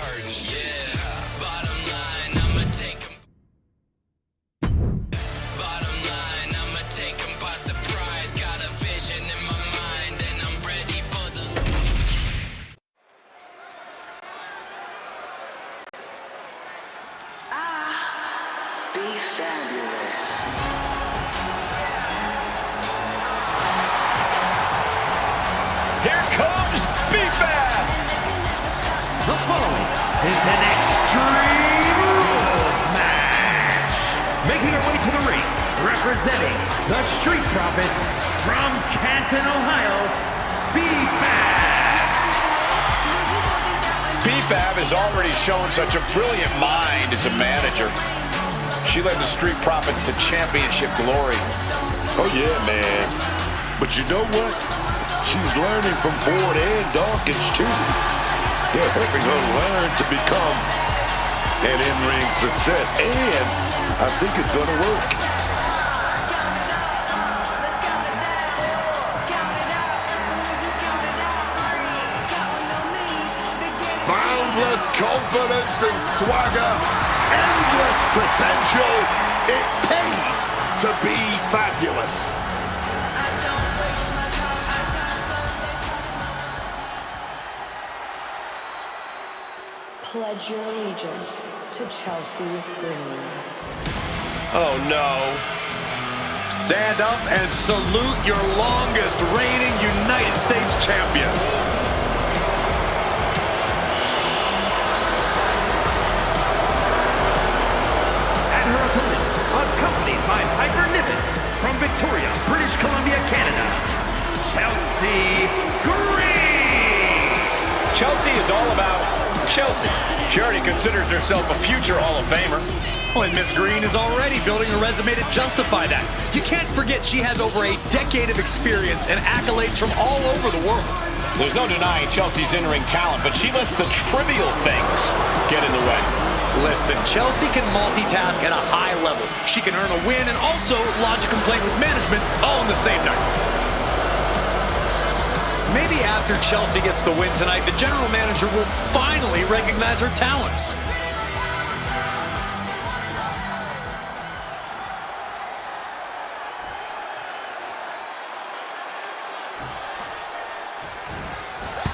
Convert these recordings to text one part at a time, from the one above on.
hurting. Yeah, bottom line, I'ma take 'em. Bottom line, I'ma take 'em by surprise. Got a vision in my mind, and I'm ready for the. Be fabulous. Here comes B-Fab. The following is an Extreme Rules match. Making her way to the ring, representing the Street Profits from Canton, Ohio, B-Fab. B-Fab has already shown such a brilliant mind as a manager. She led the Street Profits to championship glory. Oh yeah, man. But you know what? She's learning from Ford and Dawkins too. They're helping her learn to become an in-ring success, and I think it's gonna work. Boundless confidence and swagger, endless potential. It pays to be fabulous. Pledge your allegiance to Chelsea Green. Oh no. Stand up and salute your longest reigning United States champion. And her opponent, accompanied by Piper Niven from Victoria, British Columbia, Canada, Chelsea Green. Chelsea is all about Chelsea. She already considers herself a future Hall of Famer. Oh, and Miss Green is already building a resume to justify that. You can't forget she has over a decade of experience and accolades from all over the world. There's no denying Chelsea's in-ring talent, but she lets the trivial things get in the way. Listen, Chelsea can multitask at a high level. She can earn a win and also lodge a complaint with management all in the same night. Maybe after Chelsea gets the win tonight, the general manager will finally recognize her talents.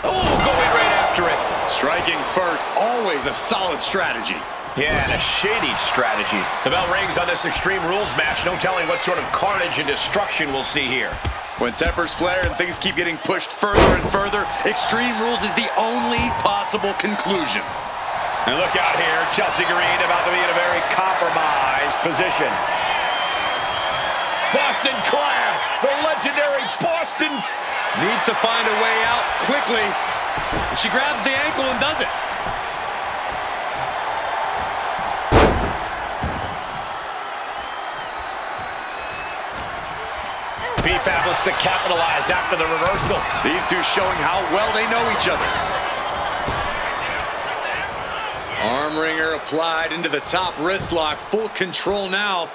Oh, going right after it. Striking first, always a solid strategy. Yeah, and a shady strategy. The bell rings on this Extreme Rules match. No telling what sort of carnage and destruction we'll see here. When tempers flare and things keep getting pushed further and further, Extreme Rules is the only possible conclusion. And look out here, Chelsea Green about to be in a very compromised position. Boston Crab, the legendary Boston. Needs to find a way out quickly. She grabs the ankle and does it. B-Fab looks to capitalize after the reversal. These two showing how well they know each other. Arm wringer applied into the top wrist lock. Full control now.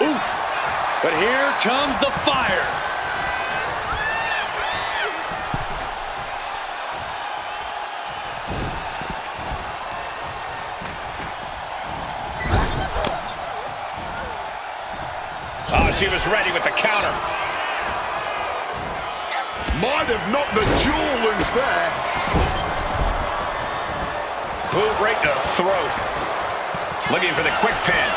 Oof! But here comes the fire. Oh, she was ready with the counter. Might have knocked the jewel loose there. Boot right to the throat. Looking for the quick pin.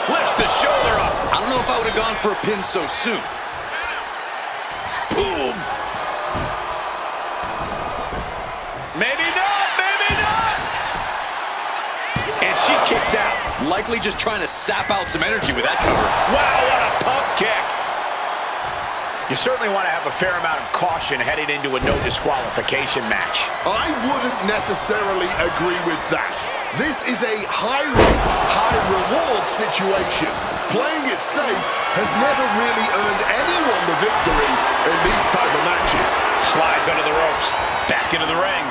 Lifts the shoulder up. I don't know if I would have gone for a pin so soon. Boom. Maybe not, maybe not. And she kicks out. Likely just trying to sap out some energy with that cover. Wow, what a pump kick. You certainly want to have a fair amount of caution heading into a no disqualification match. I wouldn't necessarily agree with that. This is a high-risk, high-reward situation. Playing it safe has never really earned anyone the victory in these type of matches. Slides under the ropes. Back into the ring.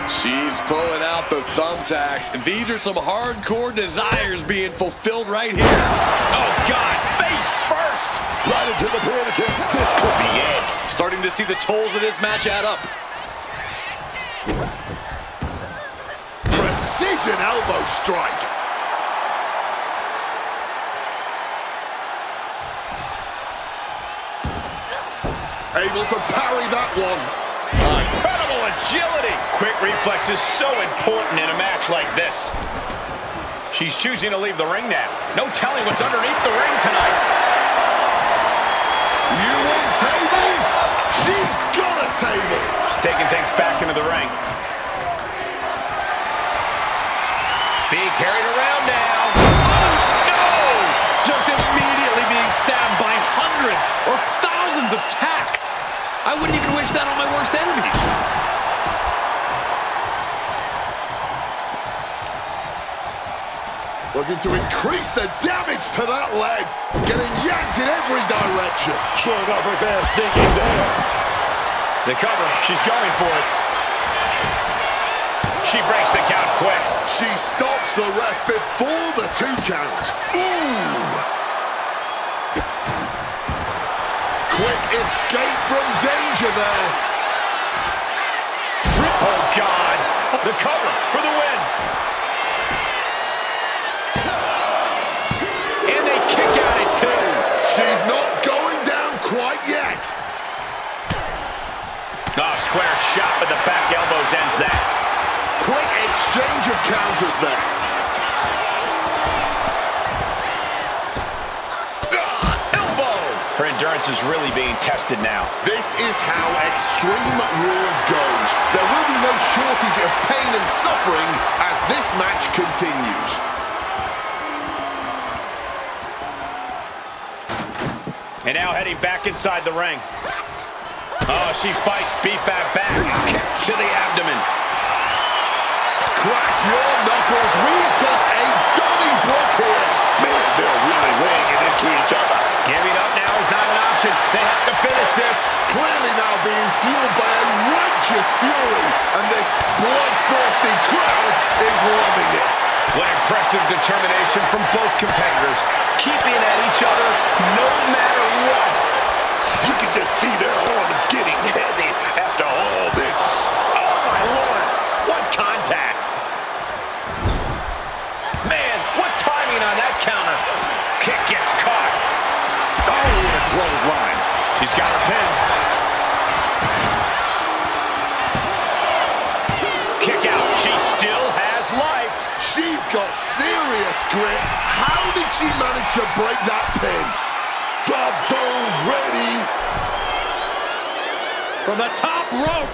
She's pulling out the thumbtacks. These are some hardcore desires being fulfilled right here. Oh, God. Face first. Right into the pin attempt. This could be it. Starting to see the tolls of this match add up. Precision elbow strike. Able to parry that one. Incredible agility. Quick reflexes so important in a match like this. She's choosing to leave the ring now. No telling what's underneath the ring tonight. You want tables? She's got a table. She's taking things back into the ring. Being carried around now. Oh, no! Just immediately being stabbed by hundreds or thousands of tacks. I wouldn't even wish that on my worst enemies. Looking to increase the damage to that leg. Getting yanked in every direction. Showing off her best thinking there. The cover. She's going for it. She breaks the count quick. She stops the ref before the 2 count. Ooh! Quick escape from danger there. Oh, God. The cover for the win. And they kick out at 2. She's not going down quite yet. Oh, square shot with the back elbows ends that. Quick exchange of counters there. Elbow! Her endurance is really being tested now. This is how Extreme Rules goes. There will be no shortage of pain and suffering as this match continues. And now heading back inside the ring. Oh, she fights BFAB back. Kick to the abdomen. Crack your knuckles. We've got a Donnybrook here. Man, they're really weighing it into each other. Giving up now is not an option. They have to finish this. Clearly now being fueled by a righteous fury. And this bloodthirsty crowd is loving it. What impressive determination from both competitors. Keeping at each other no matter what. You can just see their arms getting heavy after all this. Oh, my Lord. What contact. Man, what timing on that counter. Kick gets caught. Oh, what a clothesline. She's got her pin. Kick out. She still has life. She's got serious grit. How did she manage to break that pin? Drop those ready. From the top rope.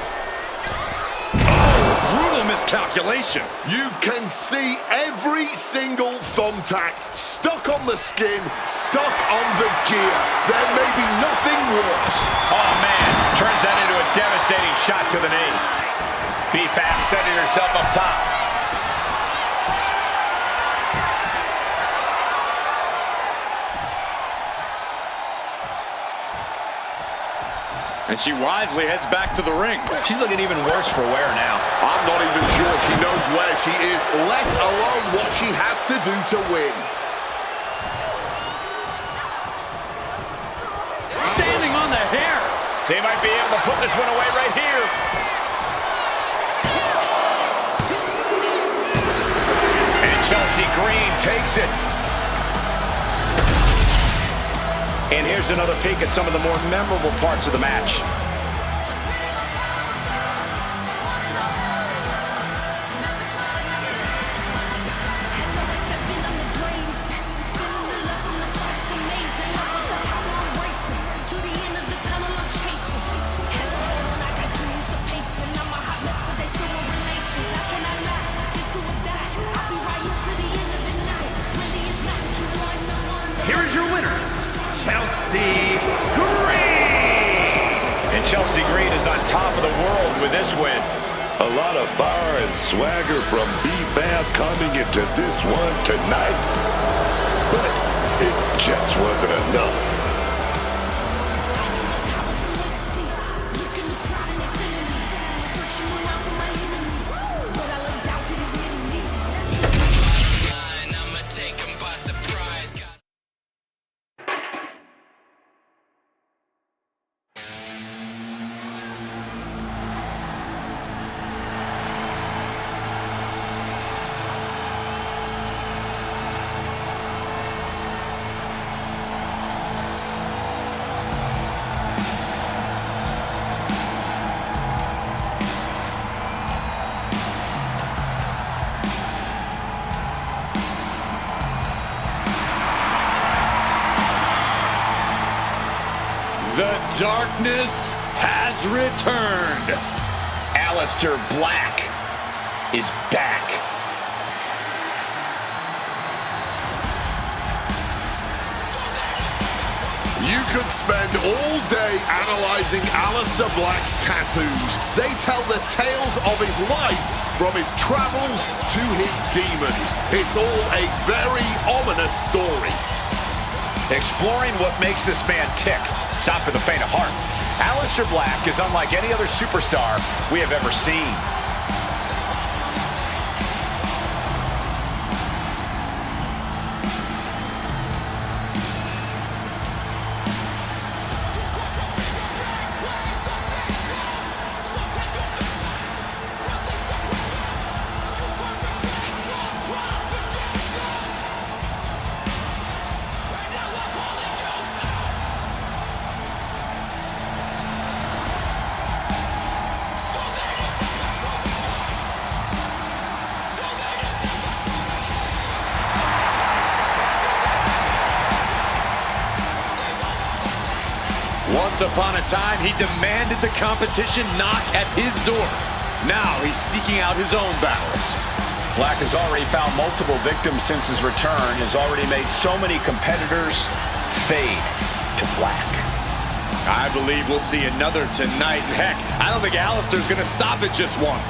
Oh, brutal miscalculation. You can see every single thumbtack stuck on the skin, stuck on the gear. There may be nothing worse. Oh, man. Turns that into a devastating shot to the knee. BFAB setting herself up top. And she wisely heads back to the ring. She's looking even worse for wear now. I'm not even sure she knows where she is, let alone what she has to do to win. Standing on the hair. They might be able to put this one away right here. And Chelsea Green takes it. And here's another peek at some of the more memorable parts of the match. Here's your winner, Chelsea Green! And Chelsea Green is on top of the world with this win. A lot of fire and swagger from BFAB coming into this one tonight. But it just wasn't enough. I'ma take 'em by surprise. The darkness has returned. Aleister Black is back. You could spend all day analyzing Aleister Black's tattoos. They tell the tales of his life, from his travels to his demons. It's all a very ominous story. Exploring what makes this man tick. It's not for the faint of heart. Aleister Black is unlike any other superstar we have ever seen. Once upon a time, he demanded the competition knock at his door. Now he's seeking out his own battles. Black has already found multiple victims since his return, has already made so many competitors fade to black. I believe we'll see another tonight, and heck, I don't think Aleister's gonna stop at just one.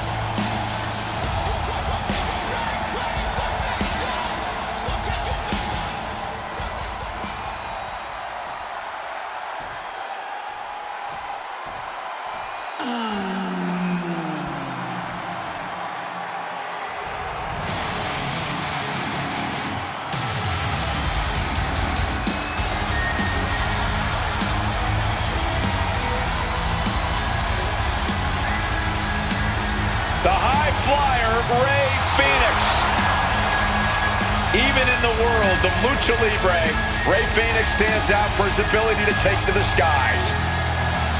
The high flyer, Rey Fenix. Even in the world of Lucha Libre, Rey Fenix stands out for his ability to take to the skies.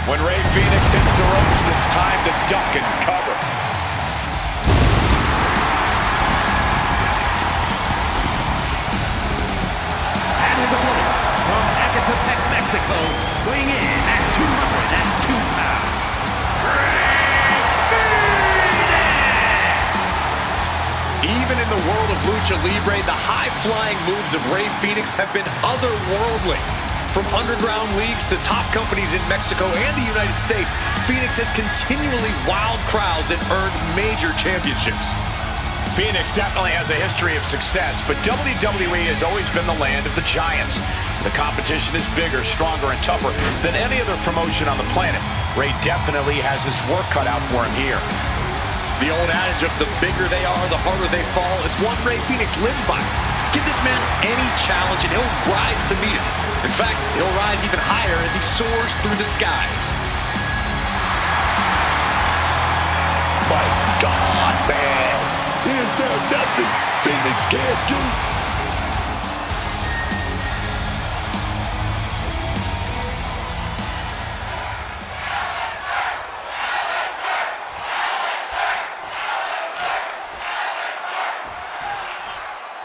When Rey Fenix hits the ropes, it's time to duck and cover. And his opponent from Ecatepec, Mexico, weighing in at 202 pounds, Even in the world of Lucha Libre, the high-flying moves of Rey Fenix have been otherworldly. From underground leagues to top companies in Mexico and the United States, Fenix has continually wowed crowds and earned major championships. Fenix definitely has a history of success, but WWE has always been the land of the giants. The competition is bigger, stronger, and tougher than any other promotion on the planet. Rey definitely has his work cut out for him here. The old adage of the bigger they are, the harder they fall is one Rey Fenix lives by. Give this man any challenge and he'll rise to meet it. In fact, he'll rise even higher as he soars through the skies. My God, man. Is there nothing Fenix can't do?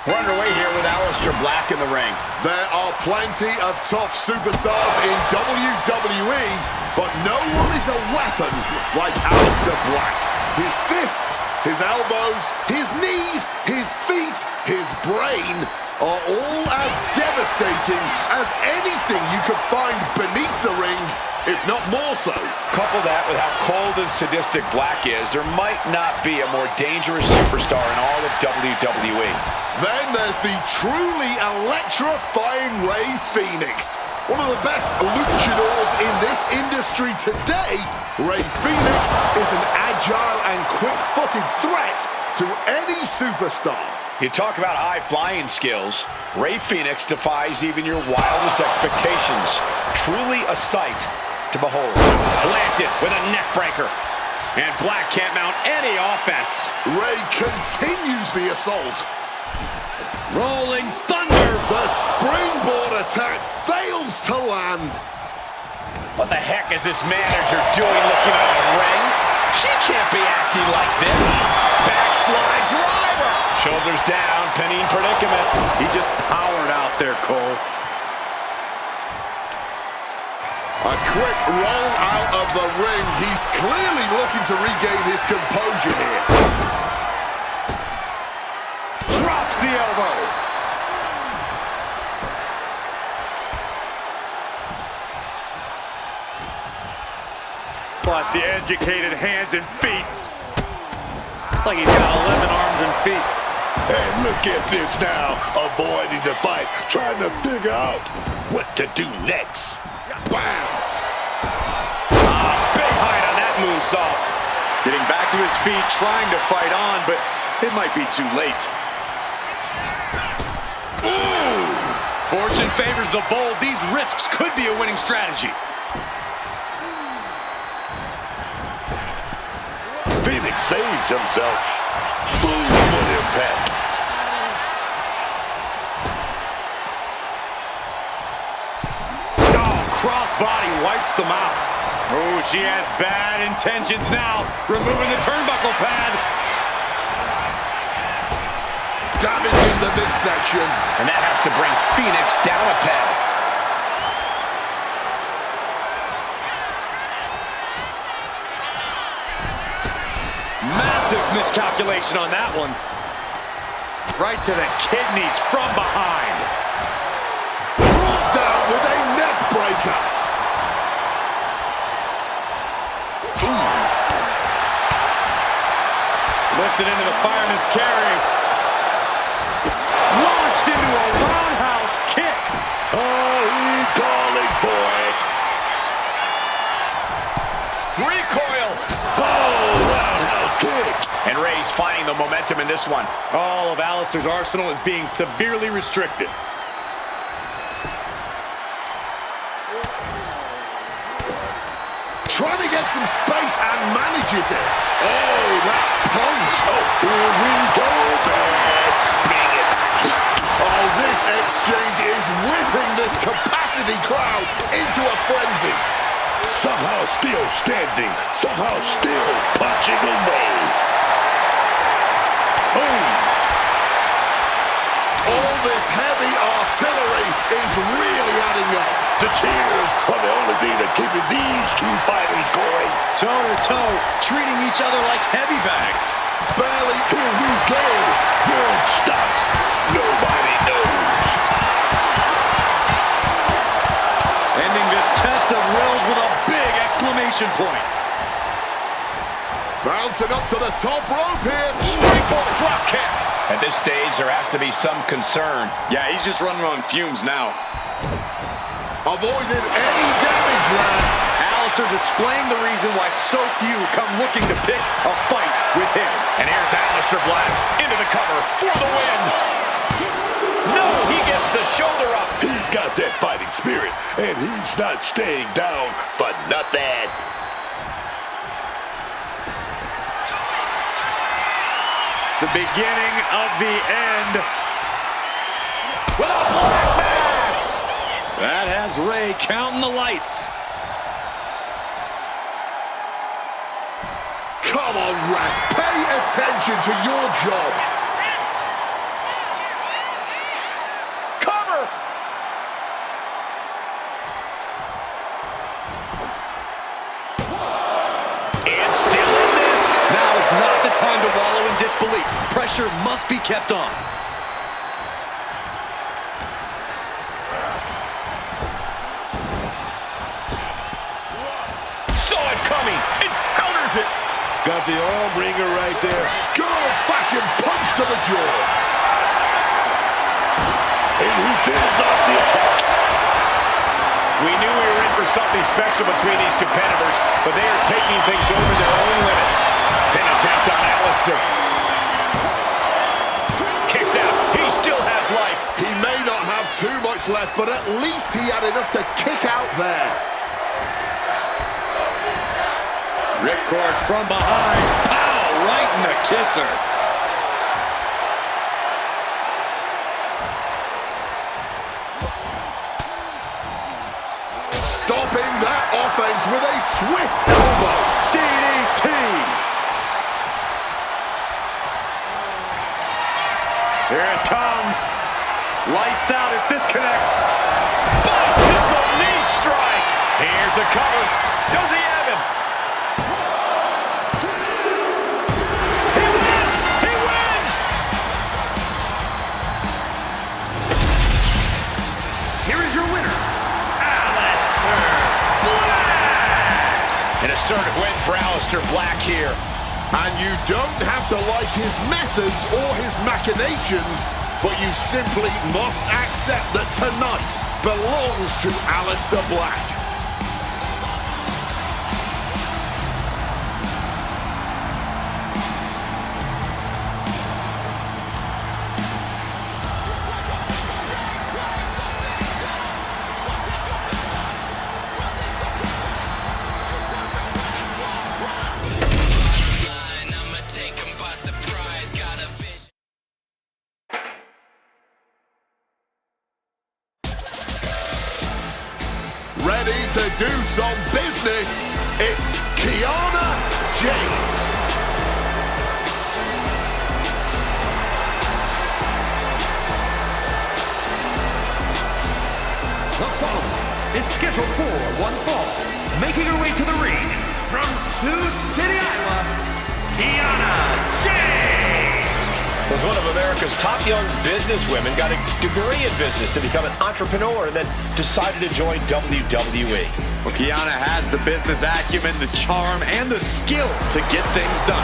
We're underway here with Aleister Black in the ring. There are plenty of tough superstars in WWE, but no one is a weapon like Aleister Black. His fists, his elbows, his knees, his feet, his brain are all as devastating as anything you could find beneath the ring, if not more so. Couple that with how cold and sadistic Black is, there might not be a more dangerous superstar in all of WWE. Then there's the truly electrifying Rey Fenix. One of the best luchadors in this industry today, Rey Fenix is an agile and quick-footed threat to any superstar. You talk about high-flying skills, Rey Fenix defies even your wildest expectations. Truly a sight to behold. Planted with a neck breaker. And Black can't mount any offense. Rey continues the assault. Rolling Thunder! The springboard attack fails to land. What the heck is this manager doing looking out of the ring? She can't be acting like this. Backslide driver. Shoulders down, pinning predicament. He just powered out there, Cole. A quick roll out of the ring. He's clearly looking to regain his composure here. Drops the elbow. Watch the educated hands and feet. Like he's got 11 arms and feet. And look at this now, avoiding the fight, trying to figure out what to do next. Bam! Big height on that moonsault. Getting back to his feet, trying to fight on, but it might be too late. Ooh! Fortune favors the bold. These risks could be a winning strategy. Phoenix saves himself. Boom, what impact. Oh, crossbody wipes them out. Oh, she has bad intentions now. Removing the turnbuckle pad. Damaging the midsection. And that has to bring Phoenix down a peg. Massive miscalculation on that one. Right to the kidneys from behind. Brought down with a neck breaker. Lifted into the fireman's carry. Launched into a roundhouse kick. Oh, he's calling for it. Recoil. Oh, roundhouse kick. And Rey's finding the momentum in this one. All of Alistair's arsenal is being severely restricted. Trying to get some space and manages it. Oh, that punch. Oh, here we go, man. Bring it. Oh, this exchange is whipping this capacity crowd into a frenzy. Somehow still standing. Somehow still punching away. Boom. All this heavy artillery is really adding up. The cheers are the only thing that keeping these two fighters going. Toe to toe, treating each other like heavy bags. Barely. Here we go. Where it stops, nobody knows. Ending this test of wills with a big exclamation point. Bouncing up to the top rope here. Springboard drop kick. At this stage, there has to be some concern. Yeah, he's just running on fumes now. Avoided any damage there. Alistair displaying the reason why so few come looking to pick a fight with him. And here's Aleister Black into the cover for the win. No, he gets the shoulder up. He's got that fighting spirit, and he's not staying down for nothing. The beginning of the end. With a black mass. That has Rey counting the lights. Come on, Rey. Pay attention to your job. Cover. And still in this. Now is not the time to wallow in disbelief. Pressure must be kept on. Saw it coming. It counters it. Got the arm wringer right there. Good old-fashioned punch to the jaw. And he finish off the attack. We knew we were in for something special between these competitors, but they are taking things over their own limits. Pin attempt on Aleister. Kicks out. He still has life. He may not have too much left, but at least he had enough to kick out there. Ripcord from behind. Pow! Right in the kisser. Stopping that offense with a swift elbow. DDT. Here it comes. Lights out if this connects. Bicycle knee strike. Here's the An assertive win for Aleister Black here. And you don't have to like his methods or his machinations, but you simply must accept that tonight belongs to Aleister Black. Ready to do some business, it's Kiana James. The following is scheduled for one fall. Making her way to the ring from Sioux City, Iowa, Kiana James. Was one of America's top young businesswomen, got a degree in business to become an entrepreneur, and then decided to join WWE. Well, Kiana has the business acumen, the charm, and the skill to get things done.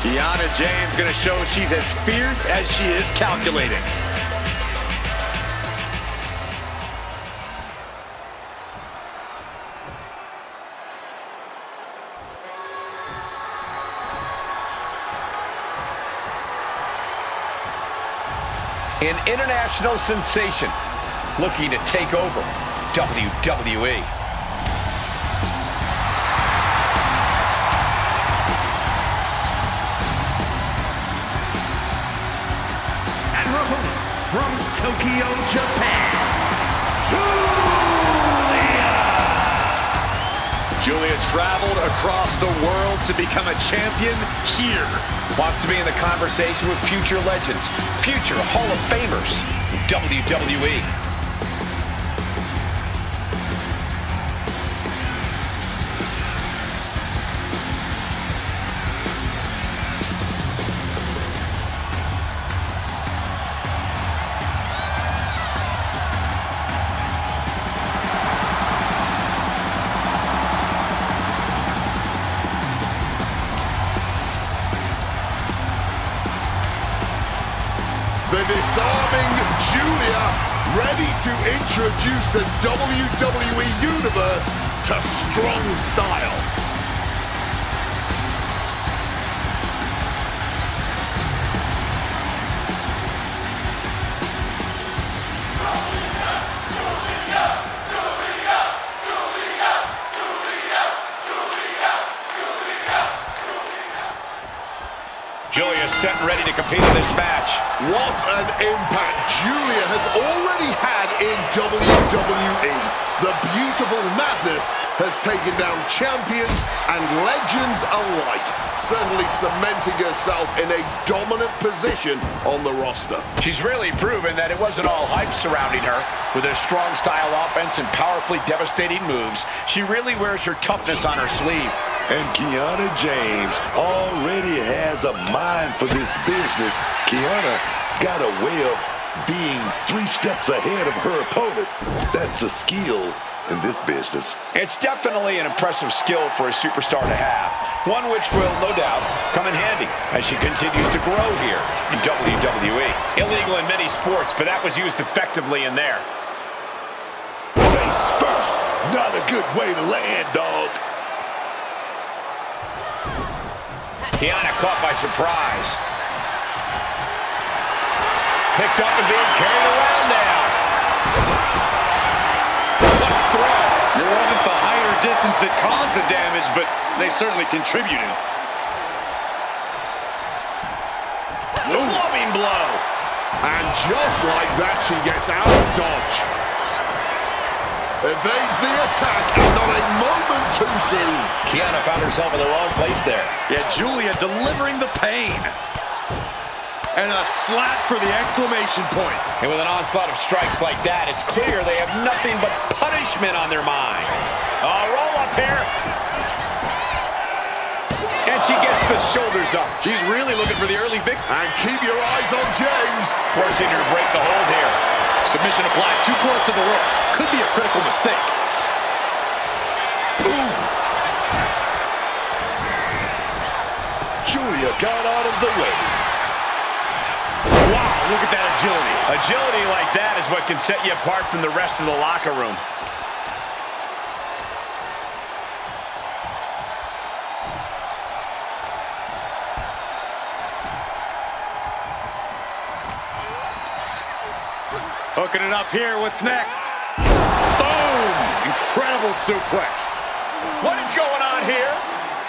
Kiana James going to show she's as fierce as she is calculating. An international sensation looking to take over WWE. And her opponent from Tokyo, Japan, Julia traveled across the world to become a champion here. Wants to be in the conversation with future legends, future Hall of Famers, WWE. The disarming Julia, ready to introduce the WWE Universe to strong style. Julia set and ready to compete in this match. What an impact Julia has already had in WWE. The beautiful madness has taken down champions and legends alike, certainly cementing herself in a dominant position on the roster. She's really proven that it wasn't all hype surrounding her. With her strong style offense and powerfully devastating moves, she really wears her toughness on her sleeve. And Kiana James already has a mind for this business. Kiana's got a way of being 3 steps ahead of her opponent. That's a skill in this business. It's definitely an impressive skill for a superstar to have. One which will, no doubt, come in handy as she continues to grow here in WWE. Illegal in many sports, but that was used effectively in there. Face first, not a good way to land, dog. Kiana caught by surprise. Picked up and being carried around now. What a throw. It wasn't the height or distance that caused the damage, but they certainly contributed. Clubbing blow. And just like that, she gets out of dodge. Evades the attack, and not a moment too soon. Kiana found herself in the wrong place there. Yeah, Julia delivering the pain. And a slap for the exclamation point. And with an onslaught of strikes like that, it's clear they have nothing but punishment on their mind. Roll up here. And she gets the shoulders up. She's really looking for the early victory. And keep your eyes on James. Forcing her to break the hold here. Submission applied too close to the ropes. Could be a critical mistake. Boom. Julia got out of the way. Wow, look at that agility. Agility like that is what can set you apart from the rest of the locker room. Hooking it up here. What's next? Boom! Incredible suplex. What is going on here?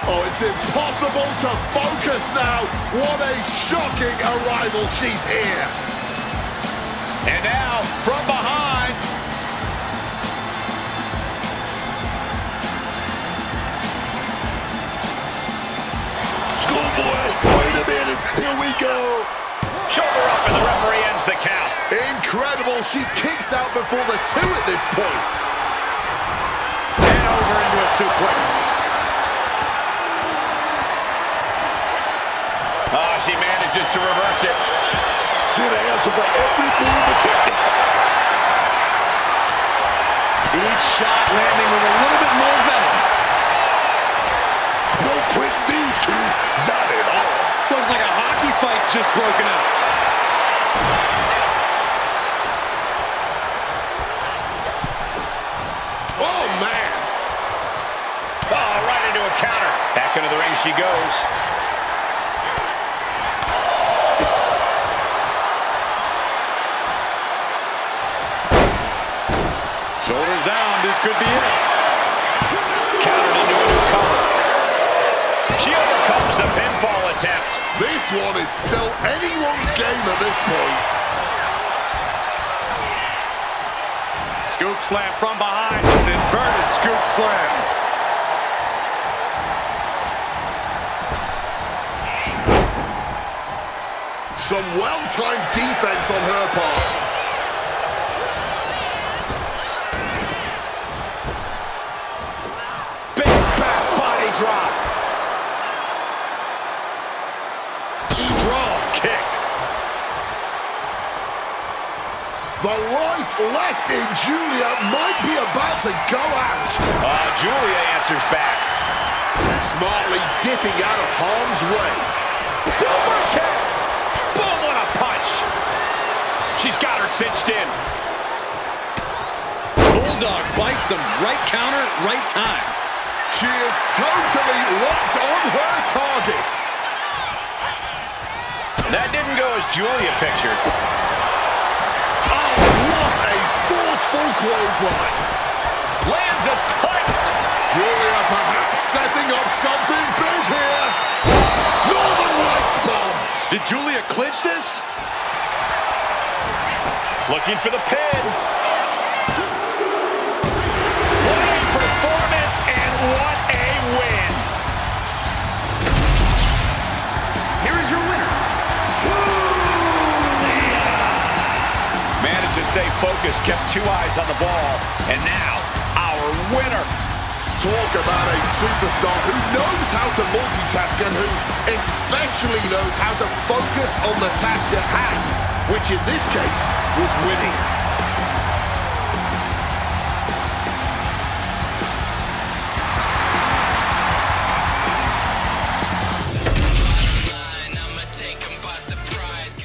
Oh, it's impossible to focus now. What a shocking arrival. She's here. And now, from behind. Schoolboy, wait a minute. Here we go. Shoulder up, and the referee ends the count. Incredible. She kicks out before the 2 at this point. And over into a suplex. Oh, she manages to reverse it. See the answer for every move attempted. Each shot landing with a little bit more venom. No quick these two. Not at all. Looks like a hockey fight's just broken out. Oh, man. Oh, right into a counter. Back into the ring she goes. Shoulders down. This could be it. Countered into a new cover. She overcomes the pinfall attempt. This one is still anyone's game at this point. Scoop slam from behind. An inverted scoop slam. Some well-timed defense on her part. Big back body drop. Strong kick. The life left in Julia might be about to go out. Julia answers back. Smartly dipping out of harm's way. Super kick. Boom, what a punch. She's got her cinched in. Bulldog bites them. Right counter, right time. She is totally locked on her target. That didn't go as Julia pictured. Oh, what a forceful clothesline. Lands a punch. Julia perhaps setting up something big here. Northern Lights bomb. Did Julia clinch this? Looking for the pin. What a performance and what a win. Here is your winner, Managed to stay focused, kept 2 eyes on the ball, and now our winner. Talk about a superstar who knows how to multitask and who especially knows how to focus on the task at hand, which in this case was winning. I'ma take 'em by surprise.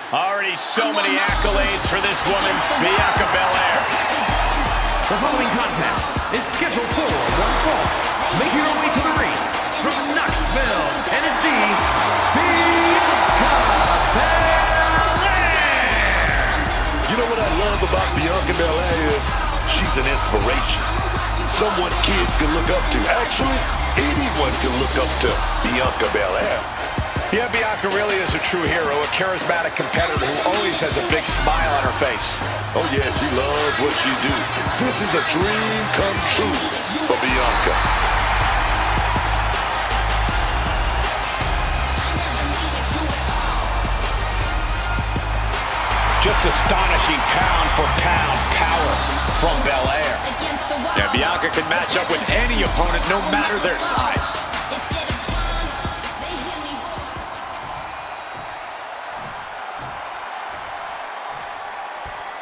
Already so many accolades for this woman, Bianca Belair. The following contest is scheduled for one fall. Making her way to the ring from Knoxville, Tennessee, Bianca Belair. You know what I love about Bianca Belair is she's an inspiration. Someone kids can look up to. Actually, anyone can look up to Bianca Belair. Yeah, Bianca really is a true hero, a charismatic competitor who always has a big smile on her face. Oh yeah, she loves what she do. This is a dream come true for Bianca. Just astonishing pound pound power from Belair. Yeah, Bianca can match up with any opponent, no matter their size.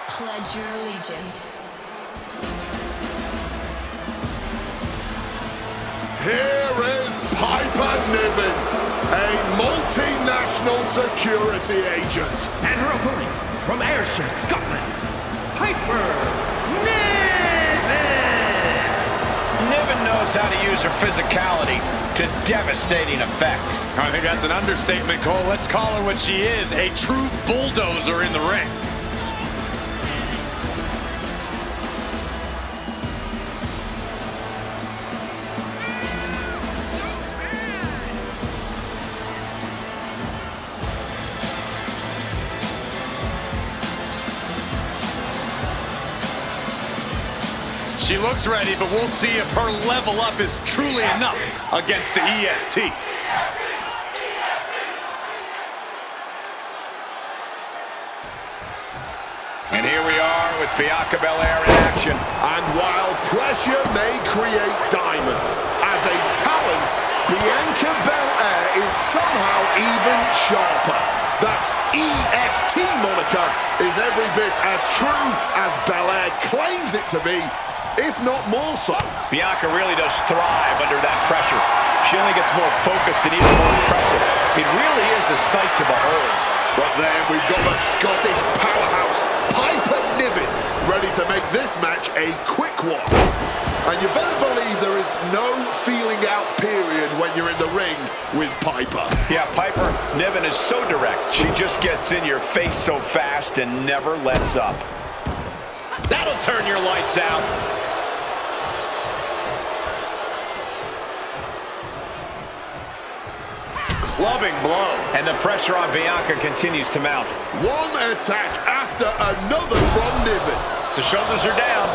Pledge your allegiance. Here is Piper Niven, a multinational security agent. And her opponent from Ayrshire, Scotland, Piper Niven! Niven knows how to use her physicality to devastating effect. I think that's an understatement, Cole. Let's call her what she is, a true bulldozer in the ring. She looks ready, but we'll see if her level up is truly enough against the EST. And here we are with Bianca Belair in action. And while pressure may create diamonds, as a talent, Bianca Belair is somehow even sharper. That EST moniker is every bit as true as Belair claims it to be, if not more so. Bianca really does thrive under that pressure. She only gets more focused and even more impressive. It really is a sight to behold. But then we've got the Scottish powerhouse, Piper Niven, ready to make this match a quick one. And you better believe there is no feeling out period when you're in the ring with Piper. Yeah, Piper Niven is so direct. She just gets in your face so fast and never lets up. That'll turn your lights out. Clubbing blow. And the pressure on Bianca continues to mount. One attack after another from Niven. The shoulders are down.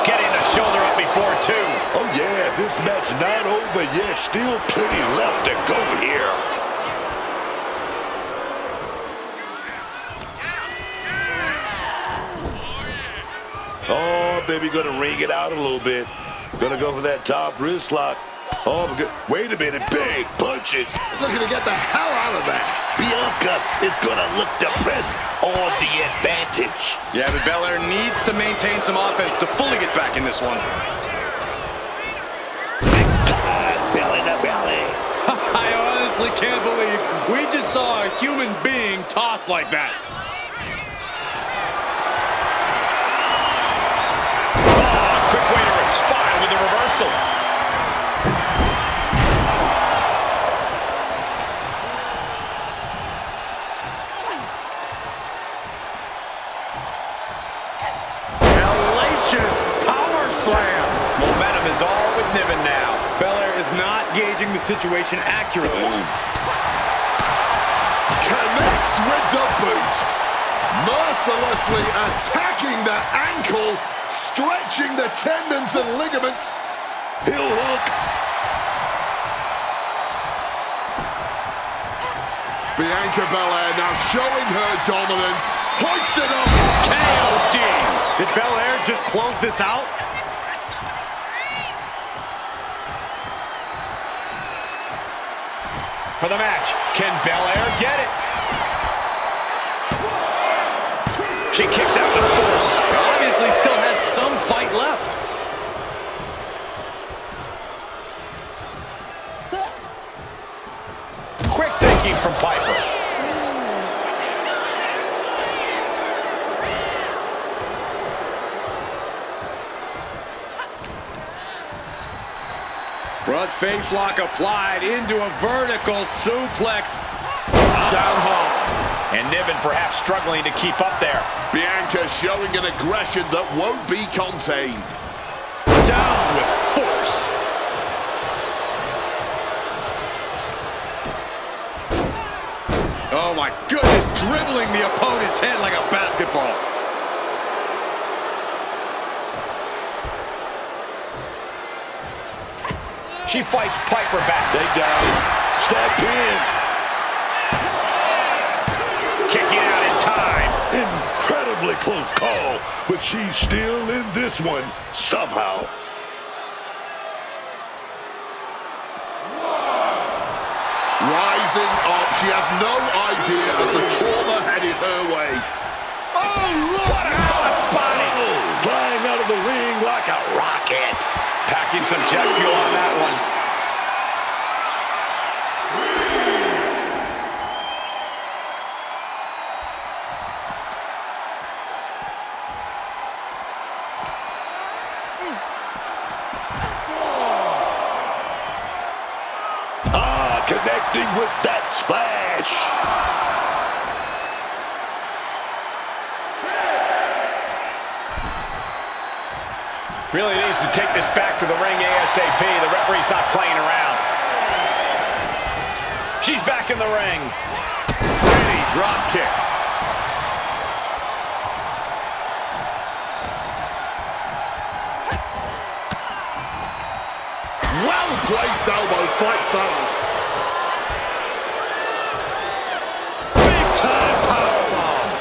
Getting the shoulder up before two. Oh yeah, this match not over yet. Still plenty left to go here. Oh, baby, gonna ring it out a little bit. Gonna go for that top wrist lock. Oh, good. Wait a minute, big punches. Looking to get the hell out of that. Bianca is gonna look to press on the advantage. Yeah, but Belair needs to maintain some offense to fully get back in this one. Belly to belly. I honestly can't believe we just saw a human being tossed like that. Oh, quick way to respond with the reversal. Momentum is all with Niven now. Belair is not gauging the situation accurately. Connects with the boot. Mercilessly attacking the ankle, stretching the tendons and ligaments. Heel hook. Bianca Belair now showing her dominance. Hoisted up. KOD. Did Belair just close this out? For the match, can Belair get it? She kicks out with force. Obviously still has some fight left. Quick thinking from Piper. Front face lock applied into a vertical suplex. Down hard. And Niven perhaps struggling to keep up there. Bianca showing an aggression that won't be contained. Down with force. Oh my goodness, dribbling the opponent's head like a basketball. She fights Piper back. Take down. Step in. Kicking out in time. really close call, but she's still in this one somehow. Rising up, she has no idea of the trauma headed her way. Oh, look! What a crossbody! Flying out of the ring like a rocket. Packing some jet fuel on that one. Connecting with that splash. Really needs to take this back to the ring ASAP. The referee's not playing around. She's back in the ring. Pretty drop kick. Well-placed elbow fights that off. Big-time powerbomb.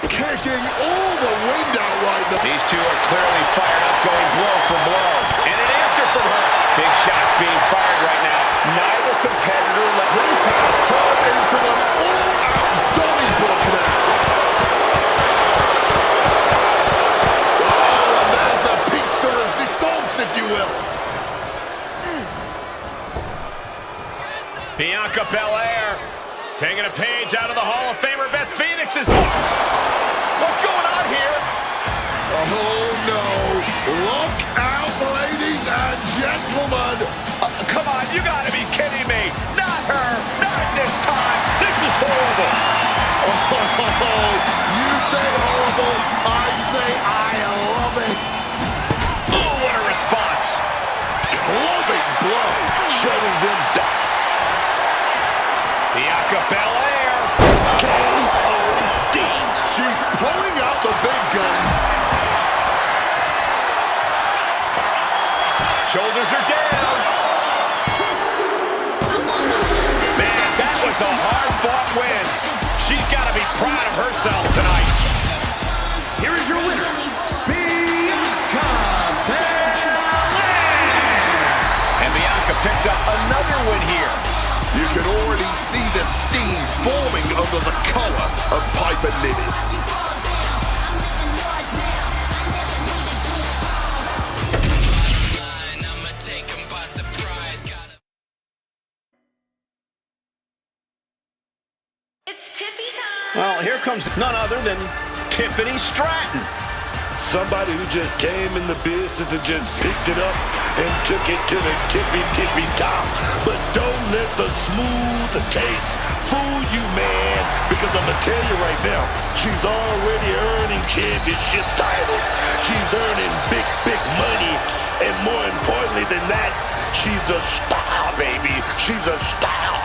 Kicking all the wind out right now. These two are clearly fired up, going blow for blow. And an answer from her. Big shots being fired right now. Neither competitor let This has turned into an all-out Donnybrook now. Oh, and there's the piece de resistance, if you will. Bianca Belair taking a page out of the Hall of Famer Beth Phoenix's books. What's going on here? Oh, no. Look out, ladies and gentlemen. Come on, you gotta be kidding me. Not her. Not this time. This is horrible. Oh, you say horrible. I say I love it. Oh, what a response. Clubbing blow. Shutting them down. Bianca Belair. K.O.D. She's pulling out the big guns. Shoulders are down. Man, that was a hard-fought win. She's got to be proud of herself tonight. Here is your winner, Bianca Belair. And Bianca picks up another win here. You can already see the steam forming under the collar of Piper Niven. I'ma take 'em by surprise. It's Tiffy time. Well, here comes none other than Tiffany Stratton. Somebody who just came in the business and just picked it up and took it to the tippy top. But don't let the smooth taste fool you, man. Because I'm going to tell you right now, she's already earning championship titles. She's earning big money. And more importantly than that, she's a star, baby. She's a star.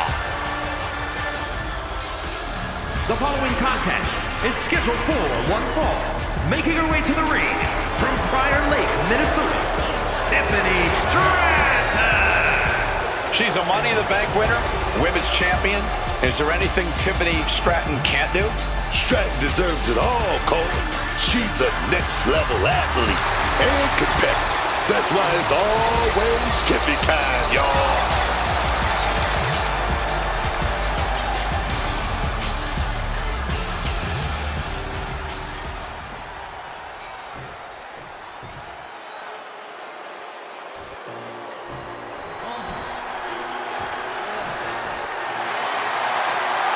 The following contest is scheduled for one fall. Making her way to the ring from Prior Lake, Minnesota, Tiffany Stratton. She's a Money in the Bank winner, women's champion. Is there anything Tiffany Stratton can't do? Stratton deserves it all, Cole. She's a next-level athlete and competitor. That's why it's always Tiffy time, y'all.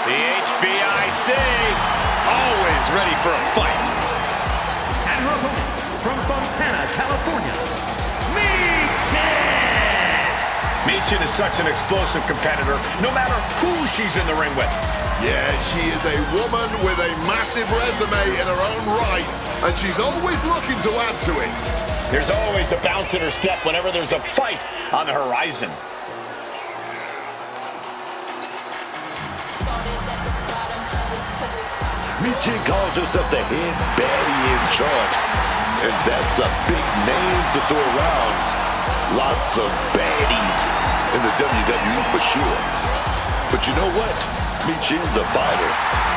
The HBIC. Always ready for a fight. And her opponent from Fontana, California, Michin. Michin is such an explosive competitor, no matter who she's in the ring with. Yeah, she is a woman with a massive resume in her own right, and she's always looking to add to it. There's always a bounce in her step whenever there's a fight on the horizon. Michin calls herself the head baddie in charge. And that's a big name to throw around. Lots of baddies in the WWE for sure. But you know what? Michin's a fighter.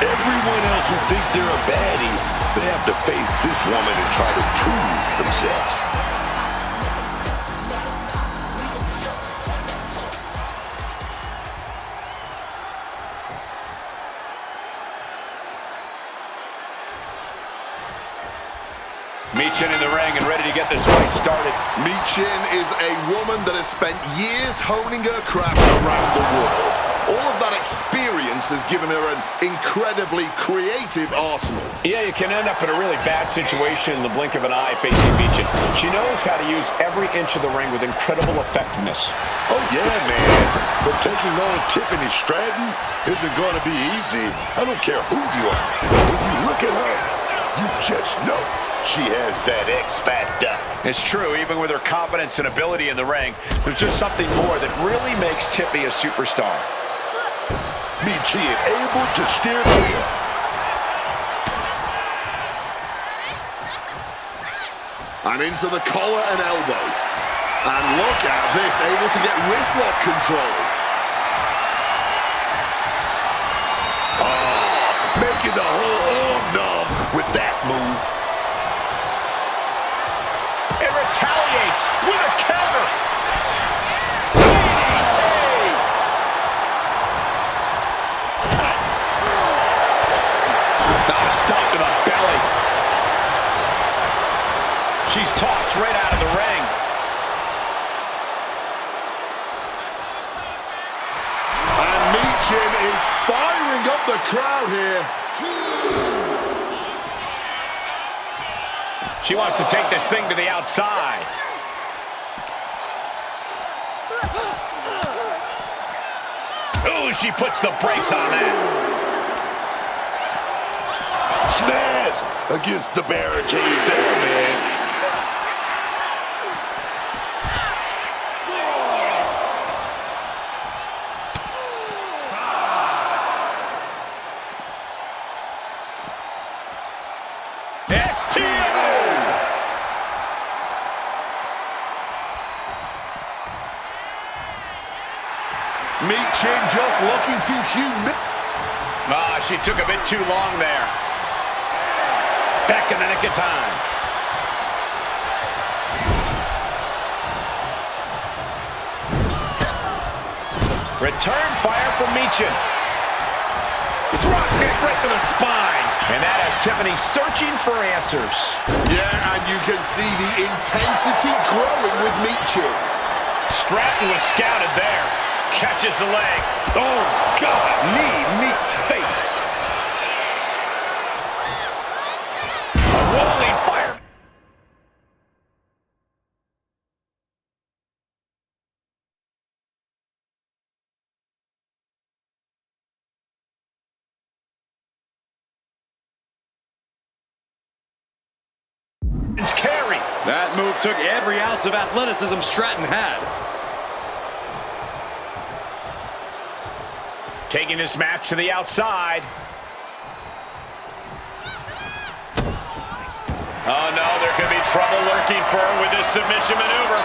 Everyone else who think they're a baddie, they have to face this woman and try to prove themselves. Michin in the ring and ready to get this fight started. Michin is a woman that has spent years honing her craft around the world. All of that experience has given her an incredibly creative arsenal. Yeah, you can end up in a really bad situation in the blink of an eye facing Michin. She knows how to use every inch of the ring with incredible effectiveness. Oh, yeah, man. But taking on Tiffany Stratton isn't going to be easy. I don't care who you are. When you look at her, you just know she has that X factor. It's true, even with her confidence and ability in the ring, there's just something more that really makes Tiffy a superstar. Michin able to steer clear. And into the collar and elbow. And look at this, able to get wrist lock control. Oh, making the whole arm numb with that move. It retaliates with a counter. Now a stomp to the belly. She's tossed right out of the ring. And Michin is firing up the crowd here. She wants to take this thing to the outside. Oh, she puts the brakes on that. Smash against the barricade there, man. Michin just looking to humiliate. Ah, she took a bit too long there. Back in the nick of time. Return fire from Michin. Drop kick right to the spine. And that has Tiffany searching for answers. Yeah, and you can see the intensity growing with Michin. Stratton was scouted there. Catches the leg. Oh, God, knee meets face. A rolling fire. It's carry. That move took every ounce of athleticism Stratton had. Taking this match to the outside. Oh, no, there could be trouble lurking for her with this submission maneuver.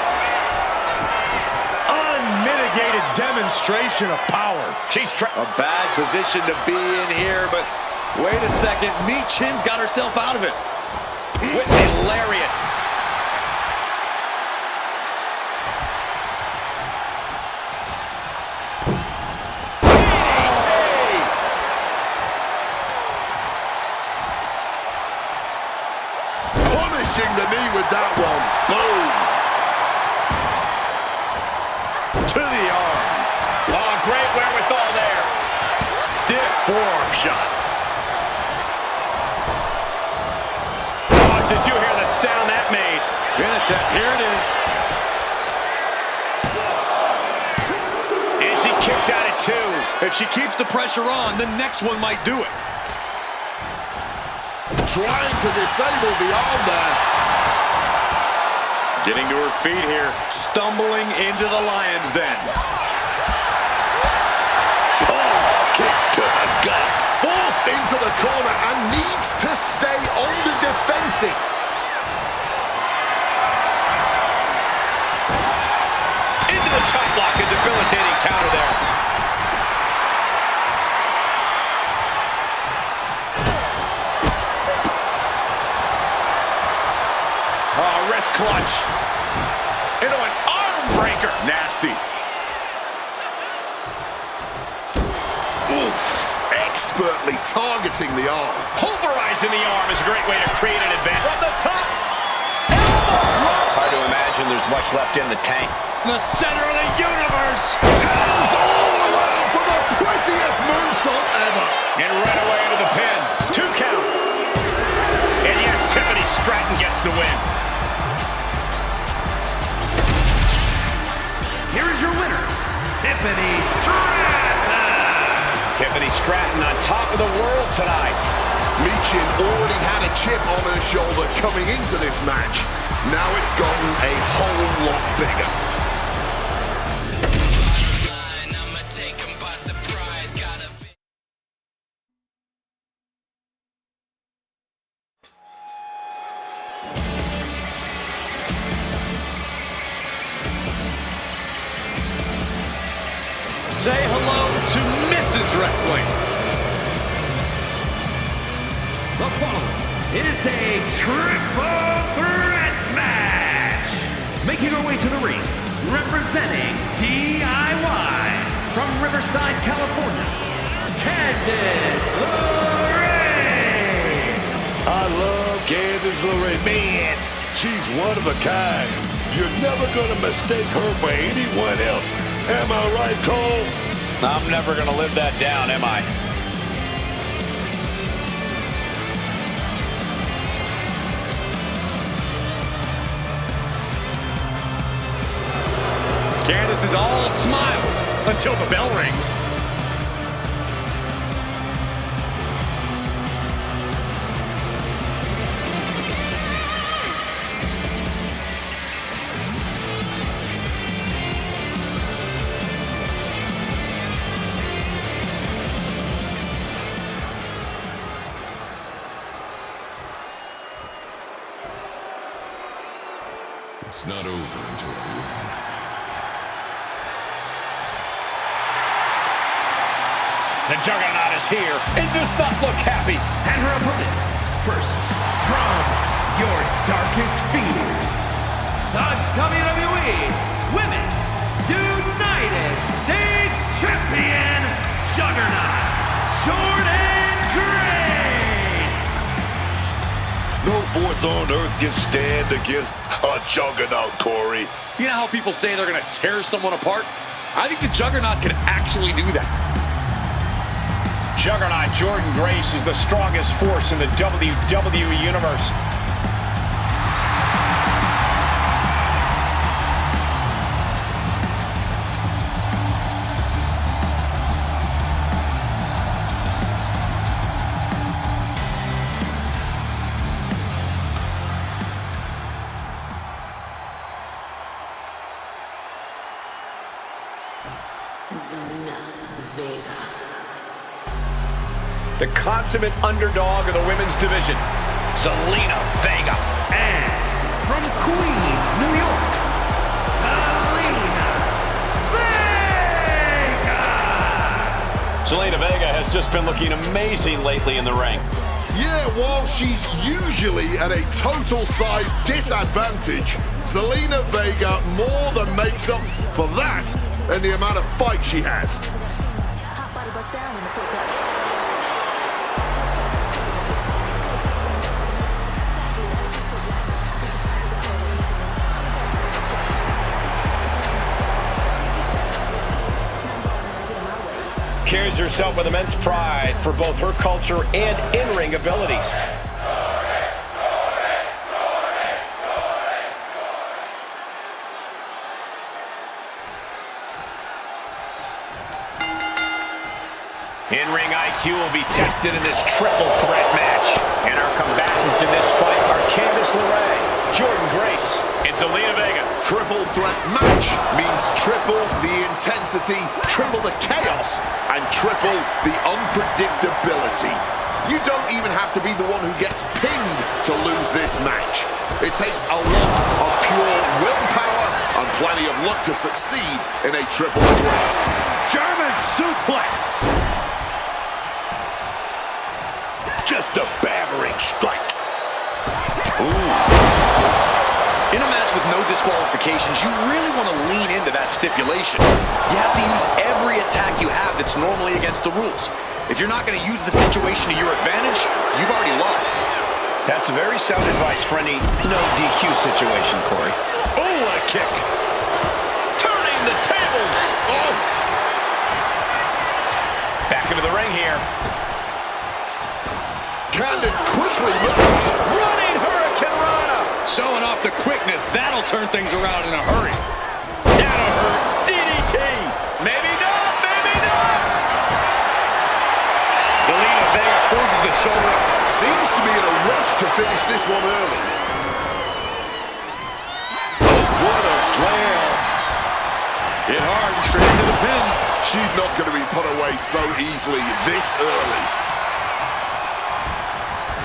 Unmitigated demonstration of power. She's a bad position to be in here, but wait a second. Michin's got herself out of it. With a lariat. Punishing the knee with that one. Boom. To the arm. Oh, great wherewithal there. Stiff forearm shot. Oh, did you hear the sound that made? Here it is. And she kicks out at two. If she keeps the pressure on, the next one might do it. Trying to disable the arm there. Getting to her feet here. Stumbling into the lion's den. Oh, kick to the gut. Forced into the corner and needs to stay on the defensive. Into the chop block, a debilitating counter there. punch. Into an arm breaker. Nasty. Oof. Expertly targeting the arm. Pulverizing the arm is a great way to create an advantage. From the top. Elbow drop. Hard to imagine there's much left in the tank. The center of the universe. Hands all around for the prettiest moonsault ever. And right away into the pin. 2 count. And yes, Tiffany Stratton gets the win. Here is your winner, Tiffany Stratton. Tiffany Stratton on top of the world tonight. Michin already had a chip on her shoulder coming into this match. Now it's gotten a whole lot bigger. I'ma take 'em by surprise. Gotta Say hello to Mrs. Wrestling. The following is a triple threat match. Making her way to the ring, representing DIY from Riverside, California, Candice LeRae. I love Candice LeRae. Man, she's one of a kind. You're never going to mistake her for anyone else. Am I right, Cole? I'm never going to live that down, am I? Candice is all smiles until the bell rings. It's not over until I win. The Juggernaut is here and does not look happy. And her opponents, first, from your darkest fears, the WWE Women's United States Champion, Juggernaut, Jordynne Grace. No force on earth can stand against a juggernaut, Corey. You know how people say they're going to tear someone apart? I think the Juggernaut can actually do that. Juggernaut Jordynne Grace is the strongest force in the WWE Universe. The consummate underdog of the women's division, Zelina Vega. And from Queens, New York, Zelina Vega. Zelina Vega has just been looking amazing lately in the ring. Yeah, while she's usually at a total size disadvantage, Zelina Vega more than makes up for that and the amount of fight she has. Hot body bust down in the full clutch. Carries herself with immense pride for both her culture and in-ring abilities. In-ring IQ will be tested in this triple threat match. And our combatants in this fight are Candice LeRae, Jordynne Grace, and Zelina Vega. Triple threat match means triple the intensity, triple the chaos, and triple the unpredictability. You don't even have to be the one who gets pinned to lose this match. It takes a lot of pure willpower and plenty of luck to succeed in a triple threat. German suplex. Just a battering strike. In a match with disqualifications, you really want to lean into that stipulation. You have to use every attack you have that's normally against the rules. If you're not going to use the situation to your advantage, you've already lost. That's a very sound advice for any no DQ situation, Corey. Oh, what a kick. Turning the tables. Oh. Back into the ring here. Candice quickly moves. Running Hurricane Rana. Showing off the quickness, that'll turn things around in a hurry. That'll hurt. DDT. Maybe not, maybe not. Zelina Vega forces the shoulder up. Seems to be in a rush to finish this one early. Oh, what a slam. Hit hard and straight into the pin. She's not going to be put away so easily this early.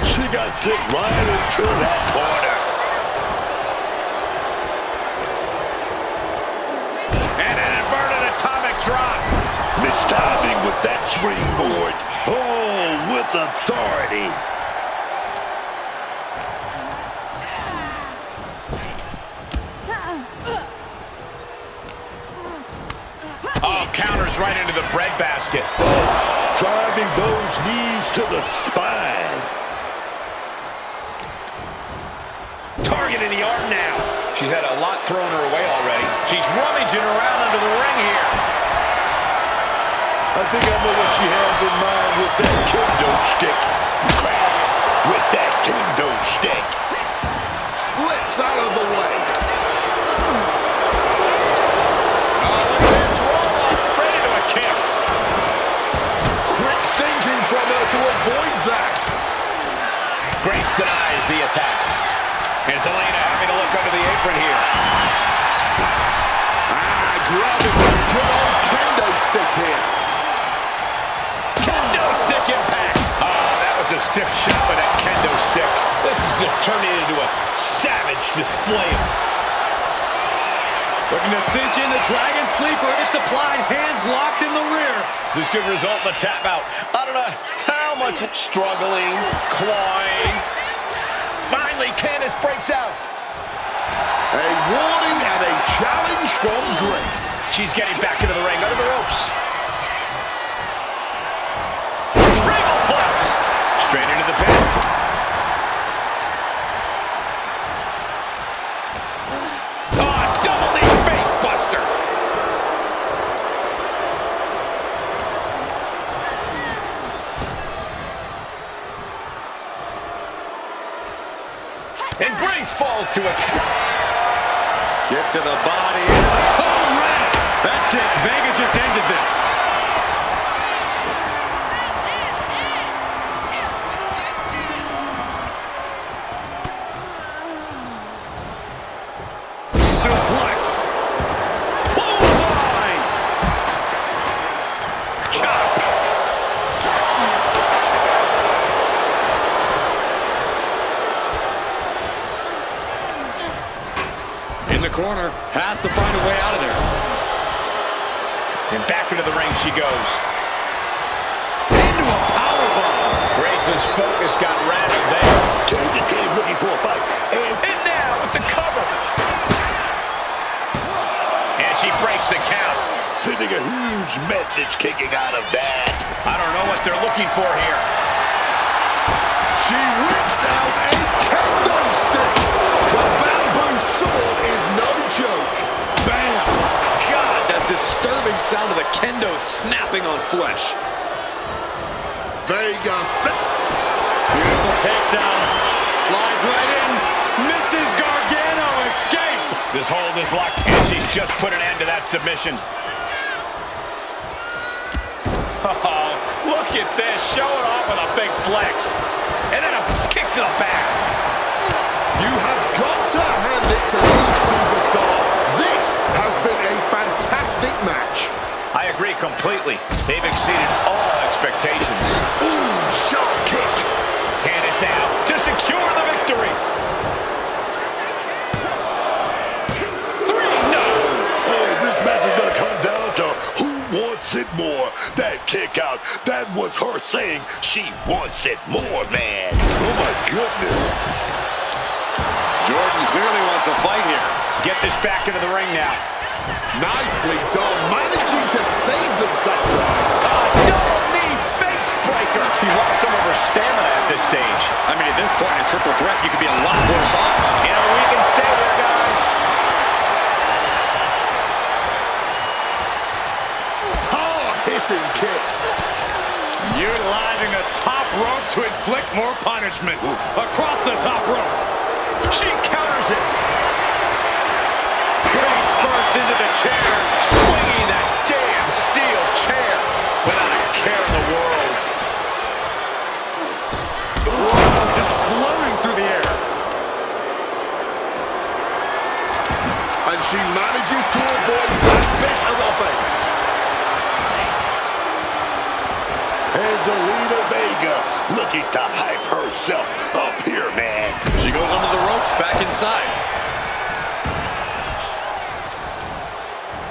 She got sent right into that corner. And an inverted atomic drop. Mistiming with that springboard. Oh, with authority. Oh, counters right into the breadbasket. Driving those knees to the spine. Targeting the arm now. She's had a lot thrown her way already. She's rummaging around under the ring here. I think I know what she has in mind with that kendo stick. With that kendo stick. Slips out of the way. Oh, look at this roll-up. Right into a kick. Quick thinking from her to avoid that. Grace denies the attack. And Zelina having to look under the apron here. Grabbing the good old kendo stick here. Kendo stick impact. Oh, that was a stiff shot with that kendo stick. This is just turning into a savage display of... Looking to cinch in the Dragon Sleeper. It's applied, hands locked in the rear. This could result in a tap out. I don't know how much struggling, clawing. Finally, Candice breaks out. A warning and a challenge from Grace. She's getting back into the ring, under the ropes. Regal Plex. Straight into the pin. Oh, double knee face buster. And Grace falls to a... Kick to the body. Home run. That's it. Vega just ended this. Suplex. Clothesline. Chop. In the corner, has to find a way out of there. And back into the ring she goes. Into a powerbomb. Grace's focus got rather there. Candice came looking for a fight. And now with the cover. And she breaks the count. Sending a huge message kicking out of that. I don't know what they're looking for here. She whips out a kendo stick. The bamboo sword is no joke. Bam! God, that disturbing sound of the kendo snapping on flesh. Vega. Beautiful takedown. Slides right in. Mrs. Gargano escape. This hold is locked, and she's just put an end to that submission. Oh, look at this. Showing off with a big flex. And then a kick to the back. You have got to hand it to these superstars. This has been a fantastic match. I agree completely. They've exceeded all expectations. Ooh, sharp kick. Candice down to secure the victory. 3, no. Oh, this match is going to come down to who wants it more. That kick out, that was her saying she wants it more, man. Oh, my goodness. Jordan clearly wants a fight here. Get this back into the ring now. Nicely done, managing to save themselves. Double knee face breaker. He lost some of her stamina at this stage. I mean, at this point in a triple threat, you could be a lot worse off. You know, we can stay there, guys. Hard-hitting kick. Utilizing the top rope to inflict more punishment. Across the top rope. She counters it. Face first into the chair. Swinging that damn steel chair without a care in the world. Whoa, just floating through the air. And she manages to avoid that bit of offense. And Zelina Vega looking to hype herself up here, man. She goes under the ropes, back inside.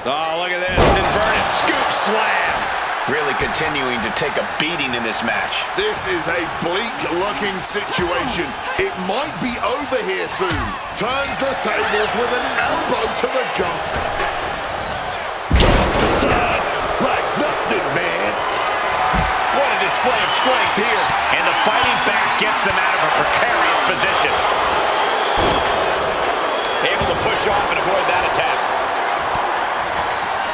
Oh, look at this. Inverted scoop slam. Really continuing to take a beating in this match. This is a bleak-looking situation. It might be over here soon. Turns the tables with an elbow to the gut. Decide like nothing, man. What a display of strength here. And the fighting back gets them out of a precarious position. Able to push off and avoid that attack.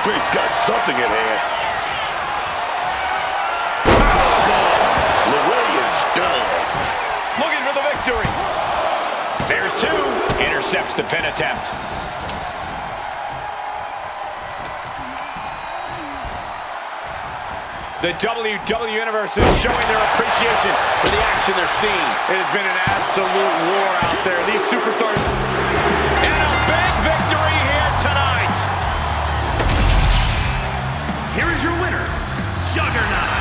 Grace got something in hand. Lorraine's done. Looking for the victory. There's two. Intercepts the pin attempt. The WWE Universe is showing their appreciation for the action they're seeing. It has been an absolute war out there. These superstars. And a big victory here tonight. Here is your winner, Juggernaut,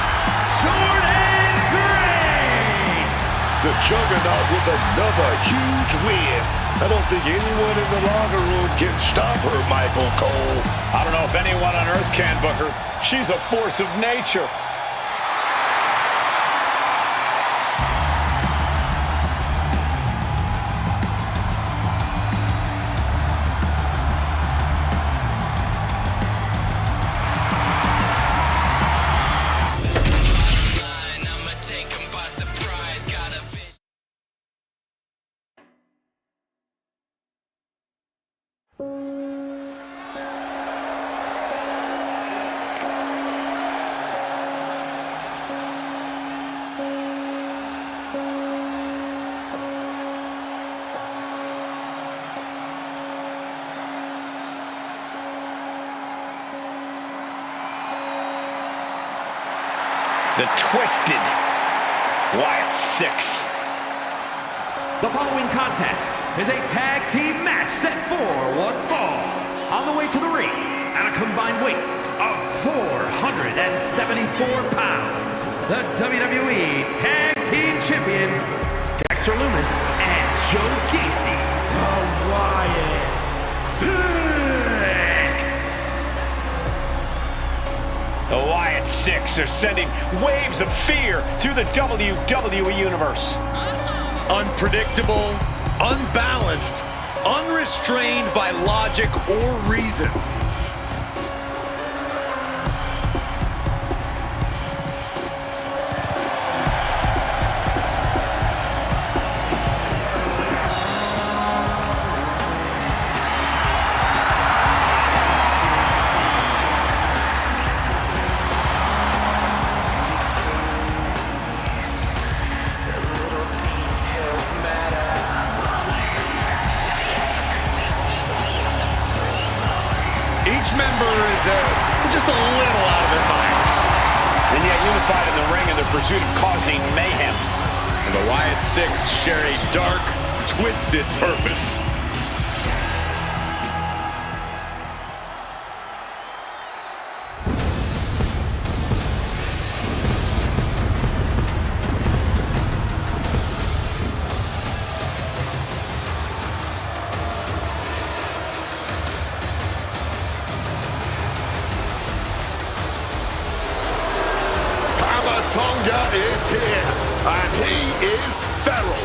Jordynne Grace. The Juggernaut with another huge win. I don't think anyone in the locker room can stop her, Michael Cole. I don't know if anyone on earth can, Booker. She's a force of nature. I'ma take 'em by surprise. Got a vision. The Twisted Wyatt Six. The following contest is a tag team match set for one fall. On the way to the ring, at a combined weight of 474 pounds, the WWE Tag Team Champions, Dexter Lumis and Joe Gacy, the Wyatt Six. The Wyatt Six are sending waves of fear through the WWE Universe. Unpredictable, unbalanced, unrestrained by logic or reason. Each member is just a little out of their minds. And yet unified in the ring in their pursuit of causing mayhem. And the Wyatt Six share a dark, twisted purpose. Tonga is here, and he is feral.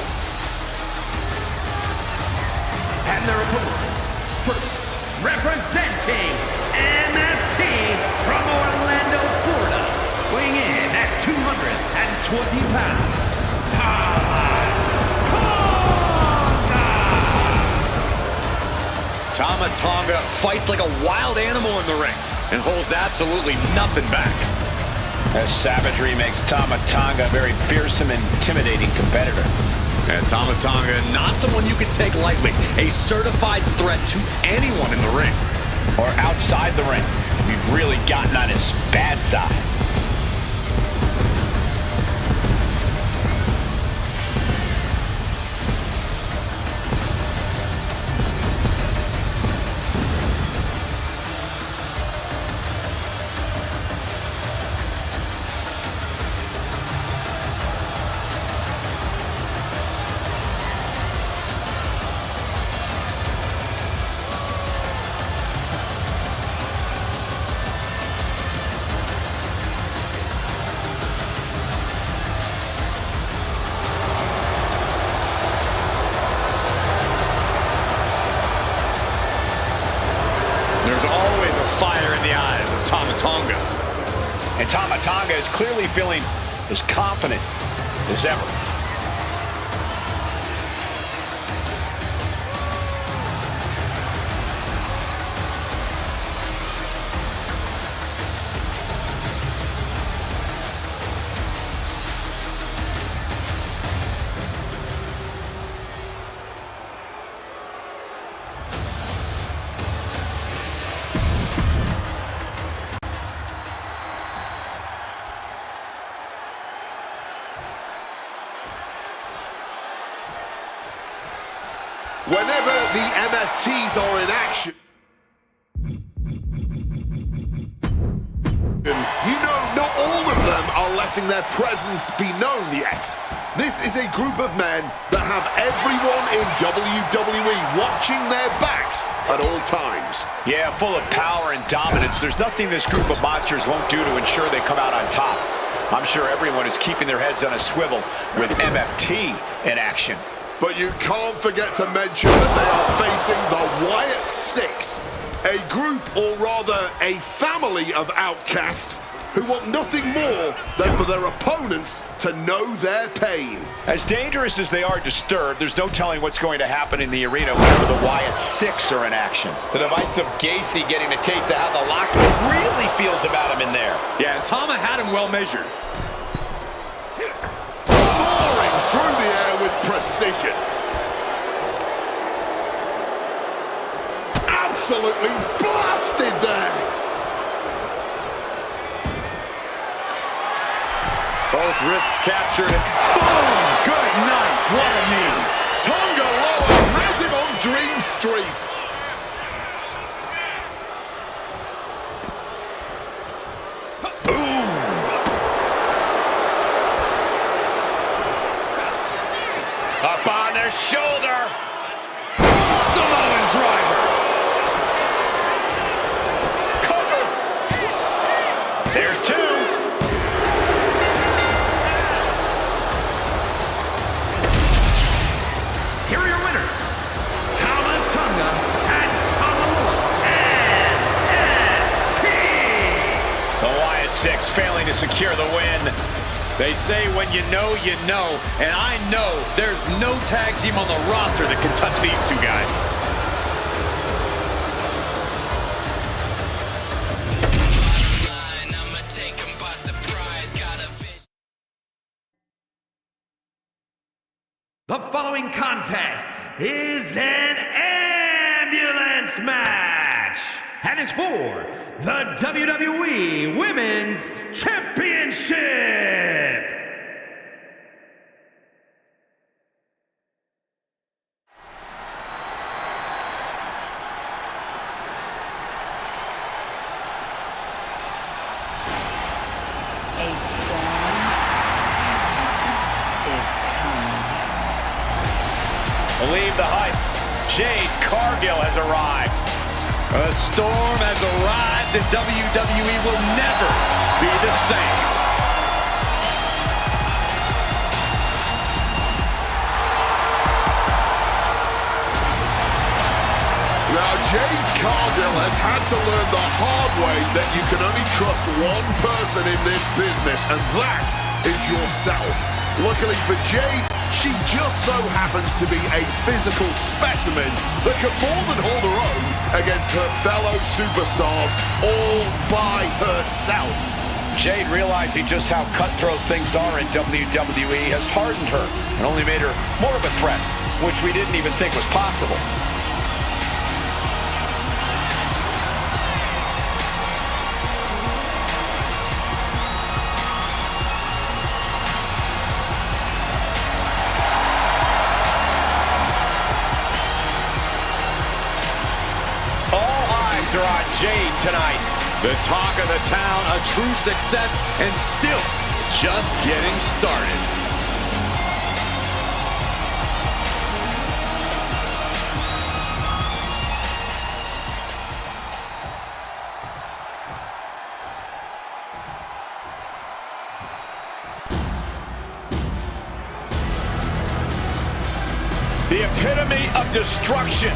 And their opponents, First, representing MFT from Orlando, Florida, weighing in at 220 pounds, Tama Tonga fights like a wild animal in the ring and holds absolutely nothing back. That savagery makes Tama Tonga a very fearsome and intimidating competitor. And Tama Tonga, not someone you can take lightly. A certified threat to anyone in the ring. Or outside the ring, if you've really gotten on his bad side. And Tama Tonga is clearly feeling as confident as ever. Whenever the MFTs are in action, you know not all of them are letting their presence be known yet. This is a group of men that have everyone in WWE watching their backs at all times. Yeah, full of power and dominance. There's nothing this group of monsters won't do to ensure they come out on top. I'm sure everyone is keeping their heads on a swivel with MFT in action. But you can't forget to mention that they are facing the Wyatt Six, a group, or rather a family of outcasts who want nothing more than for their opponents to know their pain. As dangerous as they are disturbed, there's no telling what's going to happen in the arena whenever the Wyatt Six are in action. The device of Gacy getting a taste of how the Locker really feels about him in there. Yeah, and Tama had him well measured. Soaring through the air with precision. Absolutely blasted there. Both wrists captured. Boom! Good night. What a knee. Tonga Loa has him on Dream Street. Up on their shoulder. Samoan driver. There's two. Here are your winners, Tama Tonga and Tama Loa, MFT. The Wyatt Six failing to secure the win. They say when you know, and I know there's no tag team on the roster that can touch these two guys. The following contest is an ambulance match and is for the WWE Women's Championship. A storm is coming. Believe the hype. Jade Cargill has arrived. A storm has arrived and WWE will never be the same. Now, Jade Cargill has had to learn the hard way that you can only trust one person in this business, and that is yourself. Luckily for Jade, she just so happens to be a physical specimen that can more than hold her own against her fellow superstars all by herself. Jade realizing just how cutthroat things are in WWE has hardened her and only made her more of a threat, which we didn't even think was possible. Are on Jade tonight. The talk of the town, a true success, and still just getting started. The epitome of destruction.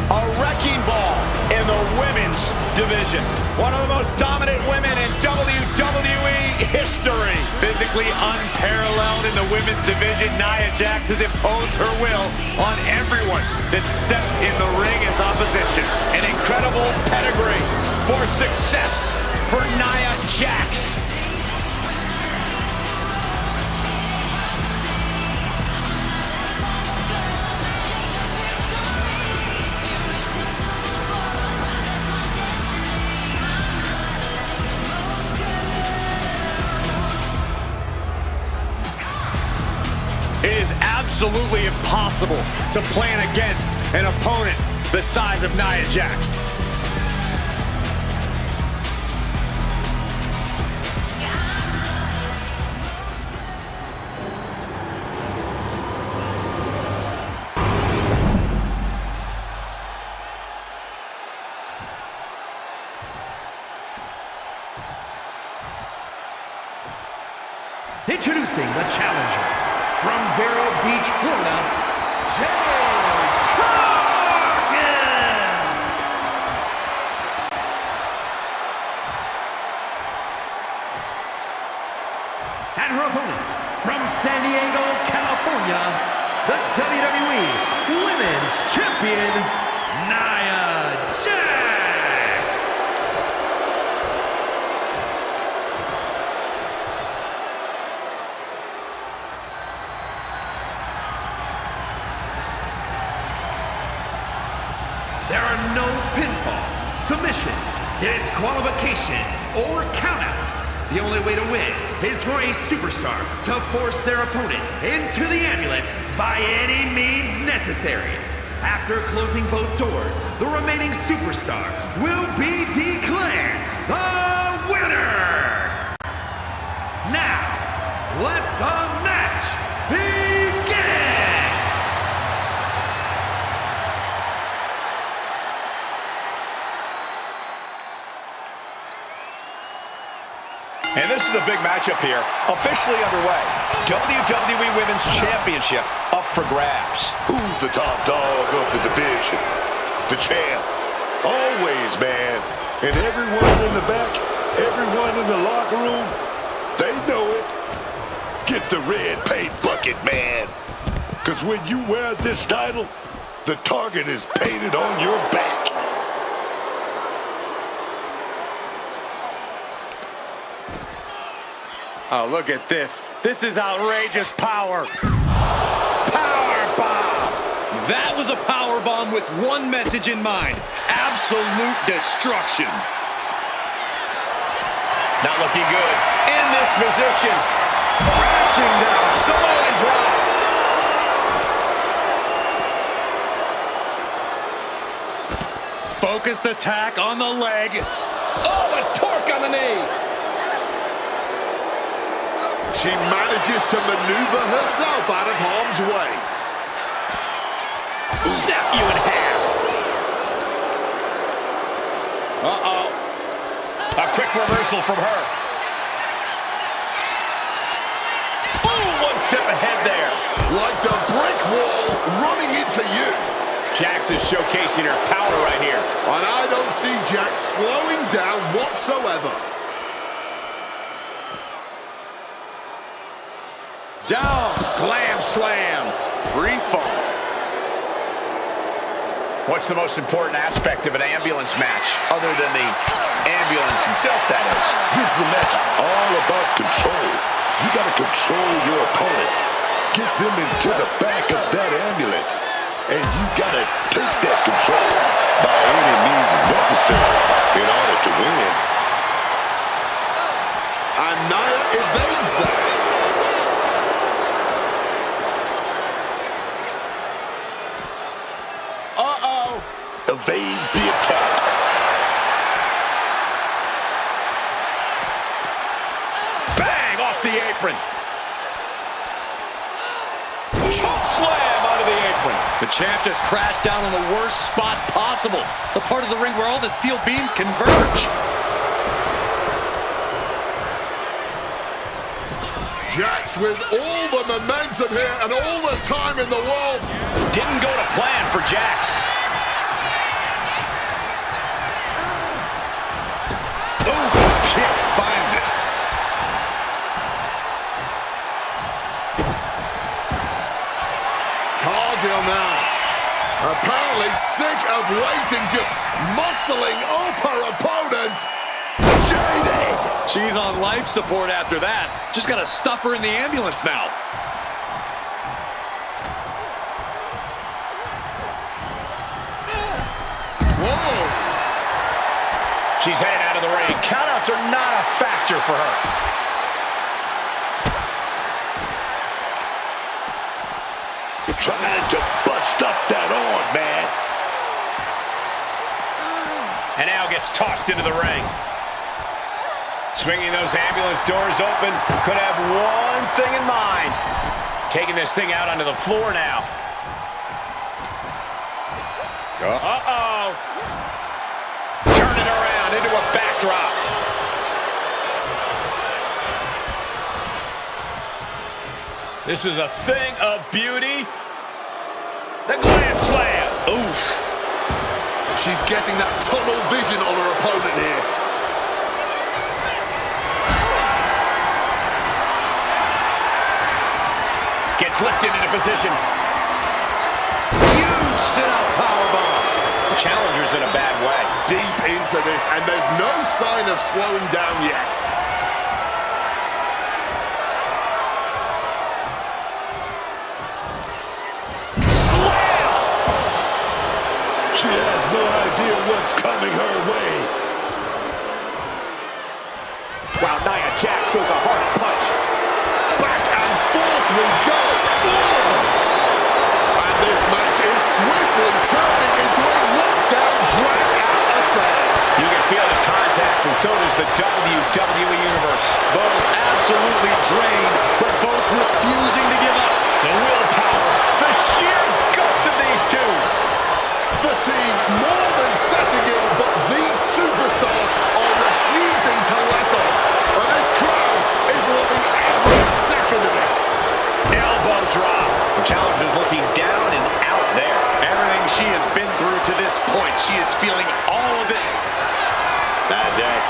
A wrecking ball in the women's division. One of the most dominant women in WWE history. Physically unparalleled in the women's division, Nia Jax has imposed her will on everyone that stepped in the ring as opposition. An incredible pedigree for success for Nia Jax. It is absolutely impossible to plan against an opponent the size of Nia Jax. Introducing the challenger from Vero Beach, Florida, Jade Cargill. And her opponent from San Diego, California, the WWE Women's Champion, Nia Jax. There are no pinfalls, submissions, disqualifications, or countouts. The only way to win is for a superstar to force their opponent into the amulet by any means necessary. After closing both doors, the remaining superstar will be declared the winner. Now, let the match begin. And this is a big matchup here, officially underway. WWE Women's Championship up for grabs. Who's the top dog of the division? The champ. Always, man. And everyone in the back, everyone in the locker room, they know it. Get the red paint bucket, man. Because when you wear this title, the target is painted on your back. Oh, look at this. This is outrageous power. Power bomb. That was a power bomb with one message in mind. Absolute destruction. Not looking good. In this position. Crashing down. Samoan drop. Focused attack on the leg. Oh, a torque on the knee. She manages to maneuver herself out of harm's way. Snap you in half. Uh-oh. A quick reversal from her. Boom, one step ahead there. Like the brick wall running into you. Jax Jax is showcasing her power right here. And I don't see Jax slowing down whatsoever. Down, glam slam, free fall. What's the most important aspect of an ambulance match, other than the ambulance itself, that is? This is a match all about control. You got to control your opponent. Get them into the back of that ambulance. And you got to take that control by any means necessary in order to win. And Nia evades that. Evades the attack. Bang! Off the apron. Choke slam onto the apron. The champ just crashed down on the worst spot possible. The part of the ring where all the steel beams converge. Jax with all the momentum here and all the time in the world. Didn't go to plan for Jax. Finds it. Cargill now. Apparently sick of waiting, just muscling up her opponent. Jaded. She's on life support after that. Just got to stuff her in the ambulance now. Whoa. She's headed out of the ring. Countouts are not a factor for her. Trying to bust up that arm, man. And now gets tossed into the ring. Swinging those ambulance doors open. Could have one thing in mind. Taking this thing out onto the floor now. Uh-oh. Turning around into a backdrop. This is a thing of beauty. The glam slam. Oof. She's getting that tunnel vision on her opponent here. Gets lifted into position. Huge sit-out powerbomb. The challenger's in a bad way. Deep into this, and there's no sign of slowing down yet. She has no idea what's coming her way. Wow, Nia Jax throws a hard punch. Back and forth we go. Oh! And this match is swiftly turning into a lockdown, drag-out affair. You can feel the contact, and so does the WWE Universe. Both absolutely drained, but both refusing to give up. The willpower, the sheer guts of these two. Fatigue more than setting in, but these superstars are refusing to let up. And this crowd is loving every second of it. Elbow drop. The challenger's looking down and out there. Everything she has been through to this point, she is feeling all of it. Jax,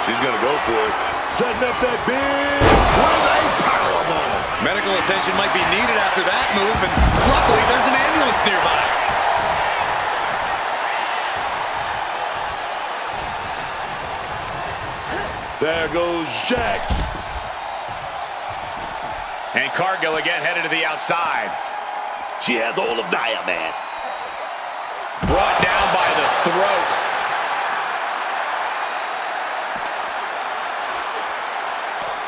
she's gonna go for it. Setting up that big with a powerbomb. Medical attention might be needed after that move, and luckily there's an ambulance nearby. There goes Jax. And Cargill again headed to the outside. She has all of Nia, man. Brought down by the throat.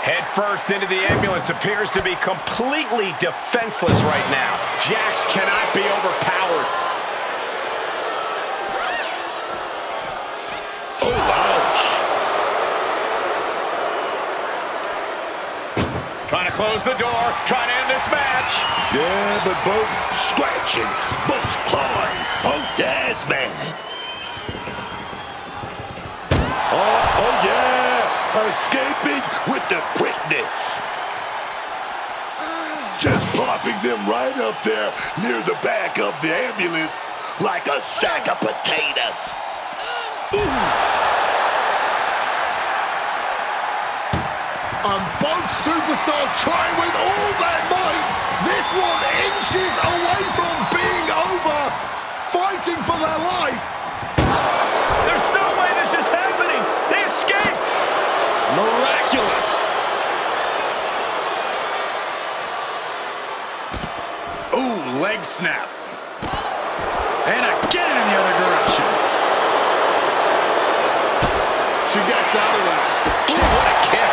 Head first into the ambulance, appears to be completely defenseless right now. Jax cannot be overpowered. Oh, ouch. Trying to close the door, trying to end this match. Yeah, but both scratching, both clawing. Oh, yes, man. Oh, yeah. Escaping with the quickness. Just plopping them right up there near the back of the ambulance. like a sack of potatoes. And both superstars trying with all their might. This one inches away from being over, fighting for their life. There's no way this is happening. They escaped. Miraculous. Ooh, leg snap. And again in the other direction. She gets out of that. Ooh, what a kick.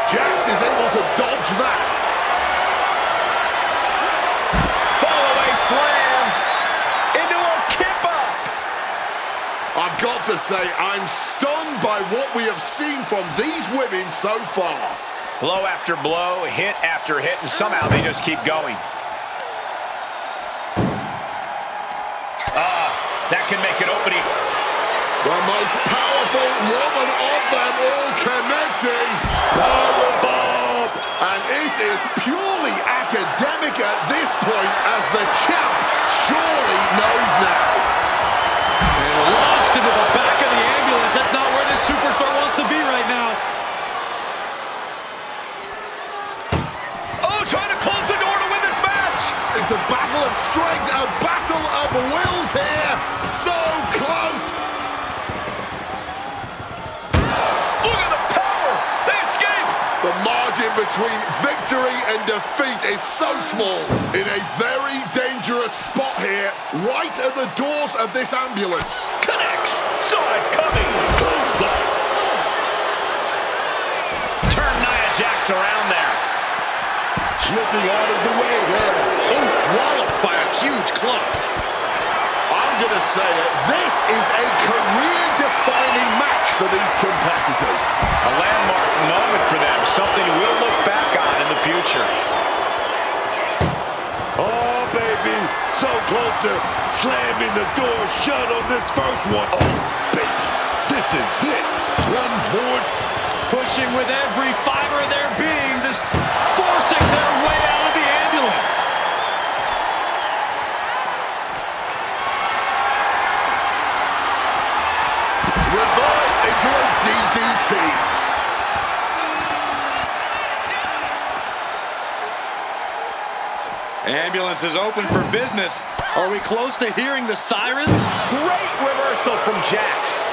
Jax is able to dodge that. Fallaway slam into a kip-up. I've got to say, I'm stunned by what we have seen from these women so far. Blow after blow, hit after hit, and somehow they just keep going. That can make an opening. The most powerful woman of them all connecting. Powerbomb! And it is purely academic at this point, as the champ surely knows now. And launched into the back of the ambulance. That's not where this superstar wants to be right now. Oh, trying to close the door to win this match. It's a battle of strength, a battle of wills here. So close. Look at the power. They escape. The margin between victory and defeat is so small. In a very dangerous spot here, right at the doors of this ambulance. Connects. Saw it coming. Goes off. Turn Nia Jax around there. Slipping out of the way there. Oh, walloped by a huge club. I'm going to say it, this is a career-defining match for these competitors. A landmark moment for them, something we'll look back on in the future. Oh, baby, so close to slamming the door shut on this first one. Oh, baby, this is it. One more. Pushing with every fiber of their being, just forcing their way out of the ambulance. Reversed into a DDT. Ambulance is open for business. Are we close to hearing the sirens? Great reversal from Jax.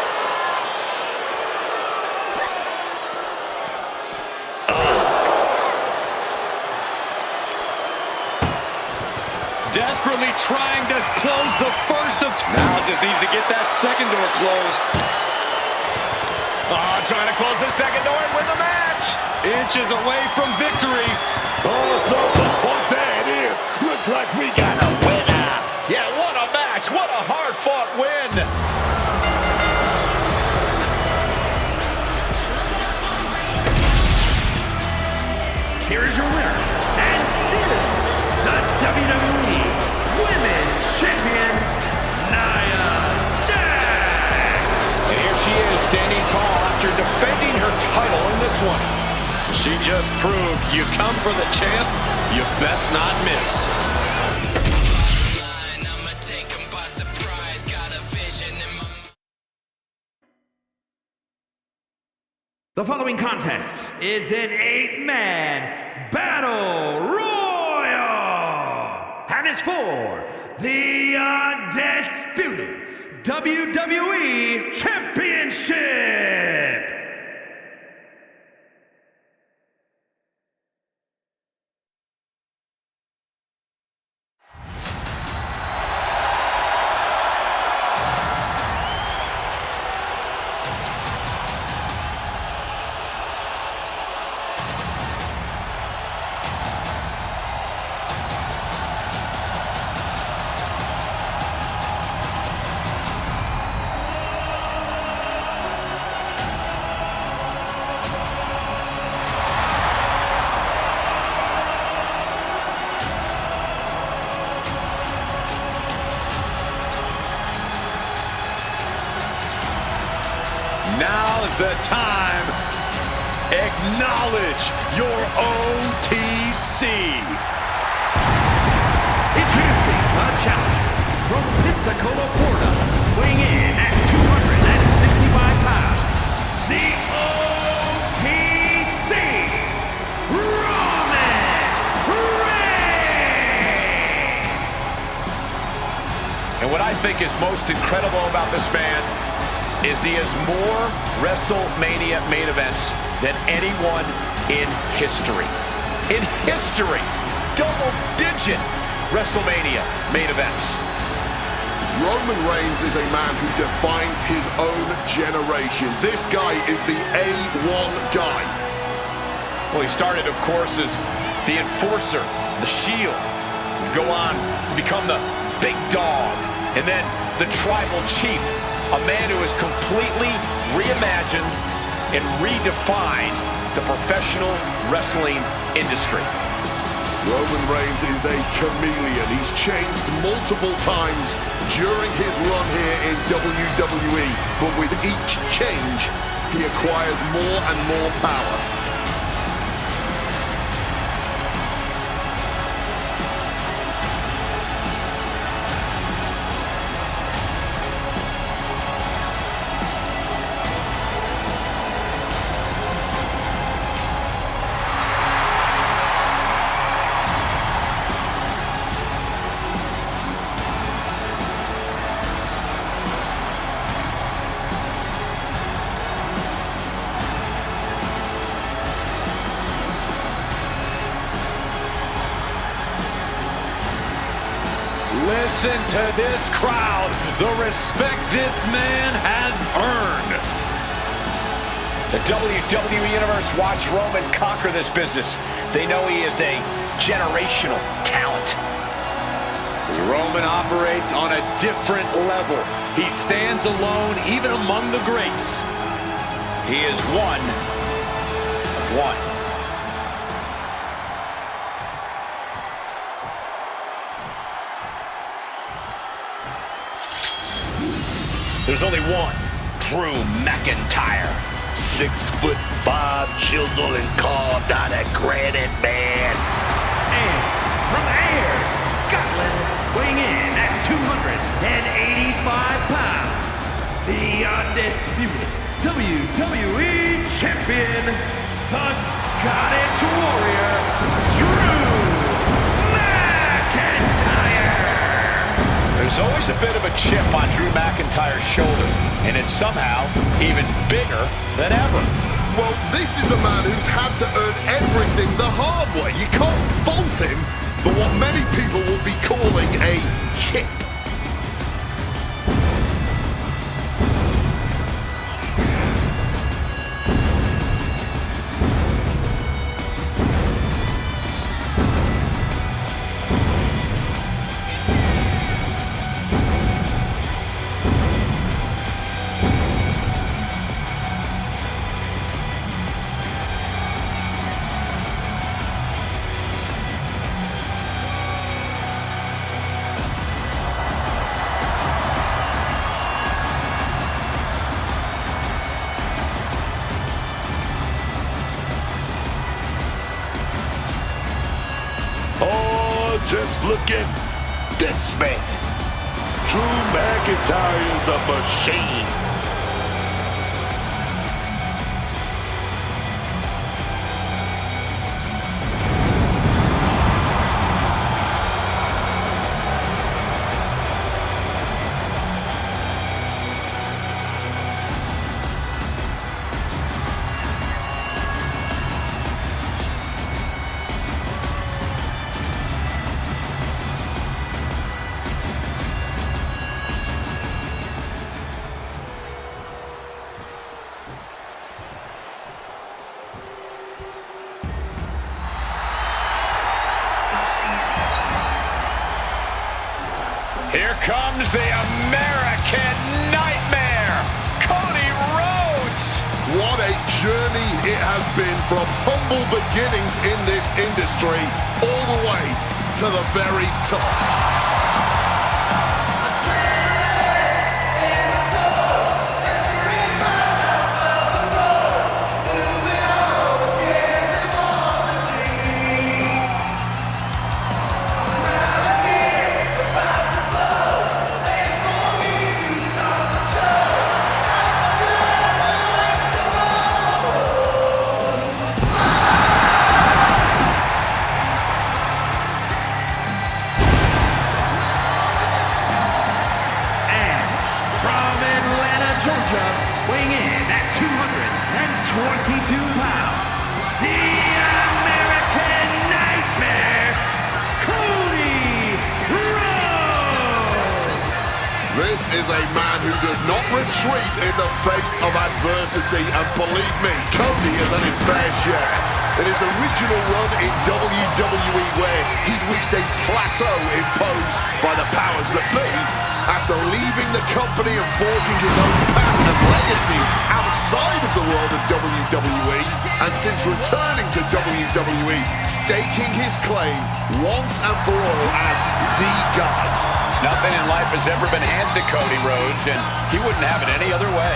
Desperately trying to close the first of two. Now just needs to get that second door closed. Trying to close the second door and win the match. Inches away from victory. Oh, so what that is. Look like we got a winner. Yeah, what a match. What a hard-fought win. Here is your winner, and still the WWE Women's Champions, Nia Jax. And here she is, standing tall after defending her title in this one. She just proved you come for the champ, you best not miss. I'ma take 'em by surprise. Got a vision in my mind. The following contest is an 8-man battle royal and is for the undisputed WWE Championship. Now's the time. Acknowledge your OT Introducing the challenger from Pensacola, Florida, weighing in at 265 pounds, the OTC, Roman Reigns! And what I think is most incredible about this man is he has more WrestleMania main events than anyone in history. In history! Double-digit WrestleMania main events. Roman Reigns is a man who defines his own generation. This guy is the A1 guy. Well, he started, of course, as the Enforcer, the Shield. Would go on to become the Big Dog, and then the Tribal Chief, a man who has completely reimagined and redefined the professional wrestling industry. Roman Reigns is a chameleon. He's changed multiple times during his run here in WWE, but with each change, he acquires more and more power. Listen to this crowd, the respect this man has earned. The WWE Universe watched Roman conquer this business. They know he is a generational talent. Roman operates on a different level. He stands alone even among the greats. He is one of one. There's only one Drew McIntyre. 6'5", chiseled and carved out of granite, man. And from Ayr, Scotland, weighing in at 285 pounds, the undisputed WWE Champion, the Scottish Warrior, Drew McIntyre! There's always a bit of a chip on Drew McIntyre's shoulder, and it's somehow even bigger than ever. Well, this is a man who's had to earn everything the hard way. You can't fault him for what many people will be calling a chip. Just look at this man. Drew McIntyre is a machine. Here comes the American Nightmare, Cody Rhodes. What a journey it has been from humble beginnings in this industry all the way to the very top. 22 pounds, the American Nightmare, Cody Rhodes! This is a man who does not retreat in the face of adversity, and believe me, Cody has had his fair share. In his original run in WWE, where he'd reached a plateau imposed by the powers that be, after leaving the company and forging his own path and legacy outside of the world of WWE, and since returning to WWE, staking his claim once and for all as the guy. Nothing in life has ever been handed to Cody Rhodes, and he wouldn't have it any other way.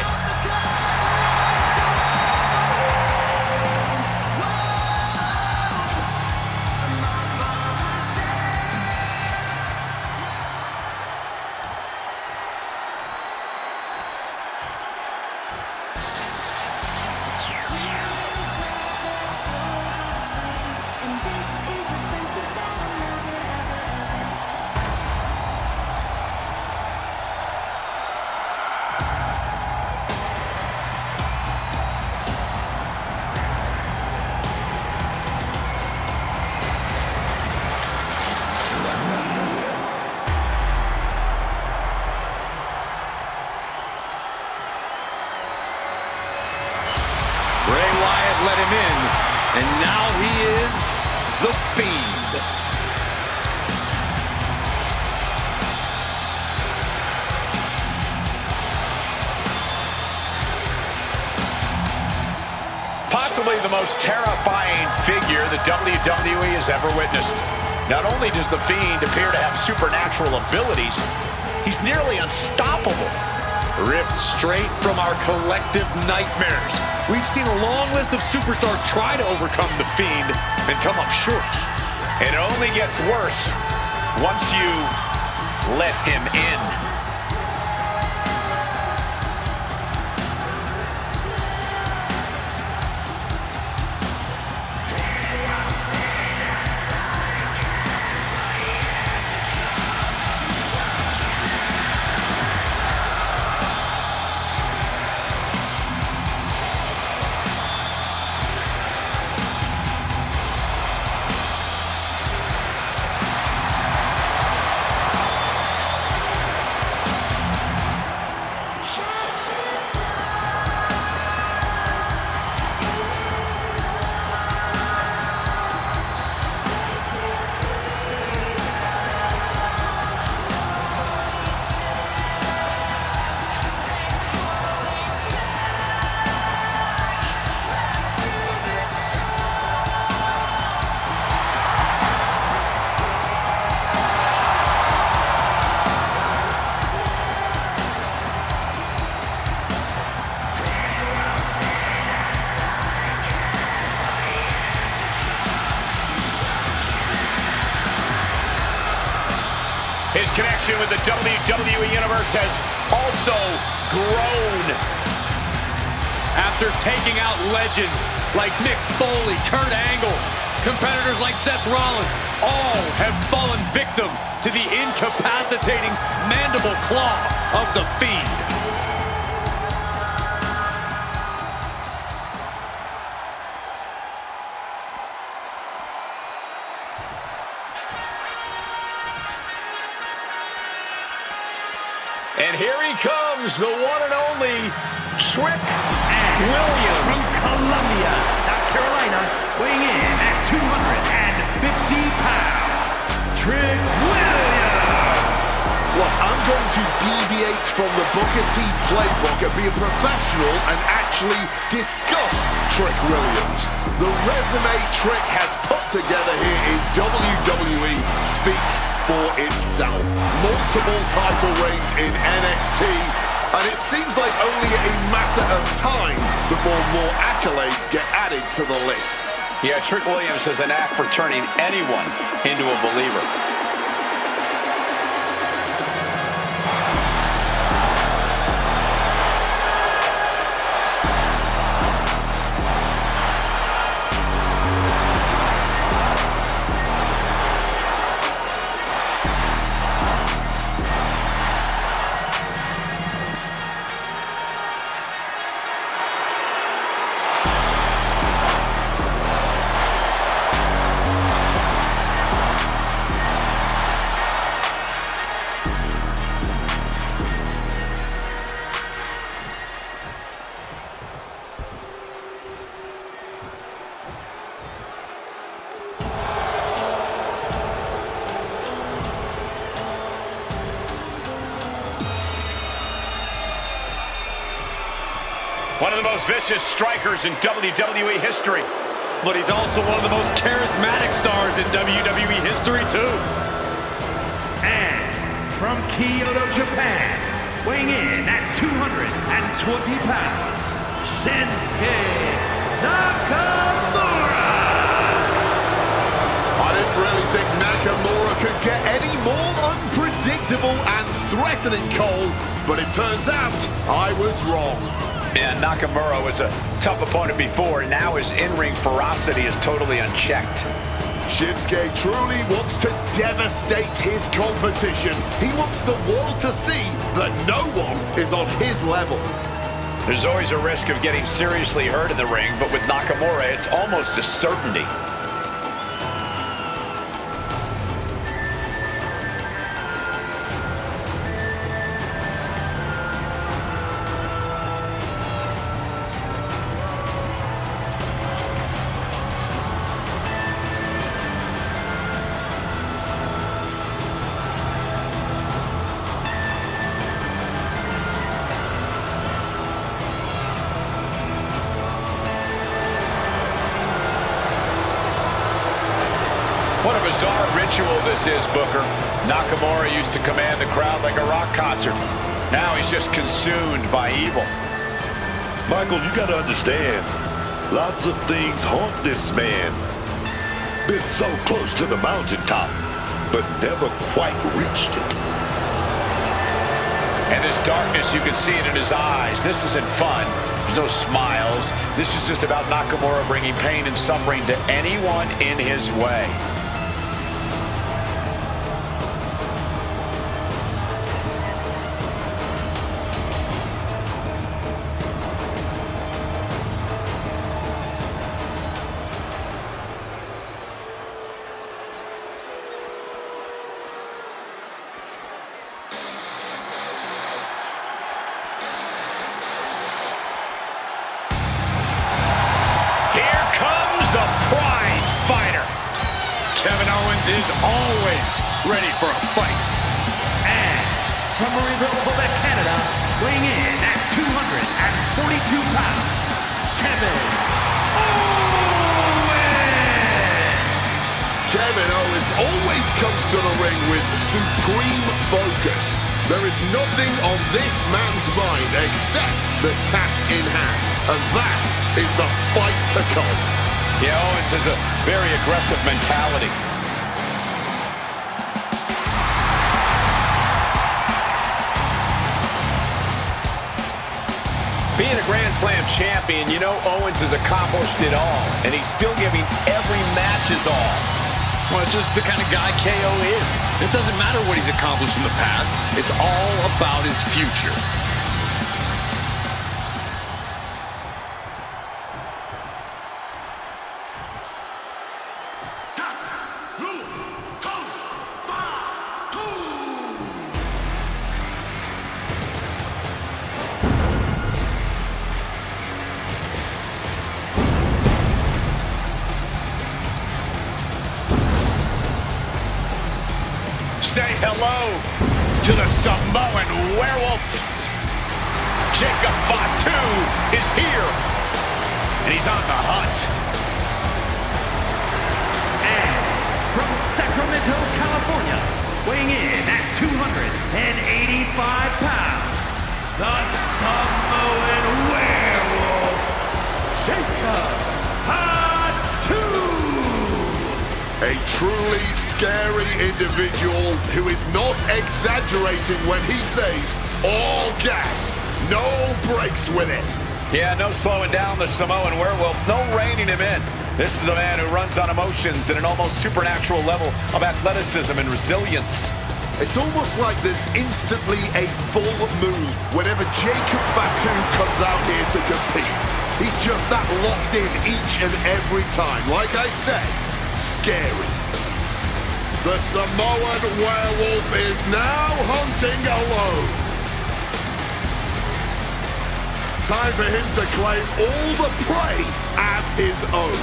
Let him in, and now he is the Fiend. Possibly the most terrifying figure that WWE has ever witnessed. Not only does the Fiend appear to have supernatural abilities, he's nearly unstoppable. Ripped straight from our collective nightmares. We've seen a long list of superstars try to overcome the Fiend and come up short. And it only gets worse once you let him in. His connection with the WWE Universe has also grown. After taking out legends like Mick Foley, Kurt Angle, competitors like Seth Rollins, all have fallen victim to the incapacitating mandible claw of the Fiend. And here he comes, the one and only Trick Williams. From Columbia, South Carolina, weighing in at 250 pounds, Trick Williams. Look, I'm going to deviate from the Booker T playbook and be a professional and actually discuss Trick Williams. The resume Trick has put together here in WWE speaks for itself. Multiple title reigns in NXT, and it seems like only a matter of time before more accolades get added to the list. Yeah, Trick Williams has a knack for turning anyone into a believer. One of the most vicious strikers in WWE history. But he's also one of the most charismatic stars in WWE history, too. And from Kyoto, Japan, weighing in at 220 pounds, Shinsuke Nakamura. I didn't really think Nakamura could get any more unpredictable and threatening, Cole, but it turns out I was wrong. Yeah, Nakamura was a tough opponent before. Now his in-ring ferocity is totally unchecked. Shinsuke truly wants to devastate his competition. He wants the world to see that no one is on his level. There's always a risk of getting seriously hurt in the ring, but with Nakamura, it's almost a certainty. What a bizarre ritual this is, Booker. Nakamura used to command the crowd like a rock concert. Now he's just consumed by evil. Michael, you gotta understand, lots of things haunt this man. Been so close to the mountaintop, but never quite reached it. And this darkness, you can see it in his eyes. This isn't fun. There's no smiles. This is just about Nakamura bringing pain and suffering to anyone in his way. Kevin Owens is always ready for a fight. And from Marysville, Quebec, Canada, weighing in at 242 pounds, Kevin Owens. Kevin Owens always comes to the ring with supreme focus. There is nothing on this man's mind except the task in hand, and that is the fight to come. Yeah, Owens has a very aggressive mentality. Being a Grand Slam champion, you know Owens has accomplished it all, and he's still giving every match his all. Well, it's just the kind of guy KO is. It doesn't matter what he's accomplished in the past. It's all about his future. Say hello to the Samoan Werewolf. Jacob Fatu is here, and he's on the hunt. And from Sacramento, California, weighing in at 285 pounds, the Samoan Werewolf, Jacob Fatu. A truly scary individual who is not exaggerating when he says all gas, no brakes with it. Yeah, no slowing down the Samoan Werewolf, no reining him in. This is a man who runs on emotions at an almost supernatural level of athleticism and resilience. It's almost like there's instantly a full moon whenever Jacob Fatu comes out here to compete. He's just that locked in each and every time. Like I said, scary. The Samoan Werewolf is now hunting alone. Time for him to claim all the prey as his own.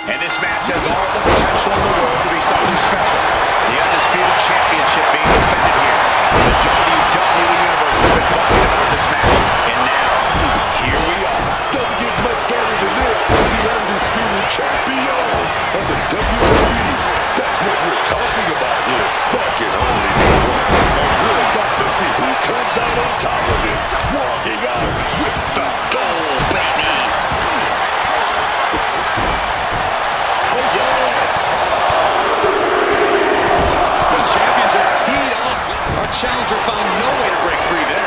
And this match has all the potential in the world to be something special. The Undisputed Championship being defended here. The WWE Universe has been buzzing about this match. And now, here we are. Doesn't get much better than this. The Undisputed Champion of the WWE. That's what we're talking about here. That can only be one. And we're about to see who comes out on top of this. Walking out with the gold, baby. Oh, yes. The champion just teed off. Our challenger found no way to break free there.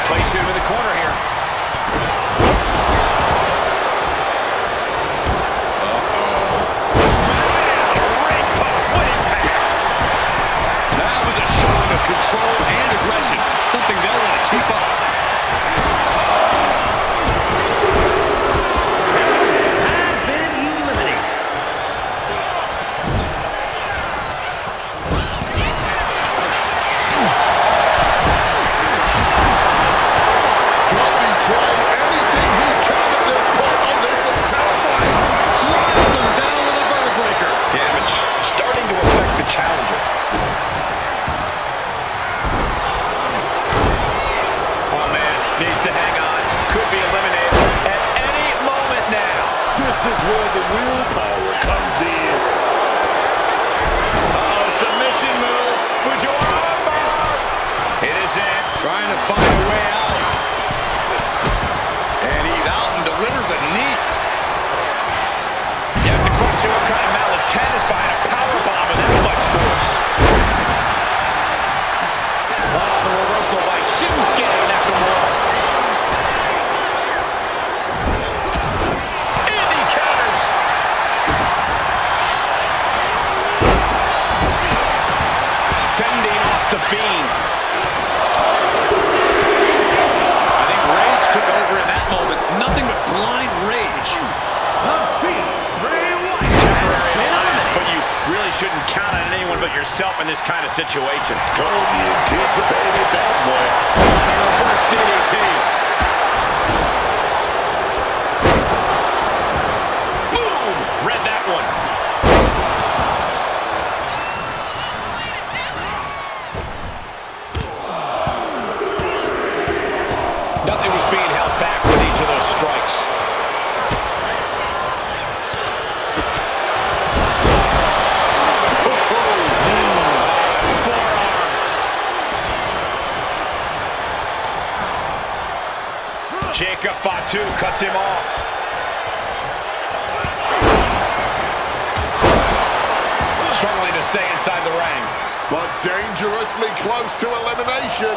Placed him in the corner here. That was a showing of control and aggression, something they'll want to keep up. Has been eliminated. Cody trying anything he can at this point. Oh, this looks terrifying. Drives them down with a vertebreaker. Damage starting to affect the challenger. Oh, man, needs to hang on. Could be eliminated at any moment now. This is where the willpower comes in. Oh, submission move. Fujiwara armbar. It is in. Trying to find a way out. And he's out and delivers a knee. You have to question what kind of mallet is behind a powerbomb with that much force. Oh, the reversal by Shinsuke Nakamura. And he counters. Fending off the Fiend. I think rage took over in that moment. Nothing but blind rage. The Fiend, Bray Wyatt, Temporary has alliance, been but you really shouldn't count on anyone but yourself in this kind of situation. Cody anticipated that one. Reverse DDT. Boom! Read that one. Nothing was being held back with each of those strikes. Jacob Fatu cuts him off. Struggling to stay inside the ring. But dangerously close to elimination.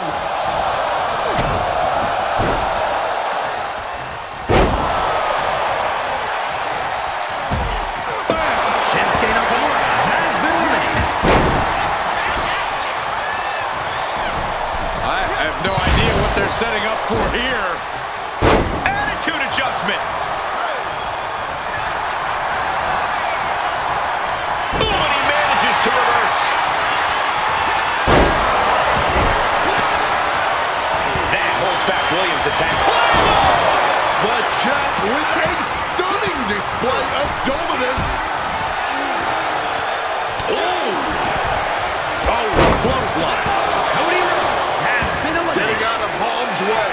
Shinsuke Nakamura has been eliminated. I have no idea what they're setting up for here. Attitude adjustment. Ooh, and he manages to reverse. That holds back Williams' attack. The champ with a stunning display of dominance. Oh, clothesline. Cody Rhodes has been eliminated. Getting out of harm's way.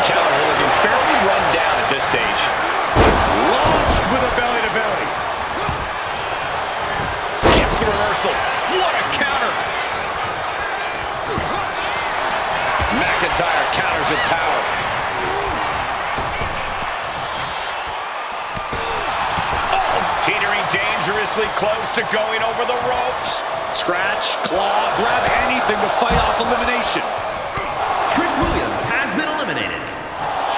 Challenger looking fairly run down at this stage. Launched with a belly-to-belly. Gets the reversal. What a counter. McIntyre counters with power. Oh, teetering dangerously close to going over the ropes. Scratch, claw, grab anything to fight off elimination. Trick Williams has been eliminated.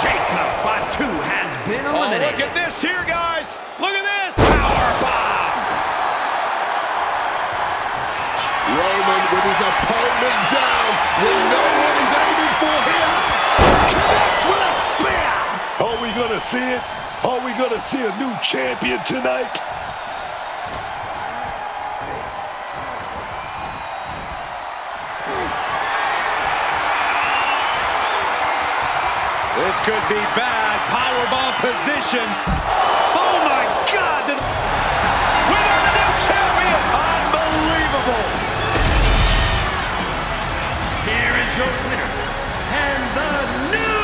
Jacob Fatu has been Oh, eliminated. look at this here, guys. Look at this. Power bomb. Roman with his opponent down. We know what he's aiming for here. Connects with a spear. Are we gonna see it? Are we gonna see a new champion tonight? This could be bad. Powerbomb position. Oh my God! We got a new champion! Unbelievable! Here is your winner, and the new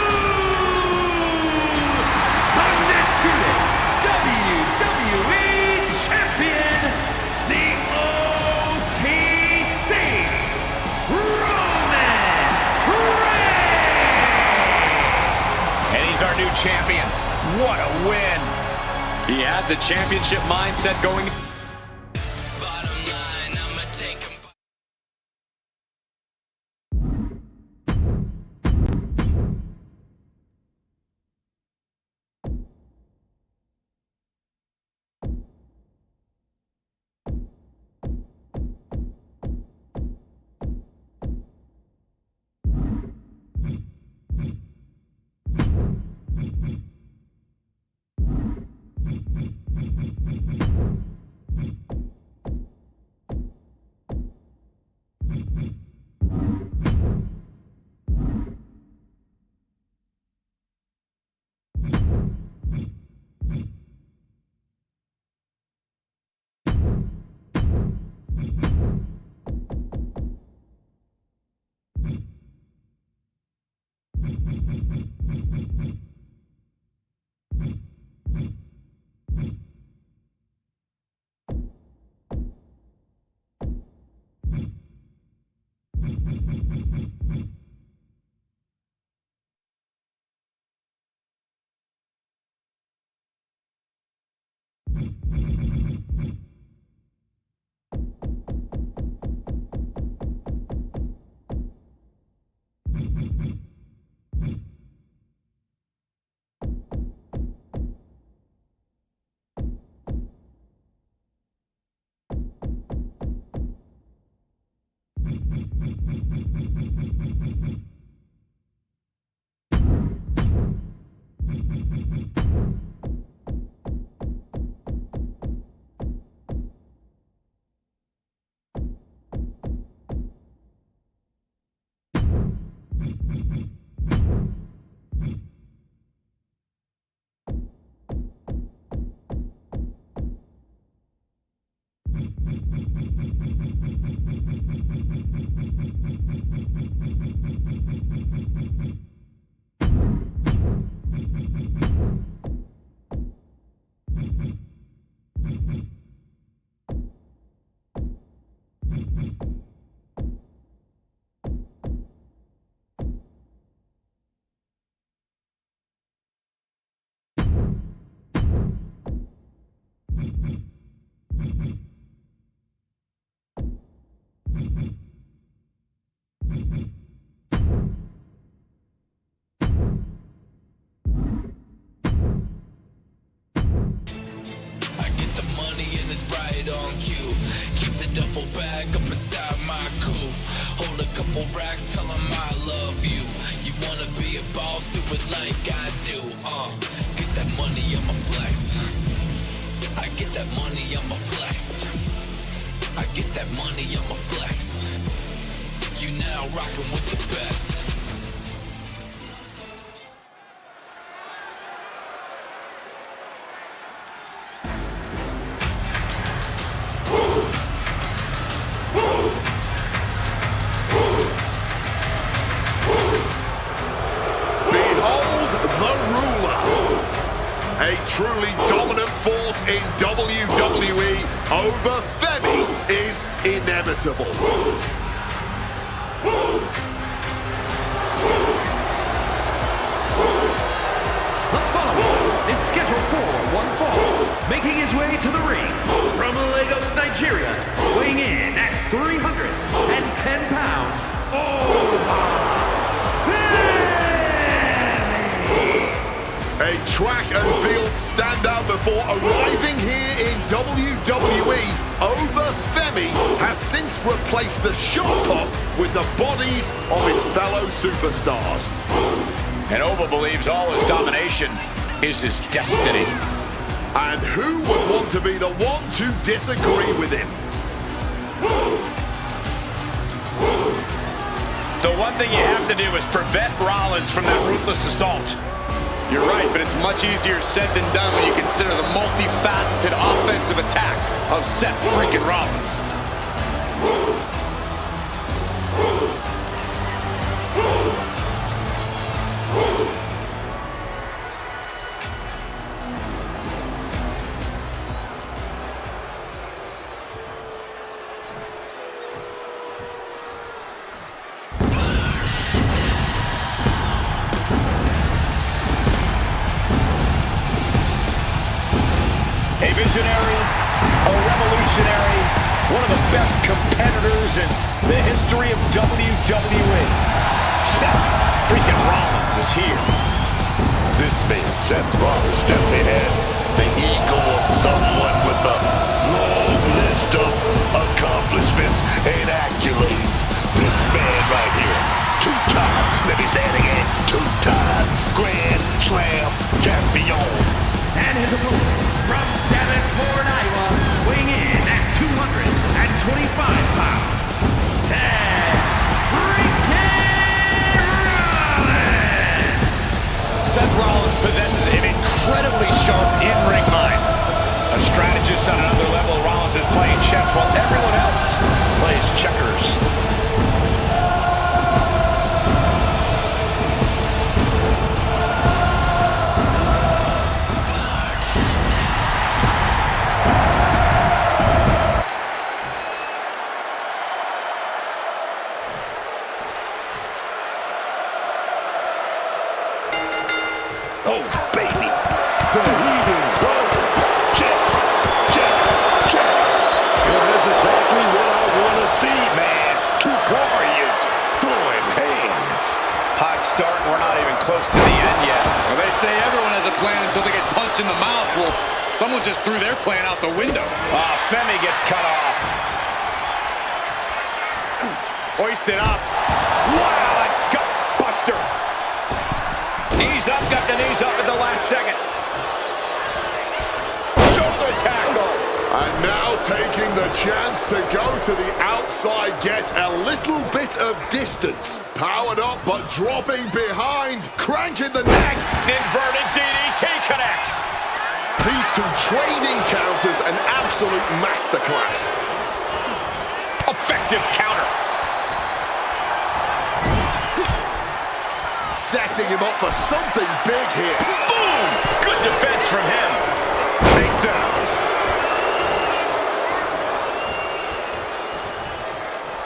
undisputed WWE Champion, the OTC, Roman Reigns! And he's our new champion. What a win. He had the championship mindset going. Bottom line, I'ma take 'em. On cue, keep the duffel bag up inside my coupe. Hold a couple racks, tell 'em I love you. You wanna be a boss, do it like I do. Get that money, I'ma flex. I get that money, I'ma flex. I get that money, I'ma flex. You now rockin' with the best. A truly dominant force in WWE over Femi is inevitable. The following is scheduled for one fall, making his way to the ring from Lagos, Nigeria, weighing in at 310 pounds, A track and field standout before arriving here in WWE, Over Femi has since replaced the shot clock with the bodies of his fellow superstars. And Ova believes all his domination is his destiny. And who would want to be the one to disagree with him? The one thing you have to do is prevent Rollins from that ruthless assault. You're right, but it's much easier said than done when you consider the multifaceted offensive attack of Seth freaking Rollins. A visionary, a revolutionary, one of the best competitors in the history of WWE. Seth freaking Rollins is here. This man, Seth Rollins, definitely has the ego of someone with a long list of accomplishments and accolades. This man right here, two-time, let me say it again, two-time Grand Slam champion. And his opponent from Davenport, Iowa, weighing in at 225 pounds, Seth freaking Rollins! Seth Rollins possesses an incredibly sharp in-ring mind. A strategist on another level, Rollins is playing chess while everyone else plays checkers. Oh, baby, the heat is on. Check, check, check. And that's exactly what I want to see, man. Two warriors throwing hands. Hot start, and we're not even close to the end yet. Well, they say everyone has a plan until they get punched in the mouth. Well, someone just threw their plan out the window. Femi gets cut off. Hoisted up. Wow, a gut buster. Knees up, got the knees up at the last second. Shoulder tackle. And now taking the chance to go to the outside, get a little bit of distance. Powered up, but dropping behind, cranking the neck. Inverted DDT connects. These two trading counters, an absolute masterclass. Effective counter. Setting him up for something big here. Boom! Good defense from him. Takedown.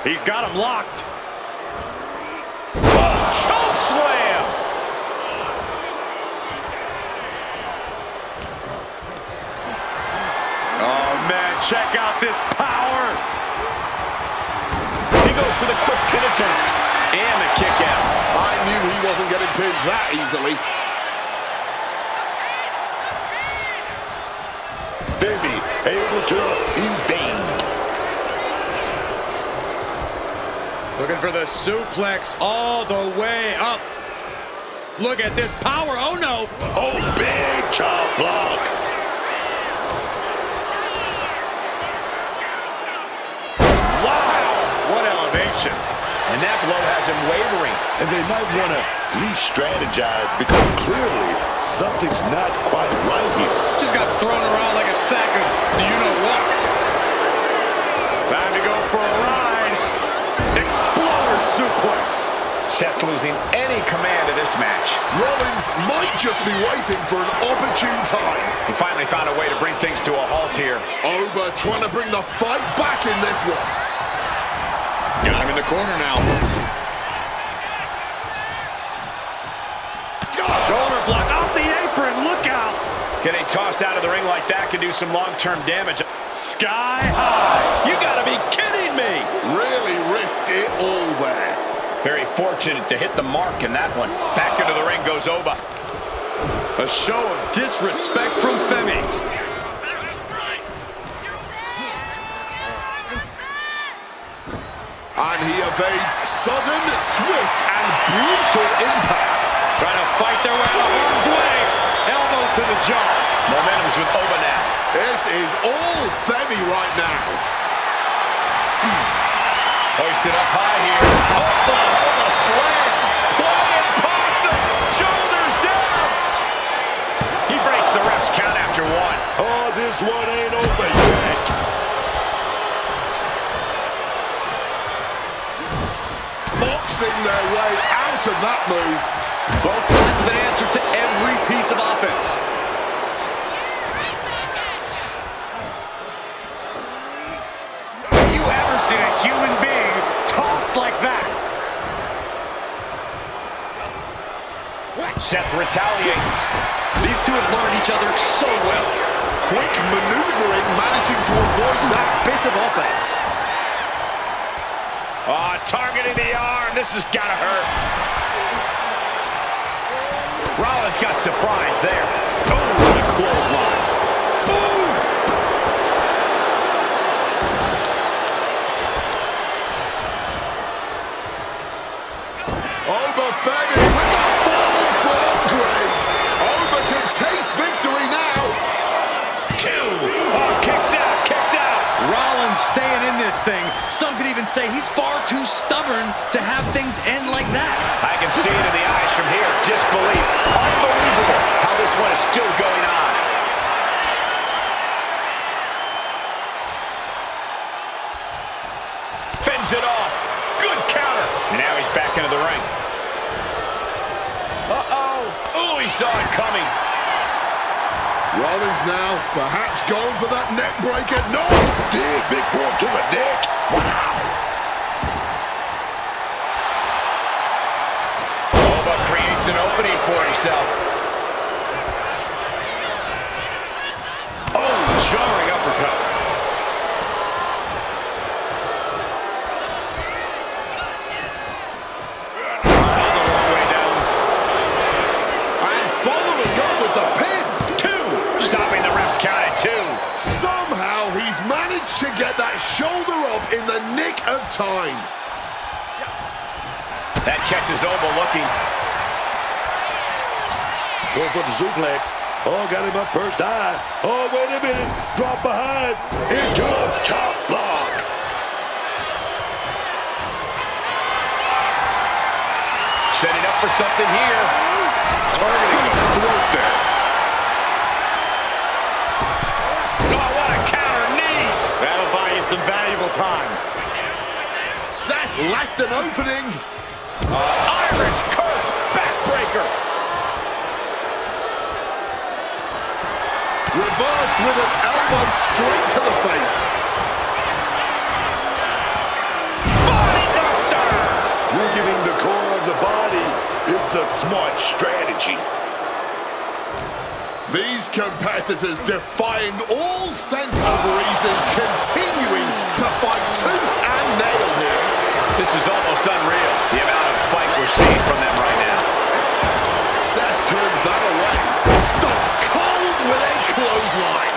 He's got him locked. Choke slam. Oh, man, check out this power. He goes for the quick pin attempt. And the kick out. I knew he wasn't getting pinned that easily. Femi able to evade. Looking for the suplex all the way up. Look at this power. Oh, no. Oh, big chop block. Wow! What elevation. And that blow has him wavering. And they might want to re-strategize because clearly something's not quite right here. Just got thrown around like a sack of you-know-what. Time to go for a ride. Exploder suplex. Seth losing any command of this match. Rollins might just be waiting for an opportune time. He finally found a way to bring things to a halt here. Oba trying to bring the fight back in this one. Got him in the corner now. Shoulder block off the apron. Look out. Getting tossed out of the ring like that can do some long-term damage. Sky high. You gotta be kidding me. Really risked it all there. Very fortunate to hit the mark in that one. Back into the ring goes Oba. A show of disrespect from Femi. And he evades sudden, swift, and brutal impact. Trying to fight their way out of harm's way. Elbows to the jaw. Momentum's with Oba now. It is all Femi right now. Hoisted up high here. Oklahoma slam. Flying possum. Shoulders down. He breaks the ref's count after one. Oh, this one ain't over yet. Boxing their way out of that move. Both sides have an answer to every piece of offense. Have you ever seen a human being tossed like that? Seth retaliates. These two have learned each other so well. Quick maneuvering, managing to avoid that bit of offense. Oh, targeting the arm. This has got to hurt. Rollins got surprised there. Oh, what a clothesline. Oof. Overfed with a fall from grace. Over can taste victory now. Two. Oh, kicks out, kicks out. Rollins staying in this thing. Some could even say he's far too stubborn to have things end like that. I can see it in the eyes from here. Disbelief. Unbelievable how this one is still going on. Fends it off. Good counter. And now he's back into the ring. Uh-oh. Ooh, he saw it coming. Rollins now perhaps going for that neck breaker. No! Did big boy to the neck. Wow. Oba creates an opening for himself. Oh, jarring uppercut. That's a long way down. And following up with the pin. Stopping the ref's count at 2. Somehow he's managed to get that shoulder up in the nick of time. That catches Oba looking. Go for the suplex. Oh, got him up first eye. Oh, wait a minute. Drop behind. Into a chop block. Setting up for something here. Targeting the throat there. Oh, what a counter. Knees. That'll buy you some valuable time. Seth left an opening. Irish curse backbreaker. Reversed with an elbow straight to the face. Body buster. Weakening the core of the body. It's a smart strategy. These competitors defying all sense of reason, continuing to fight tooth and nail here. This is almost unreal, the amount of fight we're seeing from them right now. Seth turns that away. Stop cold with a clothesline.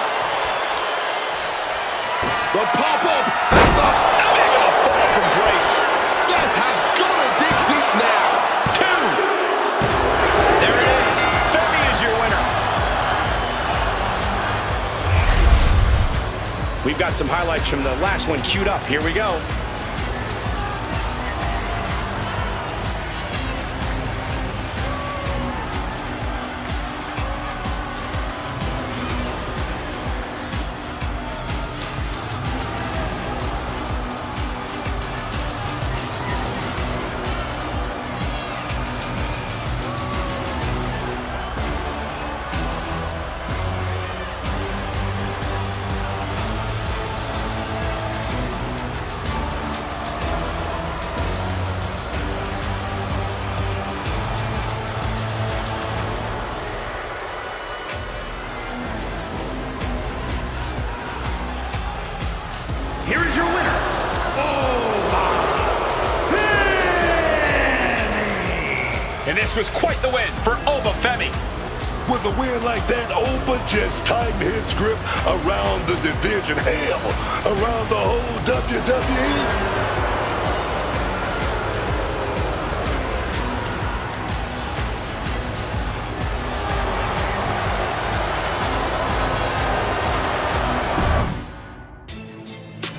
The pop-up and the fall from grace. Seth has got to dig deep now. 2. There it is. Femi is your winner. We've got some highlights from the last one queued up. Here we go. Here is your winner, Oba Femi. And this was quite the win for Oba Femi. With a win like that, Oba just tightened his grip around the division. Hell, around the whole WWE.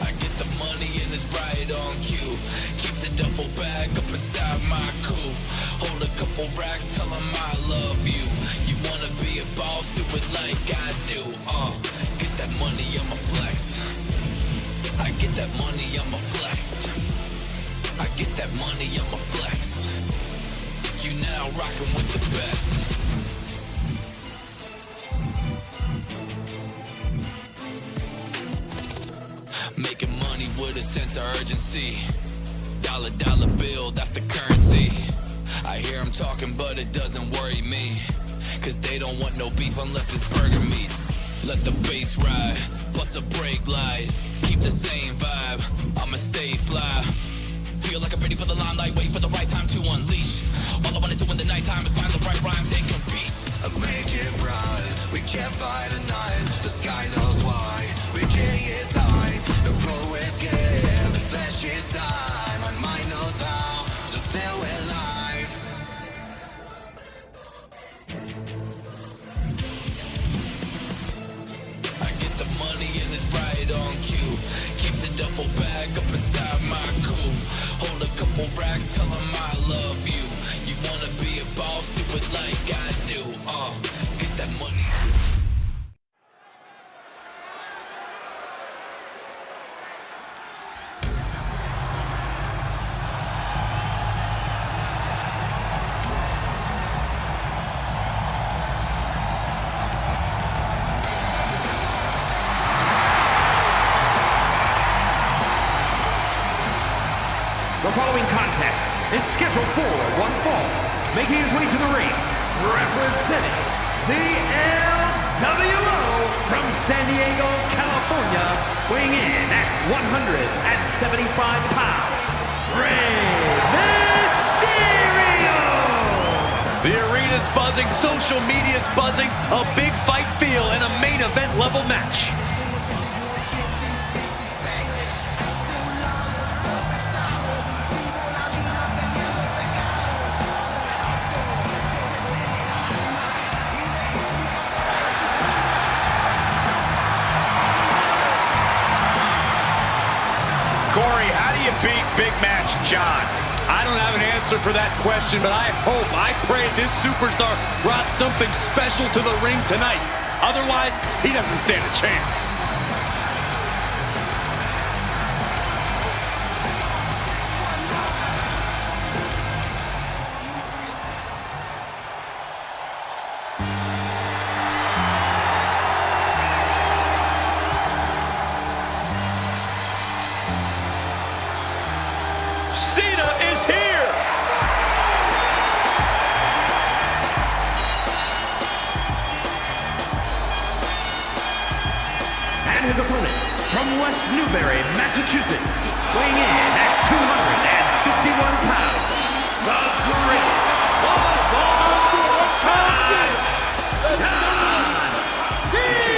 I get the money and it's right on cue. rocking with the best. Making money with a sense of urgency. Dollar bill, that's the currency. I hear them talking, but it doesn't worry me. Cause they don't want no beef unless it's burger meat. Let the bass ride, plus a brake light. Keep the same vibe, I'ma stay fly. Feel like I'm ready for the limelight, wait for the right time to unleash. All I wanna do in the nighttime is find the right rhymes and compete. I make it bright, we can't fight a night. The sky knows why, we king is high. The pro is scared, the flesh is time. My mind knows how to deal with life. I get the money and it's right on cue. Keep the duffel bag up inside my coupe. Hold a couple racks, tell 'em I love you. You wanna be a boss, do it like I do. Get that money. The following contest is scheduled for one fall, making his way to the ring, representing the LWO from San Diego, California, weighing in at 175 pounds, Rey Mysterio! The arena's buzzing, social media's buzzing, a big fight feel and a main event level match. Corey, how do you beat Big Match John? I don't have an answer for that question, but I pray this superstar brought something special to the ring tonight. Otherwise, he doesn't stand a chance. Cena is here! And his opponent from West Newbury, Massachusetts, weighing in at 251 pounds, the greatest of all time, John Cena!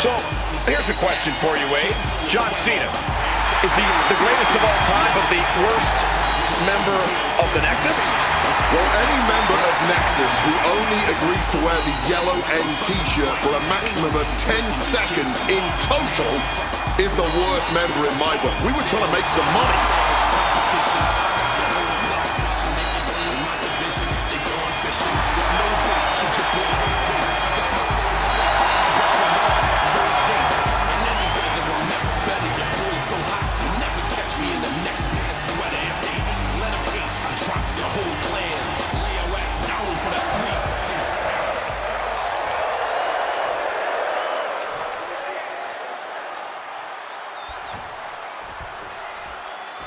So, here's a question for you, Wade. John Cena, is he the greatest of all time, but the worst member of the Nexus? Well, any member of Nexus who only agrees to wear the yellow end t-shirt for a maximum of 10 seconds in total is the worst member in my book. We were trying to make some money.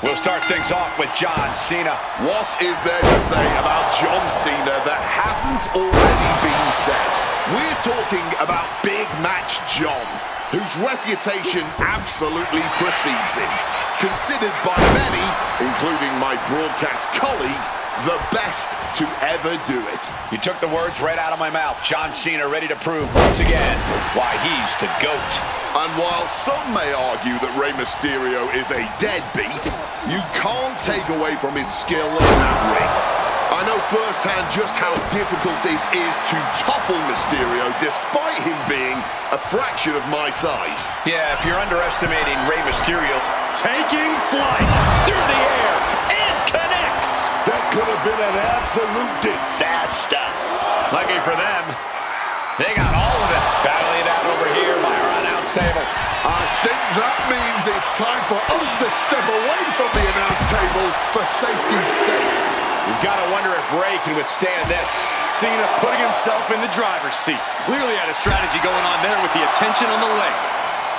We'll start things off with John Cena. What is there to say about John Cena that hasn't already been said? We're talking about Big Match John, whose reputation absolutely precedes him. Considered by many, including my broadcast colleague, the best to ever do it. You took the words right out of my mouth. John Cena ready to prove once again why he's the GOAT. And while some may argue that Rey Mysterio is a deadbeat, you can't take away from his skill in that ring. I know firsthand just how difficult it is to topple Mysterio despite him being a fraction of my size. Yeah, if you're underestimating Rey Mysterio, Taking flight through the air and connects. That could have been an absolute disaster. lucky for them, they got all of it. Battling it out over here by our announce table. I think that means it's time for us to step away from the announce table for safety's sake. You've got to wonder if Rey can withstand this. Cena putting himself in the driver's seat. Clearly had a strategy going on there with the attention on the leg.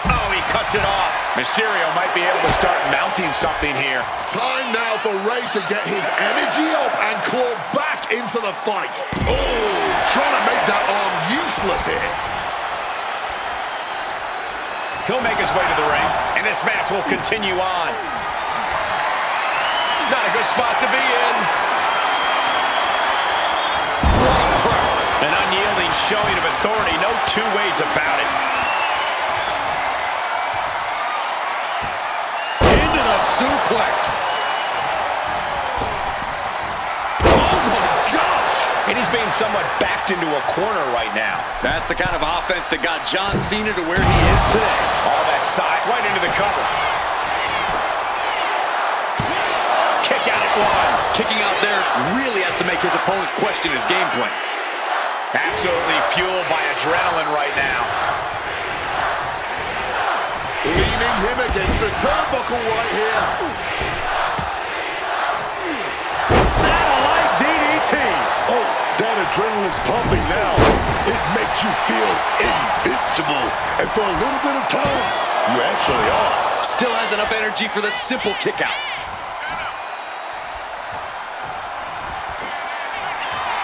Oh, he cuts it off. Mysterio might be able to start mounting something here. Time now for Rey to get his energy up and claw back into the fight. Oh, trying to make that arm useless here. He'll make his way to the ring, and this match will continue on. Not a good spot to be in. What a press. An unyielding showing of authority, no two ways about it. Into the suplex. Oh my gosh! And he's being somewhat backed into a corner right now. That's the kind of offense that got John Cena to where he is today. All that side, right into the cover. Kick out at one. Kicking out there really has to make his opponent question his game plan. Absolutely fueled by adrenaline right now. Leaning him against the turnbuckle right here. Satellite DDT. Oh, that adrenaline's pumping now. It makes you feel invincible. And for a little bit of time, you actually are. Still has enough energy for the simple kick out.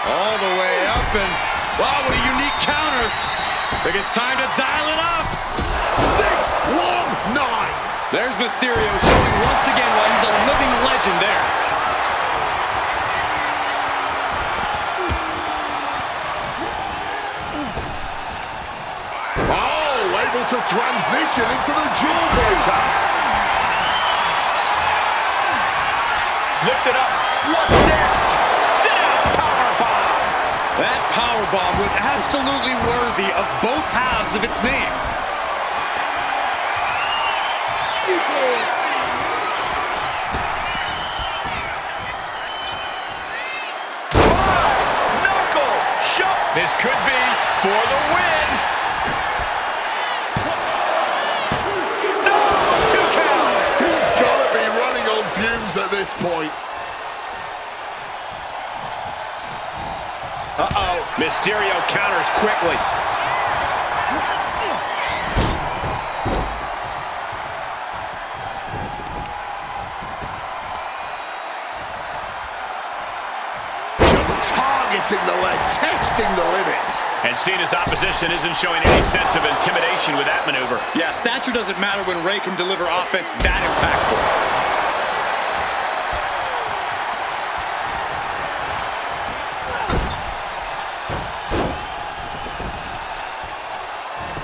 All the way up, and wow, what a unique counter. I think it's time to dial it up. 6-1-9. There's Mysterio showing once again why he's a living legend there. Oh, able to transition into the jawbreaker. Lift it up. What's next? Sit down, powerbomb. That powerbomb was absolutely worthy of both halves of its name. Knuckle shuffle. This could be for the win. No, 2 count. He's got to be running on fumes at this point. Uh-oh. Mysterio counters quickly. Just targeting the leg, testing the limits. And Cena's opposition isn't showing any sense of intimidation with that maneuver. Yeah, stature doesn't matter when Rey can deliver offense that impactful.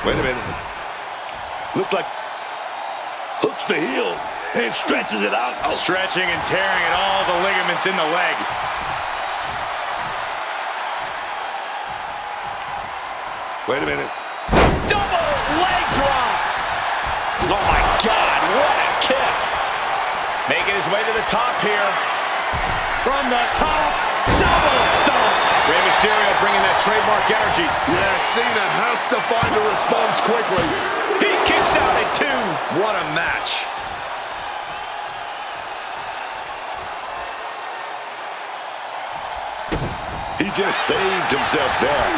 Wait a minute. Looked like hooks the heel and stretches it out. Oh. Stretching and tearing at all the ligaments in the leg. Wait a minute. Double leg drop. Oh my God, what a kick. Making his way to the top here. From the top, double stomp. Rey Mysterio bringing that trademark energy. Yeah, Cena has to find a response quickly. He kicks out at 2. What a match. He just saved himself there.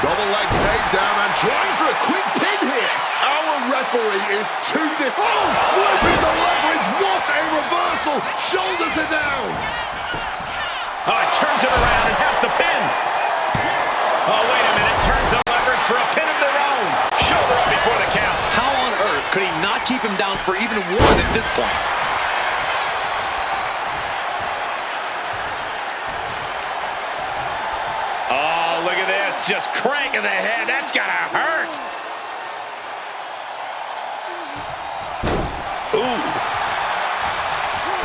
Double leg takedown and trying for a quick pin here. Our referee is too oh, flipping the leverage. What a reversal. Shoulders are down. Oh, it turns it around and has the pin. Oh, wait a minute. Turns the leverage for a pin of their own. Shoulder up before the count. How on earth could he not keep him down for even one at this point? Oh, look at this. Just cranking the head. That's gotta hurt. Ooh.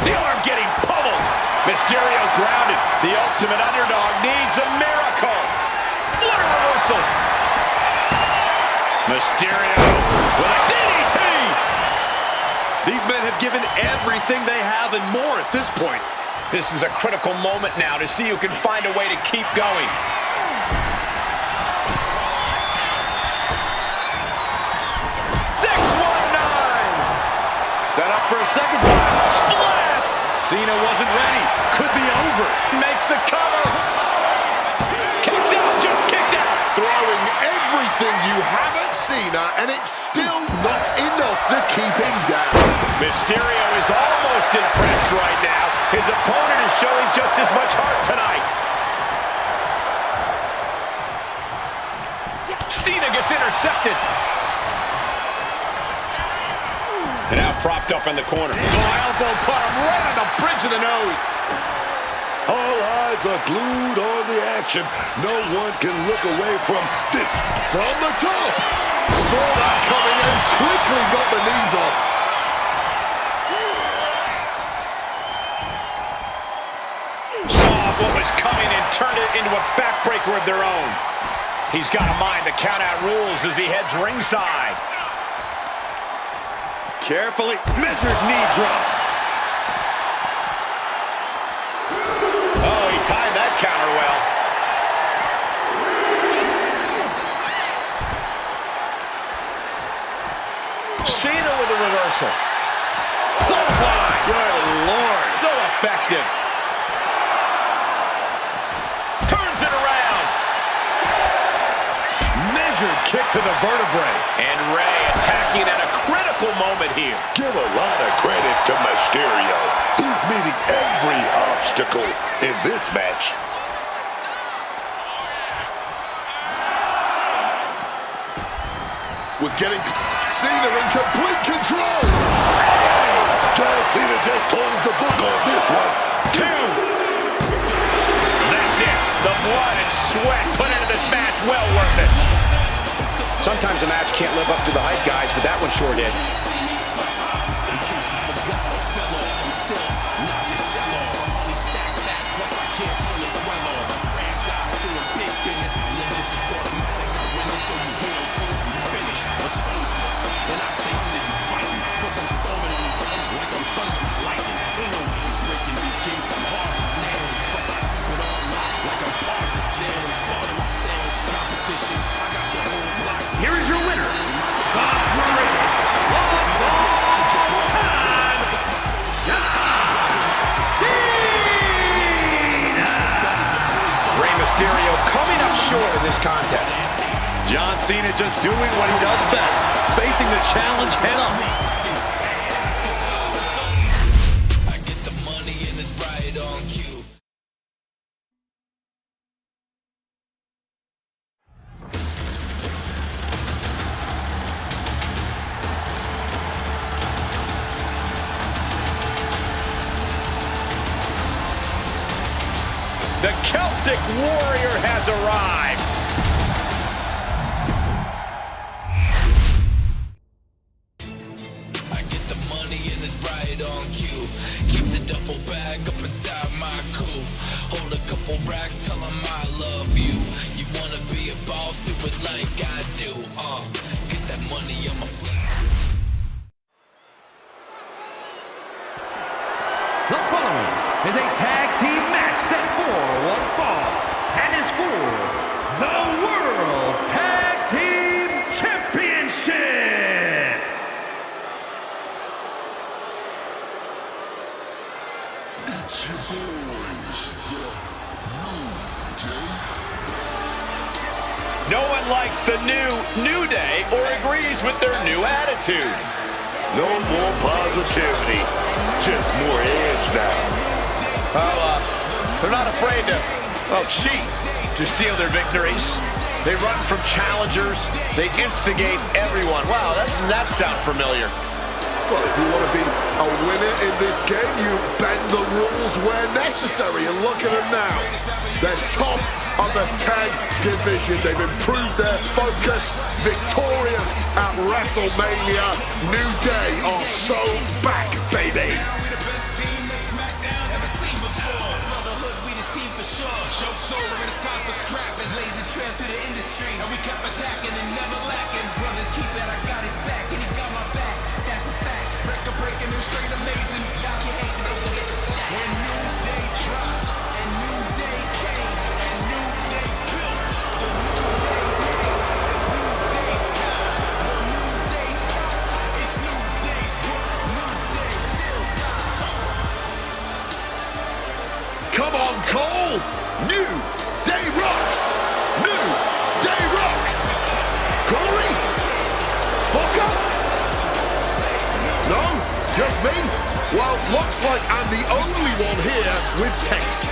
The arm getting pummeled. Mysterio grounded. The ultimate underdog needs a miracle. What a reversal. Mysterio with a DDT. These men have given everything they have and more at this point. This is a critical moment now to see who can find a way to keep going. Sit Set up for a second time. Splash! Cena wasn't ready. Could be over. Makes the cover. Kicks out. Just kicked out. Throwing everything you have at Cena, and it's still not enough to keep him down. Mysterio is almost impressed right now. His opponent is showing just as much heart tonight. Cena gets intercepted. And now propped up in the corner. Elbow caught him right on the bridge of the nose. All eyes are glued on the action. No one can look away from this. From the top. Saw that coming and quickly got the knees up. Saw what was coming and turned it into a backbreaker of their own. He's got a mind to count out rules as he heads ringside. Carefully measured knee drop. Oh, he timed that counter well. Cena with a reversal. Clothesline. Good Lord. So effective. Turns it around. Measured kick to the vertebrae. And Rey attacking at a critical moment here. Give a lot of credit to Mysterio. He's meeting every obstacle in this match. Was getting Cena in complete control. John Cena just closed the book on this one. 2. That's it. The blood and sweat put into this match, well worth it. Sometimes a match can't live up to the hype, guys, but that one sure did. Here is your winner, the greatest of all time, John Cena! Rey Mysterio coming up short in this contest. John Cena just doing what he does best, facing the challenge head on. I get the money and it's right on cue. The Celtic Warrior has arrived. I get the money and it's right on cue. Keep the duffel bag up inside my coupe. Hold a couple racks, tell 'em I love you. You wanna be a boss, do it like I do. Get that money, I'm a The following is a tag team match set for one fall and is for the World Tag Team Championship. It's your boys, the New Day. No one likes the New Day or agrees with their new attitude. No more positivity, just more edge now. Well, they're not afraid to, cheat to steal their victories. They run from challengers. They instigate everyone. Wow, that sounds familiar. Well, if you want to be a winner in this game, you bend the rules where necessary. And look at them now. They're top of the tag division. They've improved their focus. Victorious at WrestleMania. New Day are so back, baby. Joke's over and it's time for scrapping. Lazy trail through the industry, and we kept attacking and never lacking. Brothers keep it, I got his back, and he got my back. That's a fact. Record breaking, they're straight amazing. Y'all can hate, they can get the slack. When New Day dropped, and New Day came, and New Day built. The New Day made. It's New Day's time. When New Day stop, it's New Day's work. New me? Well, looks like I'm the only one here with taste.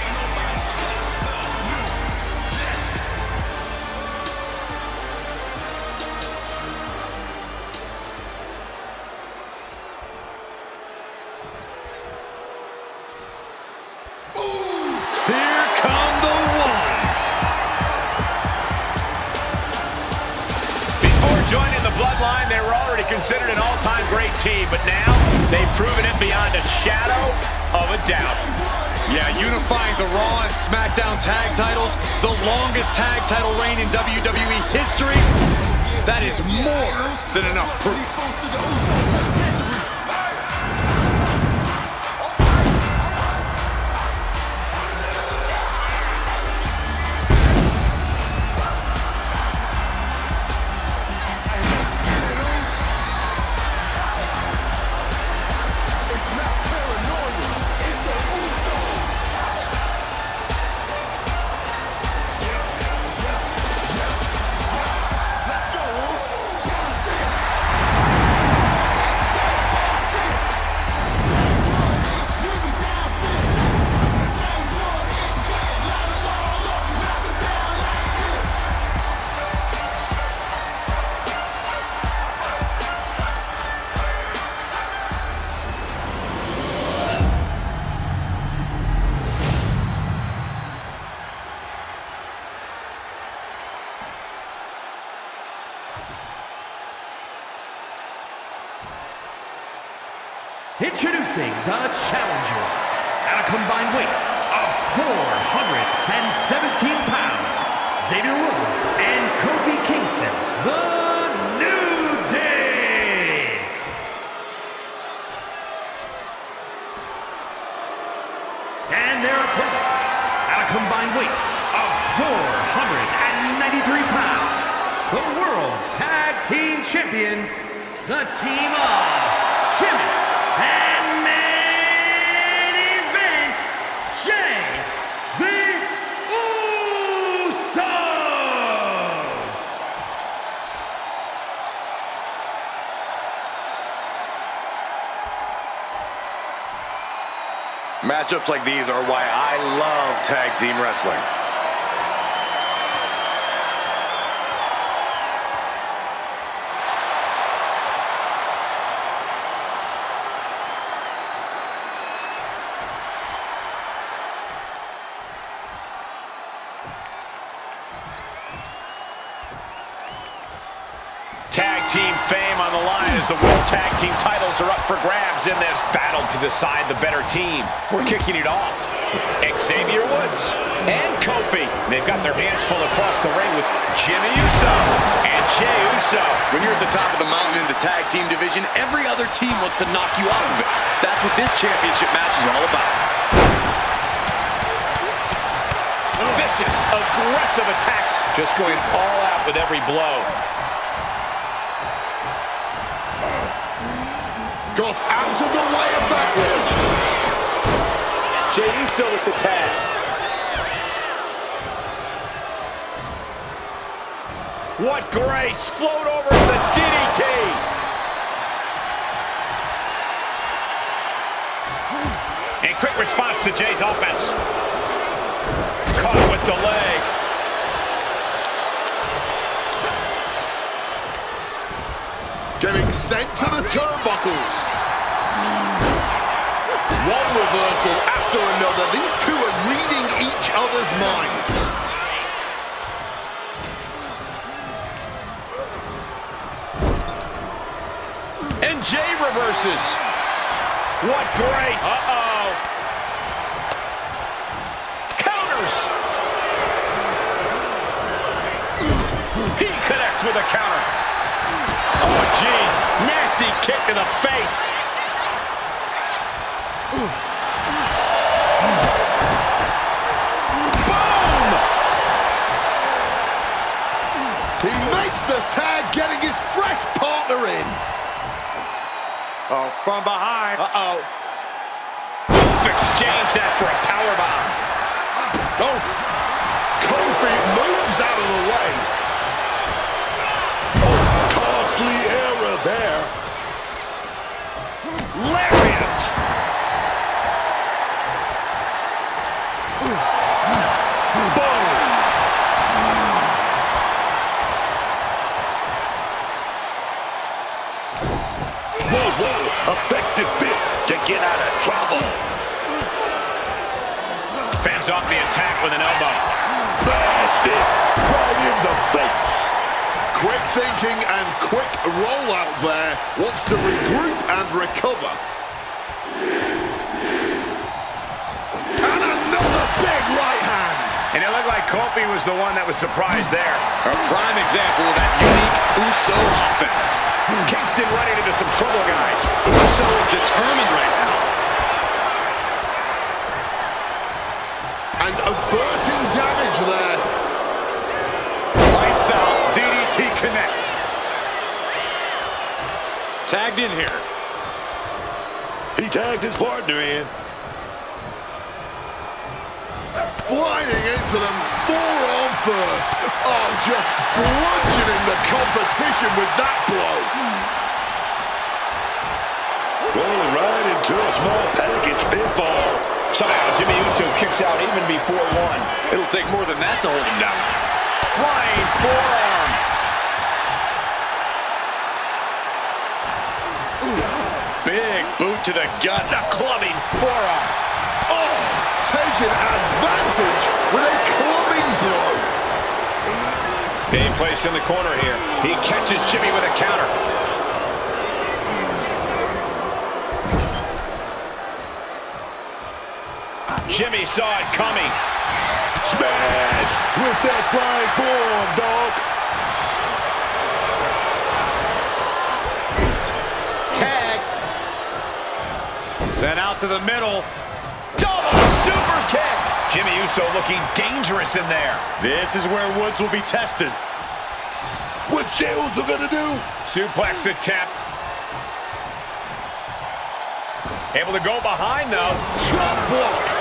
Here come the ones. Before joining the Bloodline, they were already considered an all-time great team, but now they've proven it beyond a shadow of a doubt. Yeah, unifying the Raw and SmackDown tag titles, the longest tag title reign in WWE history. That is more than enough proof. Introducing the challengers at a combined weight of 417 pounds, Xavier Woods and Kofi Kingston, the New Day. And their opponents at a combined weight of 493 pounds, the World Tag Team Champions, the team of Jimmy and main event, Jey the Usos! Matchups like these are why I love tag team wrestling. Tag team fame on the line as the World Tag Team titles are up for grabs in this battle to decide the better team. We're kicking it off. Xavier Woods and Kofi. They've got their hands full across the ring with Jimmy Uso and Jey Uso. When you're at the top of the mountain in the tag team division, every other team wants to knock you off of it. That's what this championship match is all about. Vicious, aggressive attacks. Just going all out with every blow. Got out of the way of that one. Jey Uso with the tag. What grace! Float over to the DDT. And quick response to Jay's offense. Caught with the leg. Getting sent to the turnbuckles. One reversal after another. These two are reading each other's minds. And Jey reverses. What great. Uh-oh. Counters. He connects with a counter. Oh, jeez. Nasty kick in the face. Boom! He makes the tag, getting his fresh partner in. Oh, from behind. Uh-oh. Oof, exchange that for a powerbomb. Oh, Kofi moves out of the way. Oh, costly error there. Lariat. stick right in the face. Quick thinking and quick rollout there. Wants to regroup and recover. And another big right hand. And it looked like Kofi was the one that was surprised there. A prime example of that unique Uso offense. Kingston running into some trouble, guys. Uso is determined right now. And averting damage there. Lights out. DDT connects. Tagged in here. He tagged his partner in. Flying into them, forearm first. Oh, just bludgeoning the competition with that blow. Rolling right into a small package pinfall. Somehow Jimmy Uso kicks out even before one. It'll take more than that to hold him down. Flying forearm. Big boot to the gut. The clubbing forearm. Oh, taking advantage with a clubbing blow. Being placed in the corner here. He catches Jimmy with a counter. Jimmy saw it coming. Smash with that flying forearm, dog. Tag. Sent out to the middle. Double super kick. Jimmy Uso looking dangerous in there. This is where Woods will be tested. What Jey Uso gonna do? Suplex attempt. Able to go behind, though. Trump block.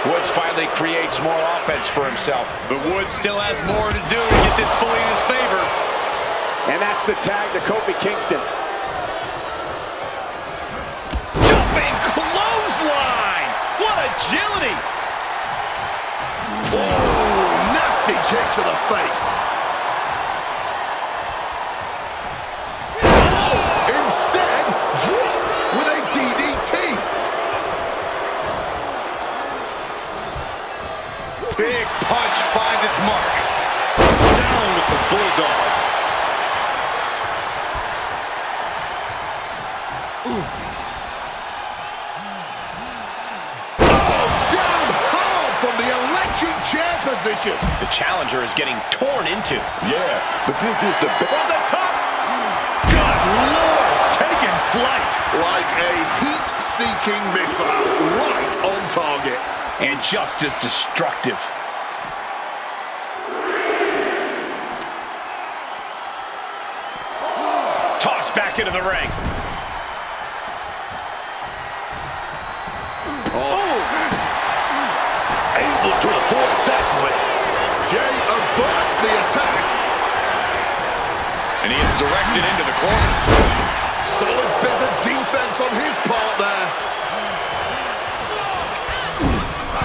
Woods finally creates more offense for himself. But Woods still has more to do to get this fully in his favor. And that's the tag to Kofi Kingston. Jumping clothesline! What agility! Oh, nasty kick to the face. Oh, instead, dropped with a DDT. Big punch finds its mark. Down with the Bulldog. Oh, down hard from the electric chair position. The challenger is getting torn into. Yeah, but this is the best. From the top! Good Lord! Taking flight. Like a heat-seeking missile, right on target. And just as destructive. Tossed back into the ring. Oh! Able to avoid that one. Jey averts the attack. And he is directed into the corner. Solid bit of defense on his part there.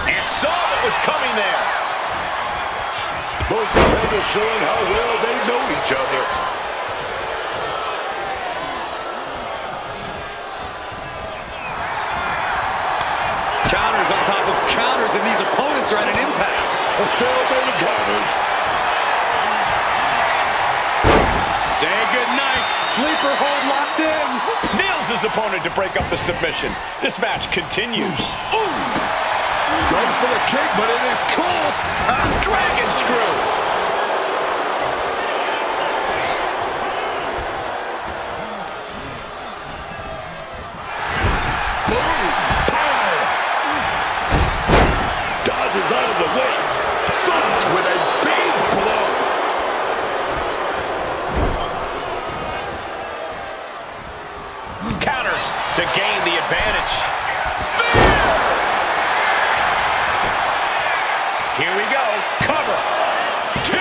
And saw what was coming there. Both competitors showing how well they know each other. Counters on top of counters, and these opponents are at an impasse. A stalemate of counters. Say goodnight. Sleeper hold locked in. Nails his opponent to break up the submission. This match continues. Ooh! Goes for the kick, but it is caught. And dragon screw. Boom! Pow! Dodges out of the way. Thumped with a big blow. Counters to gain the advantage. Spear! Here we go. Cover. 2.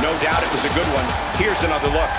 No doubt it was a good one. Here's another look.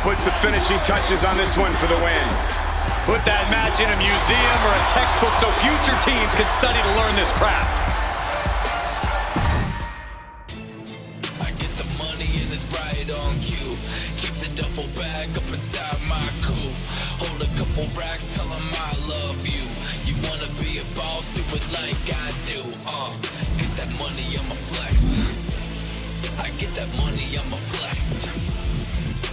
puts the finishing touches on this one for the win. Put that match in a museum or a textbook so future teams can study to learn this craft. I get the money and it's right on cue. Keep the duffel bag up inside my coupe. Hold a couple racks, tell 'em I love you. You wanna be a boss, do it like I do. Get that money, I'ma flex. I get that money, I'ma flex.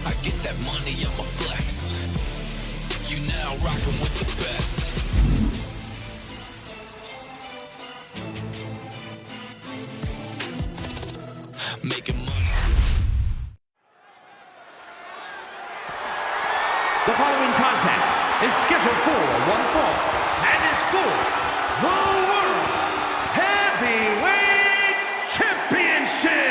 I get that money, I'ma flex. You now rockin' with the best. Making money. The following contest is scheduled for one fall and is for the World Heavyweight Championship.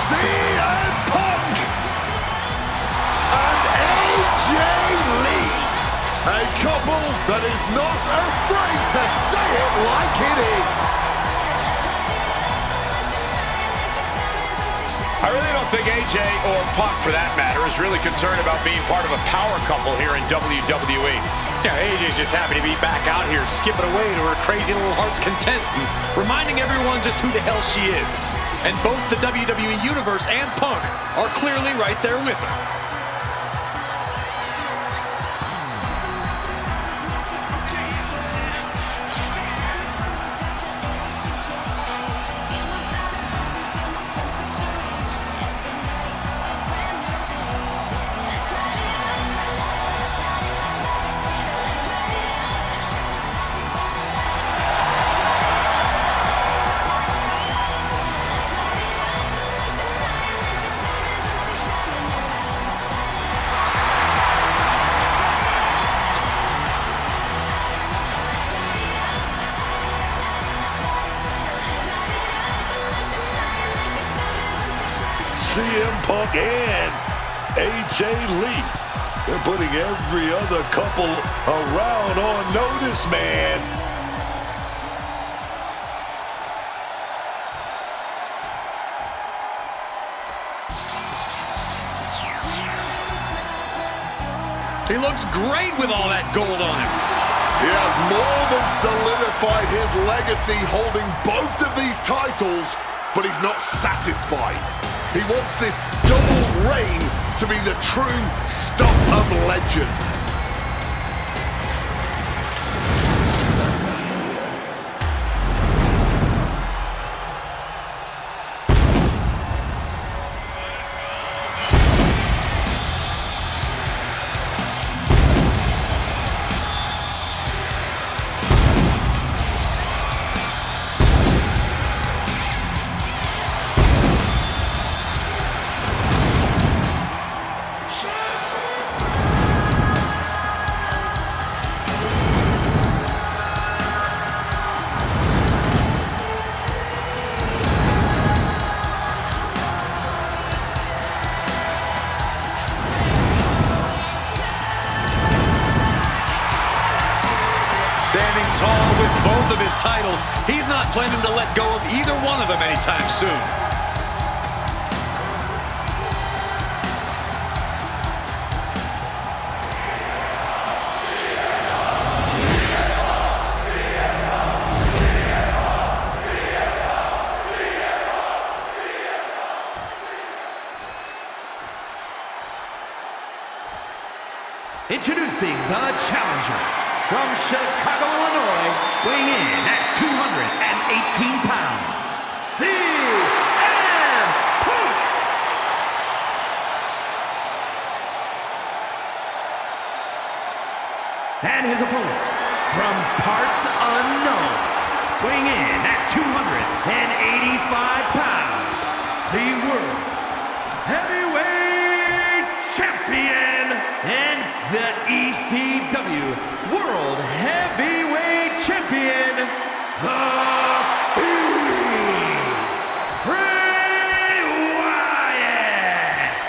CM Punk and AJ Lee, a couple that is not afraid to say it like it is. I really don't think AJ, or Punk for that matter, is really concerned about being part of a power couple here in WWE. Yeah, AJ's just happy to be back out here, skipping away to her crazy little heart's content, and reminding everyone just who the hell she is. And both the WWE Universe and Punk are clearly right there with her. CM Punk and AJ Lee. They're putting every other couple around on notice, man. He looks great with all that gold on him. He has more than solidified his legacy holding both of these titles, but he's not satisfied. He wants this double reign to be the true stop of legend. Standing tall with both of his titles, he's not planning to let go of either one of them anytime soon. Introducing the challenger from Chicago, Illinois, weighing in at 218 pounds, CM Punk! And his opponent from parts unknown, weighing in at 285 pounds, the World Heavyweight Champion and the ECW World Heavyweight Champion, the Fiend, Bray Wyatt!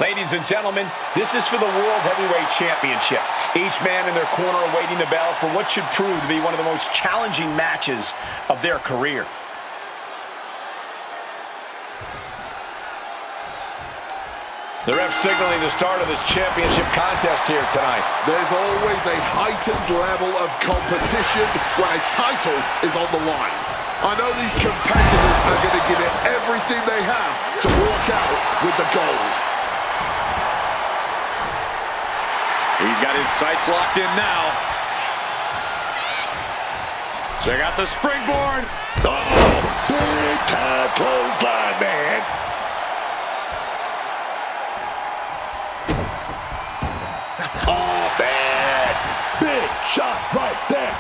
Ladies and gentlemen, this is for the World Heavyweight Championship. Each man in their corner awaiting the battle for what should prove to be one of the most challenging matches of their career. The ref signaling the start of this championship contest here tonight. There's always a heightened level of competition when a title is on the line. I know these competitors are going to give it everything they have to walk out with the gold. He's got his sights locked in now. Check out the springboard. Oh, big time clothesline, man. Oh, bad. Big shot right there.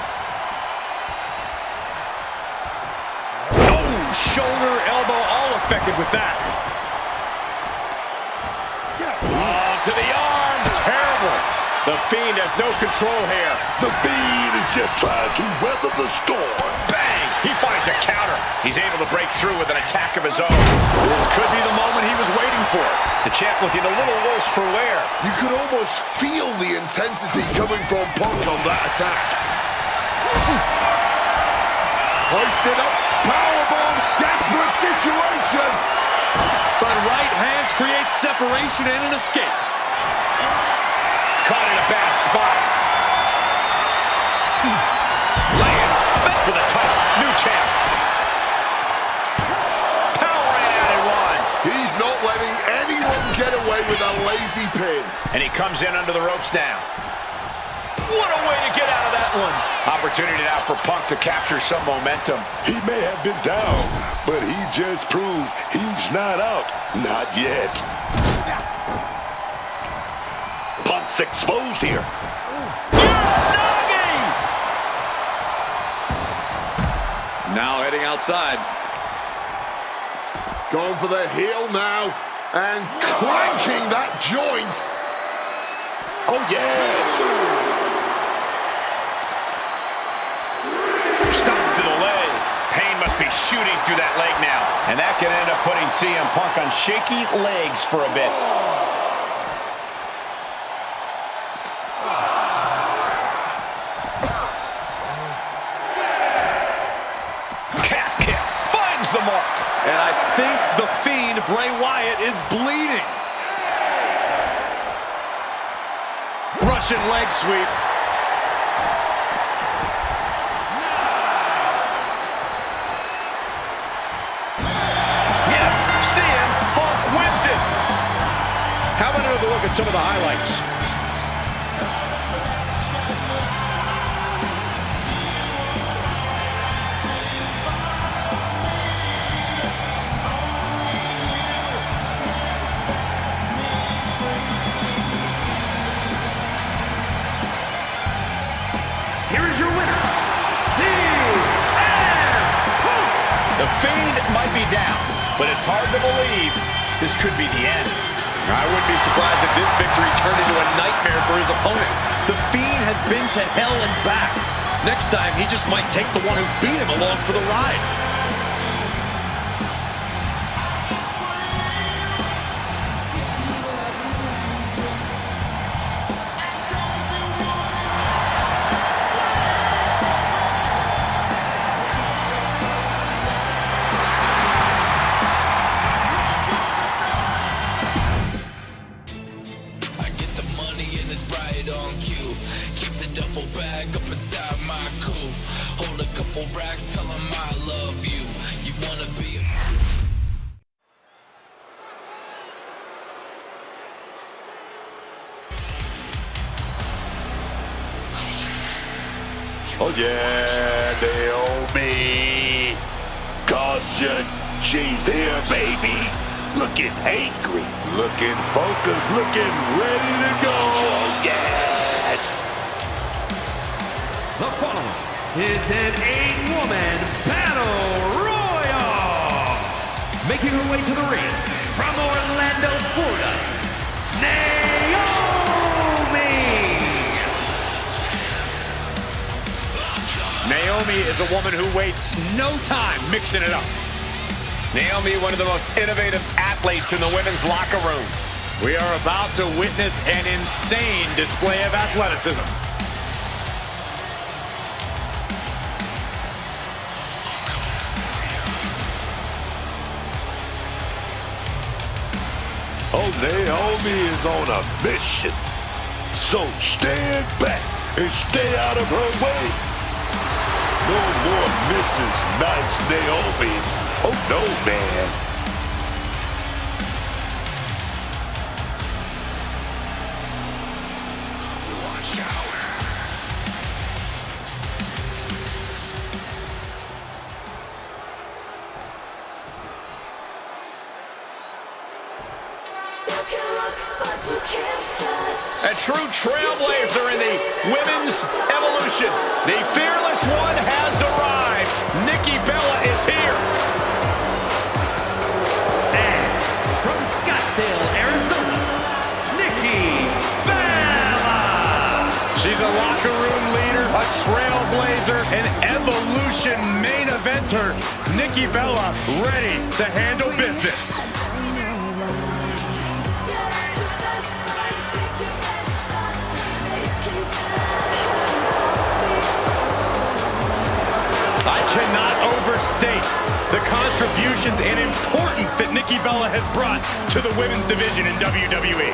Oh, shoulder, elbow, all affected with that. Oh, to the arm. Terrible. The Fiend has no control here. The Fiend is just trying to weather the storm. Bang! He finds a counter. He's able to break through with an attack of his own. This could be the moment he was waiting for. The champ looking a little worse for wear. You could almost feel the intensity coming from Punk on that attack. Hoisted up, powerbomb, desperate situation. But right hands create separation and an escape. Caught in a bad spot. Lands thick with a title. New champ. Power in out in one. He's not letting anyone get away with a lazy pin. And he comes in under the ropes now. What a way to get out of that one. Opportunity now for Punk to capture some momentum. He may have been down, but he just proved he's not out. Not yet. Punk's exposed here. Now heading outside. Going for the heel now and cranking that joint. Oh, yes. Stop to the leg. Pain must be shooting through that leg now. And that can end up putting CM Punk on shaky legs for a bit. Calf kick finds the mark. And I think the Fiend, Bray Wyatt, is bleeding. Russian leg sweep. Yes, CM Punk wins it. How about another look at some of the highlights? Here is your winner, CM Punk! The Fiend might be down, but it's hard to believe this could be the end. I wouldn't be surprised if this victory turned into a nightmare for his opponent. The Fiend has been to hell and back. Next time, he just might take the one who beat him along for the ride. I get the money and it's right on cue. Keep the duffel bag up inside my coupe. Hold a couple racks, tell 'em I love you. Oh yeah, Naomi. Caution, she's here, baby. Looking angry, looking focused, looking ready to go. Oh yes. The following is an 8-woman battle royal. Making her way to the ring from Orlando, Florida, Naomi. Naomi is a woman who wastes no time mixing it up. Naomi, one of the most innovative athletes in the women's locker room. We are about to witness an insane display of athleticism. Oh, Naomi is on a mission. So stand back and stay out of her way. No more Mrs. Nice Naomi. Oh, no, man. Watch out. A true trailblazer in the women's evolution. The fearless one has arrived. Nikki Bella is here. And from Scottsdale, Arizona, Nikki Bella. She's a locker room leader, a trailblazer, an evolution main eventer. Nikki Bella ready to handle business. I cannot overstate the contributions and importance that Nikki Bella has brought to the women's division in WWE.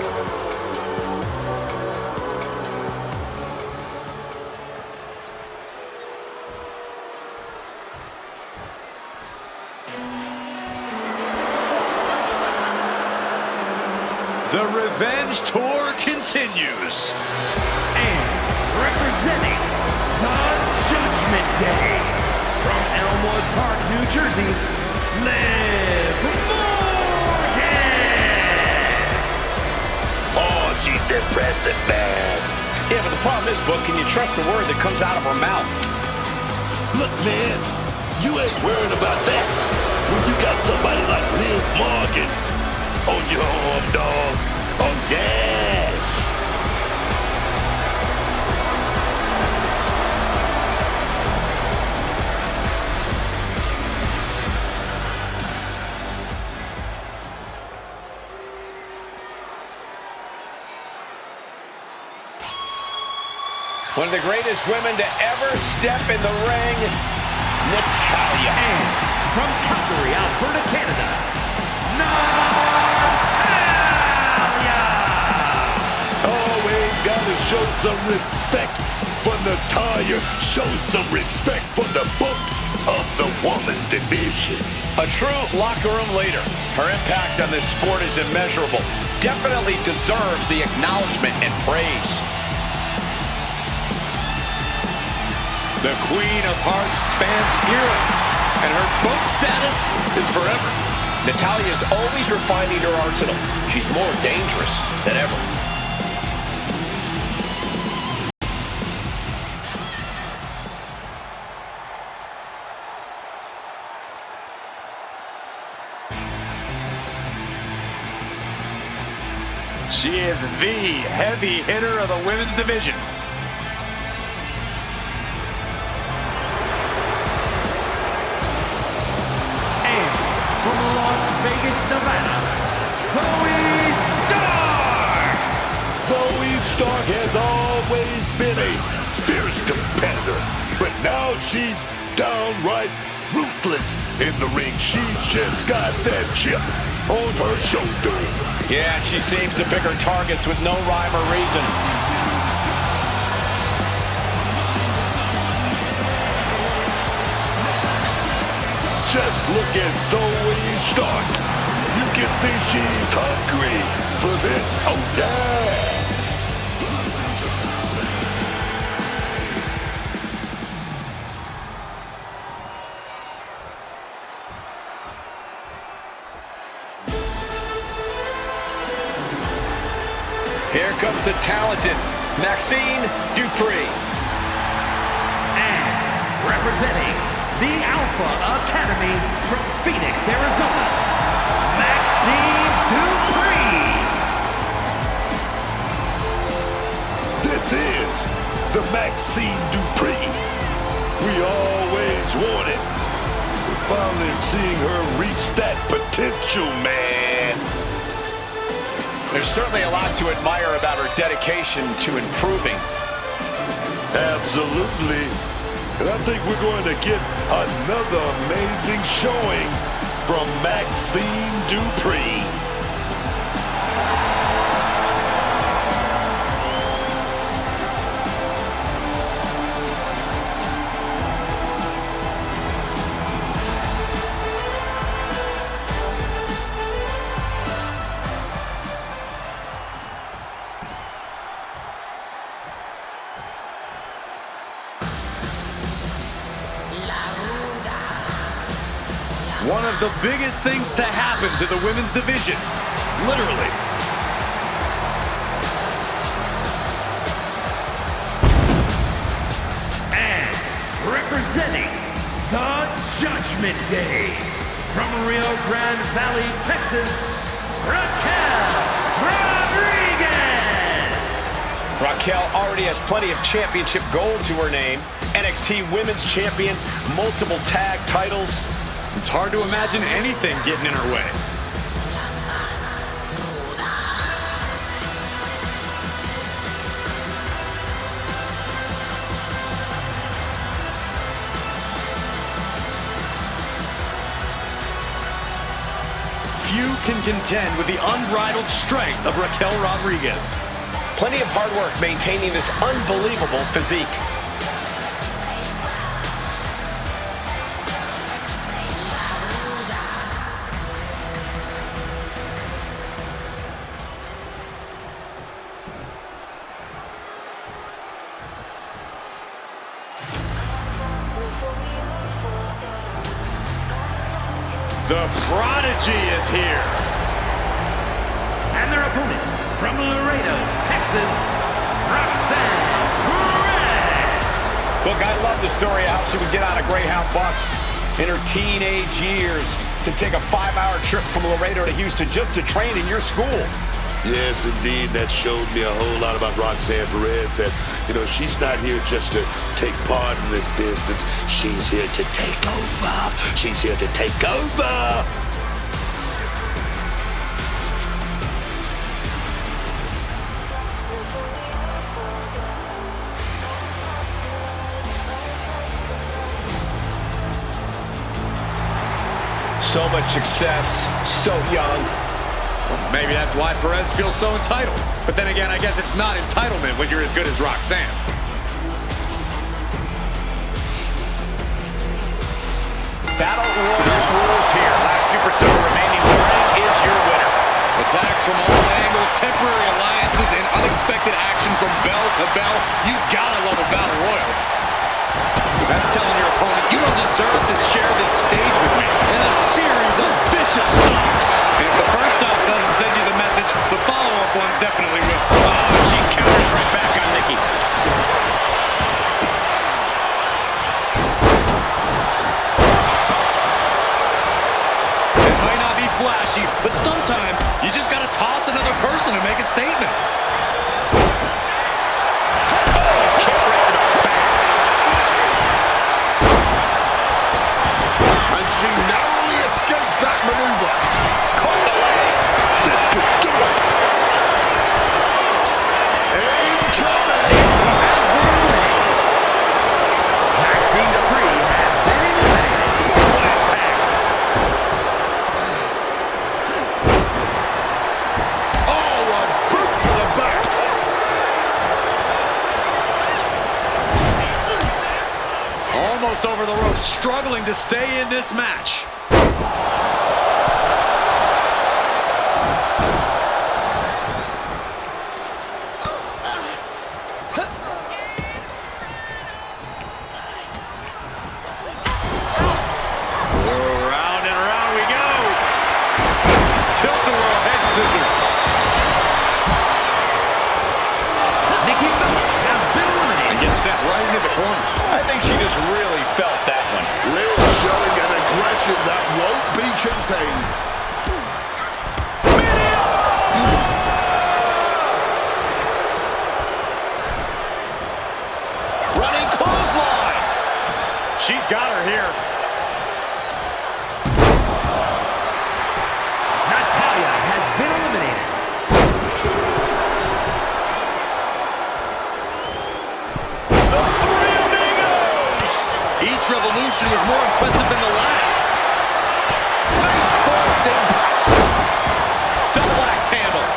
The Revenge Tour continues. And representing the Judgment Day, from Elmwood Park, New Jersey, Liv Morgan. Oh, she's impressive, man. Yeah, but the problem is, Book, can you trust the word that comes out of her mouth? Look, man, you ain't worried about that when you got somebody like Liv Morgan on your arm, dog. Oh, yes. One of the greatest women to ever step in the ring, Natalya. And from Calgary, Alberta, Canada, Natalya. Always gotta show some respect for Natalya. Show some respect for the book of the woman division. A true locker room leader. Her impact on this sport is immeasurable. Definitely deserves the acknowledgement and praise. The Queen of Hearts spans eras, and her boat status is forever. Natalya is always refining her arsenal. She's more dangerous than ever. She is the heavy hitter of the women's division. From Las Vegas, Nevada, Zoe Stark! Zoe Stark has always been a fierce competitor, but now she's downright ruthless in the ring. She's just got that chip on her shoulder. Yeah, she seems to pick her targets with no rhyme or reason. Just look at Zoe Stark. You can see she's hungry for this. Oh, yeah. Here comes the talented Maxxine Dupri. And representing the Alpha Academy from Phoenix, Arizona, Maxxine Dupri. This is the Maxxine Dupri we always wanted. We're finally seeing her reach that potential, man. There's certainly a lot to admire about her dedication to improving. Absolutely. And I think we're going to get another amazing showing from Maxxine Dupri. One of the biggest things to happen to the women's division, literally. And representing the Judgment Day from Rio Grande Valley, Texas, Raquel Rodriguez. Raquel already has plenty of championship gold to her name. NXT Women's Champion, multiple tag titles. It's hard to imagine anything getting in her way. Few can contend with the unbridled strength of Raquel Rodriguez. Plenty of hard work maintaining this unbelievable physique. The Prodigy is here. And their opponent from Laredo, Texas, Roxanne Perez. Look, I love the story of how she would get on a Greyhound bus in her teenage years to take a 5-hour trip from Laredo to Houston just to train in your school. Yes, indeed. That showed me a whole lot about Roxanne Perez, that, you know, she's not here just to take part in this business. She's here to take over. She's here to take over. So much success, so young. Maybe that's why Perez feels so entitled. But then again, I guess it's not entitlement when you're as good as Roxanne. Battle Royal rules here. Last superstar remaining in the ring is your winner. Attacks from all angles, temporary alliances, and unexpected action from bell to bell. You gotta love a Battle Royal. That's telling your opponent you don't deserve to share this stage with me. And a series of vicious stops. And if the first stop doesn't send you the message, the follow-up ones definitely will. Oh, she counters right back on Nikki. It might not be flashy, but sometimes you just gotta toss another person to make a statement. She narrowly escapes that maneuver. Caught the leg. This could do it. Incoming. Maxxine Dupri has been eliminated. Oh, a boot to the back. Almost over the ropes, struggling to stay in this match. Round and round we go. Tilt-a-whirl head scissors. sent right into the corner. I think she just really felt that one. Liv showing an aggression that won't be contained. Running clothesline. She's got her here. Natalya has been eliminated. Each revolution was more impressive than the last. Face first impact. Double axe handle.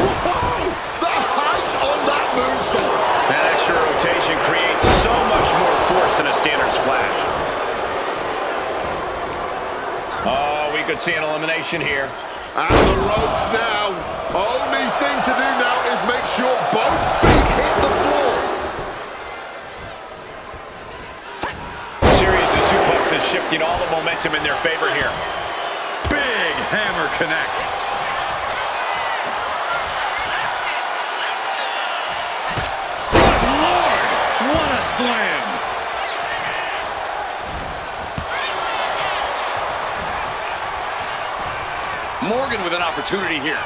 Whoa! The height on that moonsault. That extra rotation creates so much more force than a standard splash. Oh, we could see an elimination here. And the ropes now. Only thing to do now is make sure both feet hit the floor. Series of suplexes shifting all the momentum in their favor here. Big hammer connects. Good Lord! What a slam! Morgan with an opportunity here.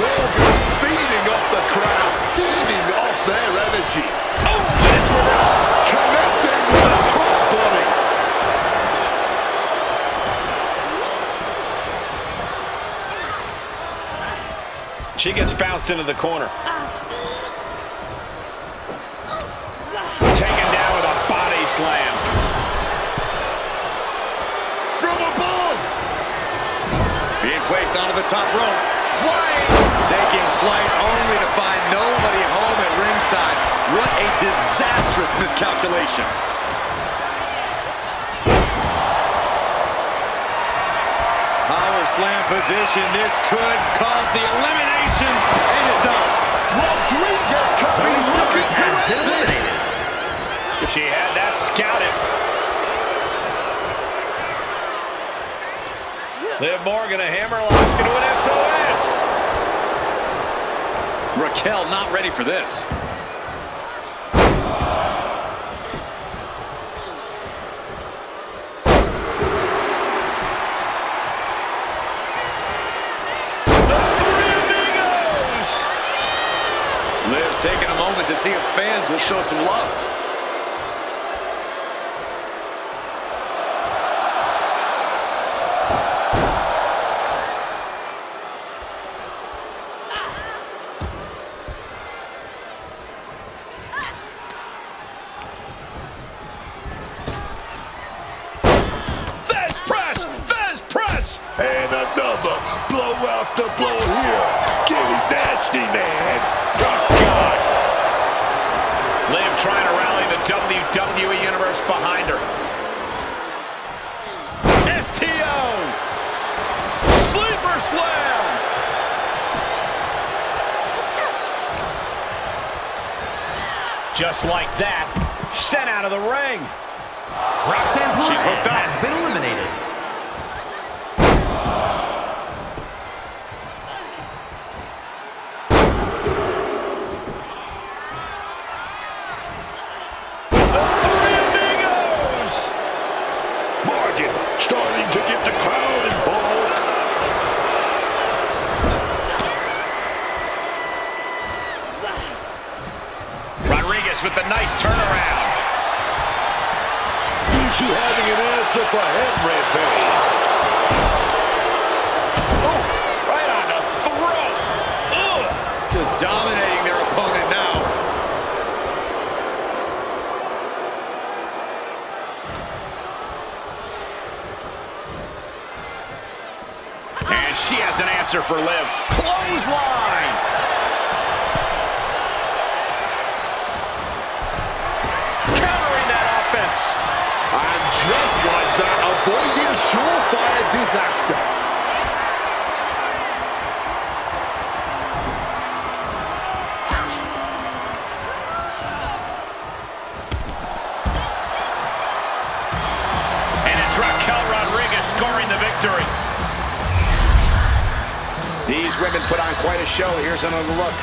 Morgan feeding off the crowd, feeding off their energy. Oh, and it's reversed. Connecting with a crossbody. She gets bounced into the corner. Taken down with a body slam. From above. Being placed onto the top rope. Flying. Taking flight only to find nobody home at ringside. What a disastrous miscalculation. Power slam position. This could cause the elimination, and it does. Rodriguez coming, looking to end this. She had that scouted. Liv Morgan, a hammerlock into an SOS. Raquel not ready for this. Liv taking a moment to see if fans will show some love. And another blow after blow here. Getting nasty, man. Oh, God. Liv trying to rally the WWE Universe behind her. STO. Sleeper Slam. Just like that, sent out of the ring. Roxanne She's Perez hooked up. has been eliminated. Morgan starting to get the crowd involved. Rodriguez with the nice turnaround. These two having an answer for head rampage. Oh, right on the throat. Ugh. Just dominating their opponent now. And she has an answer for Liv. Clothesline. Countering that offense. And just like that, avoiding surefire disaster. These women put on quite a show. Here's another look.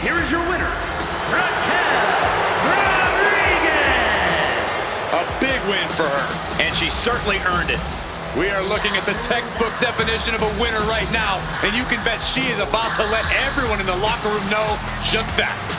Here is your winner, Raquel Rodriguez. A big win for her, and she certainly earned it. We are looking at the textbook definition of a winner right now, and you can bet she is about to let everyone in the locker room know just that.